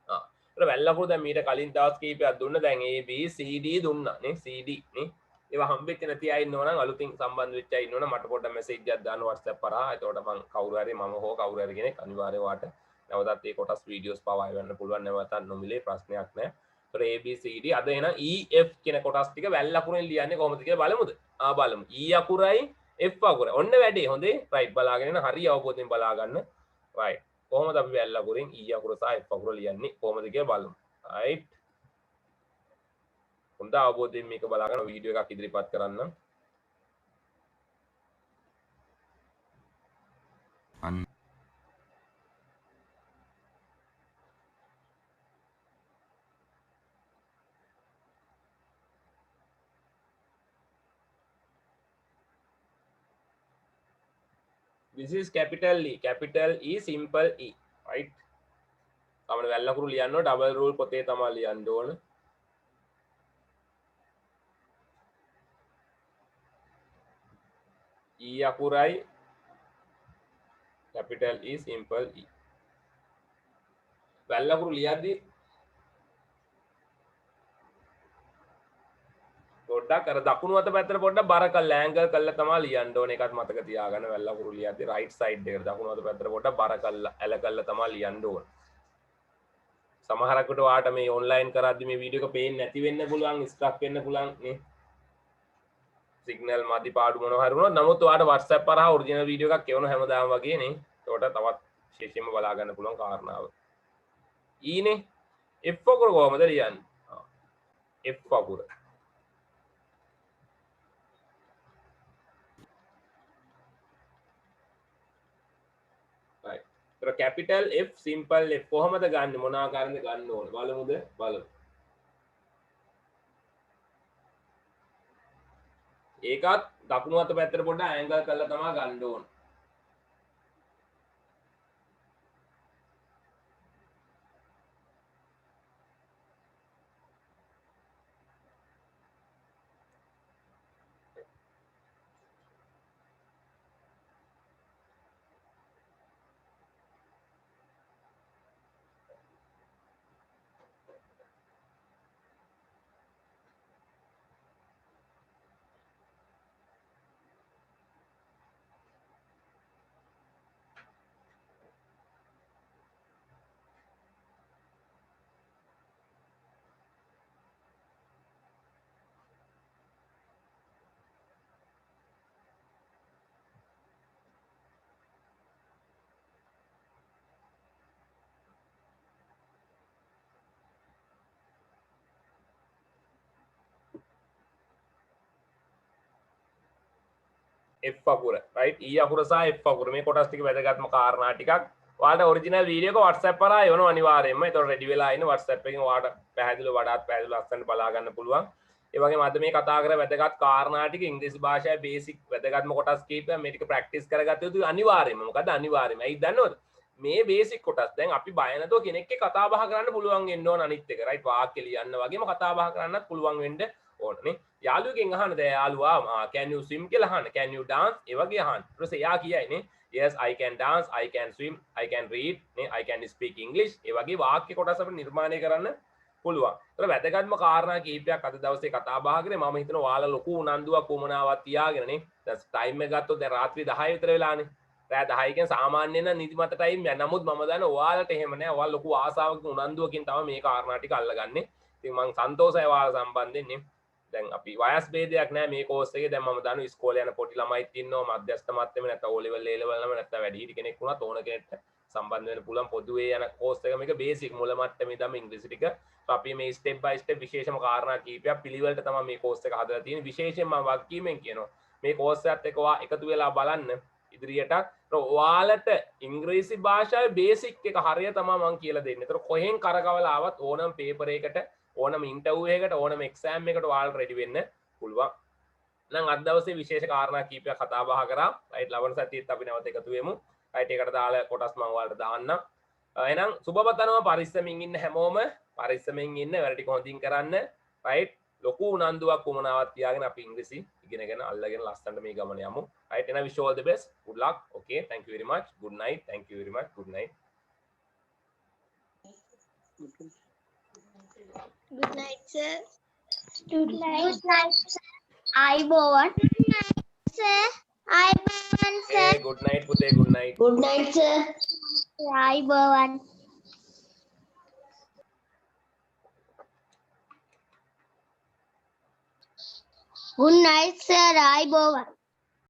ඒතර වැල්ලකුරු දැන් මීට කලින් දවස් කීපයක් දුන්න. දැන් A B C D දුන්නා නේ. CD නේ. ඒවා හම්බෙච්ච නැති අය ඉන්නවා නම් අලුතින් සම්බන්ධ වෙච්ච අය ඉන්නවා නම් මට පොඩ්ඩක් මැසේජ් එකක් දාන්න WhatsApp කරා. එතකොට මම කවුරු හරි මම හෝ කවුරු හරි කෙනෙක් අනිවාර්යයෙන් වාට නැවතත් මේ කොටස් වීඩියෝස් පවා එවන්න පුළුවන්. නැවතත් නොමිලේ ප්‍රශ්නයක් නැහැ. ඒතකොට A B C D අද එන E F කියන කොටස් ටික වැල් අකුරෙන් ලියන්නේ කොහොමද කියලා බලමුද? බලමු. E අකුරයි F අකුරයි. ඔන්න වැඩේ හොඳේ. රයිට් බලාගෙන ඉන්න හරි අවබෝධයෙන් බලා ගන්න. රයිට්. කොහොමද අපි වැල් අකුරෙන් E අකුර සහ F අකුර ලියන්නේ කොහොමද කියලා බලමු. රයිට්. හොඳ අවබෝධයෙන් මේක බලාගෙන වීඩියෝ එකක් ඉදිරිපත් කරන්න. This is capital E, simple E, right? අපිට වැල් අකුරු ලියන්න ඕන ඩබල් රූල් පොතේ තමයි ලියන්න ඕන. E අකුරයි capital E, simple E. වැල් අකුරු ලියද්දී පොඩ්ඩක් අර දකුණු අත පැත්තට පොඩ්ඩක් බර කරලා ඇන්ගල් කරලා තමයි ලියන්න ඕනේ. ඒකත් මතක තියාගන්න. වැල් අකුරු ලියද්දී රයිට් සයිඩ් එකට දකුණු අත පැත්තට පොඩ්ඩක් බර කරලා ඇල කරලා තමයි ලියන්න ඕනේ. සමහරකට ඔයාට මේ ඔන්ලයින් කරද්දී මේ වීඩියෝ එක පේන්නේ නැති වෙන්න පුළුවන්, ස්ටක් වෙන්න පුළුවන් නේ. සිග්නල් මදි පාඩු මොනවා හරි වුණොත් නමුත් ඔයාලට WhatsApp කරා ඔරිජිනල් වීඩියෝ එකක් එවන හැමදාම වගේ නේ. ඒකට තවත් විශේෂයෙන්ම බලා ගන්න පුළුවන් කාරණාව. ඊනේ F අකුර කොහමද ලියන්නේ? F අකුර. right. ඒතර capital F simple F කොහමද ගන්නෙ? මොන ආකාරයෙන්ද ගන්න ඕනේ? බලමුද? බලමු. ඒකත් දකුණු අත පැත්තට පොඩ්ඩක් ඇන්ගල් කරලා තමයි ගන්න ඕන. F අකුර right E අකුර සහ F අකුර මේ කොටස් ටික වැදගත්ම කාරණා ටිකක් ඔයාලට ඔරිජිනල් වීඩියෝ එක WhatsApp කරා එවනවා අනිවාර්යයෙන්ම. ඒතකොට රෙඩි වෙලා ඉන්න WhatsApp එකෙන් ඔයාලට පැහැදිලිව වඩාත් පැහැදිලිව ලස්සනට බලා ගන්න පුළුවන්. ඒ වගේම අද මේ කතා කරලා වැදගත් කාරණා ටික ඉංග්‍රීසි භාෂාවේ බේසික් වැදගත්ම කොටස් කීපයක් මේ ටික ප්‍රැක්ටිස් කරගත්ත යුතු අනිවාර්යයෙන්ම. මොකද අනිවාර්යයෙන්ම. ඇයි දන්නවද? මේ බේසික් කොටස් දැන් අපි බය නැතුව කෙනෙක් එක්ක කතා බහ කරන්න පුළුවන් වෙන්න ඕන අනිත් එක. right වාක්‍ය ලියන්න වගේම කතා බහ කරන්නත් පුළුවන් වෙන්න ඕනනේ. යාළුවෙක්ගෙන් අහන්න දැන් යාළුවා can you swim කියලා අහන්න. can you dance? ඒ වගේ අහන්න. ඊට පස්සේ යා කියයි නේ yes I can dance, I can swim, I can read, නේ I can speak English. ඒ වගේ වාක්‍ය කොටස් අපිට නිර්මාණය කරන්න පුළුවන්. ඒතර වැදගත්ම කාරණා කීපයක් අද දවසේ කතා බහ කරේ. මම හිතනවා ඔයාලා ලොකු උනන්දුවක් උමනාවක් තියාගෙන නේ. දැන් ටයිම් එක ගත්තොත් දැන් රාත්‍රී 10 විතර වෙලානේ. රෑ 10 කියන සාමාන්‍යයෙන් නම් නිදිමත ටයිම් එක. නමුත් මම දන්නවා ඔයාලට එහෙම නෑ. ඔයාලා ලොකු ආසාවකින් උනන්දුවකින් තමයි මේ කාරණා ටික අල්ලගන්නේ. ඉතින් මම සන්තෝෂයි ඔයාලා සම්බන්ධයෙන් නේ. දැන් අපි වයස් ભેදයක් නෑ මේ කෝස් එකේ. දැන් මම දන්නවා ඉස්කෝලේ යන පොඩි ළමයිත් ඉන්නවා, මධ්‍යස්ථ මට්ටමේ නැත්නම් O level A level ළමයි නැත්නම් වැඩිහිටි කෙනෙක් වුණත් ඕන කෙනෙක්ට සම්බන්ධ වෙන්න පුළුවන්. පොදුවේ යන කෝස් එක මේක බේසික් මුල මට්ටමේ ඉඳන් ඉංග්‍රීසි ටික. අපි මේ ස්ටෙප් බයි ස්ටෙප් විශේෂම කාරණා කීපයක් පිළිවෙලට තමයි මේ කෝස් එක හදලා තියෙන්නේ. විශේෂයෙන්ම මම වගකීමෙන් කියනවා මේ කෝස් එකත් එක්ක ඔයා එකතු වෙලා බලන්න ඉදිරියට. ඔයාලට ඉංග්‍රීසි භාෂාවේ බේසික් එක හරිය තමයි මම කියලා දෙන්නේ. ඒතර කොහෙන් කරකවලා ආවත් ඕනම පේපර් එකකට ඕනම ඉන්ටර්විව් එකකට ඕනම එක්සෑම් එකකට ඔයාලට රෙඩි වෙන්න පුළුවන්. නම් අද දවසේ විශේෂ කාරණා කීපයක් කතා බහ කරා. රයිට් ලබන සතියේත් අපි නැවත එකතු වෙමු. රයිට් ඒකට දාලා කොටස් මම ඔයාලට දාන්නම්. එහෙනම් සුබපතනවා පරිස්සමින් ඉන්න හැමෝම. පරිස්සමින් ඉන්න වැඩ ටික හොඳින් කරන්න. රයිට් ලොකු උනන්දුවක් උමනාවක් තියාගෙන අපි ඉංග්‍රීසි ඉගෙනගෙන අල්ලගෙන ලස්සනට මේ ගමන යමු. රයිට් එහෙනම් wish you all the best. Good luck. Okay. Thank you very much. Good night. Thank you very much. Good night. Good night, sir. Good night, sir. Ayubowan. Good night, sir. Ayubowan, sir. Hey, good night පුතේ. Good night. Good night, sir. Ayubowan. Good night, sir. Ayubowan.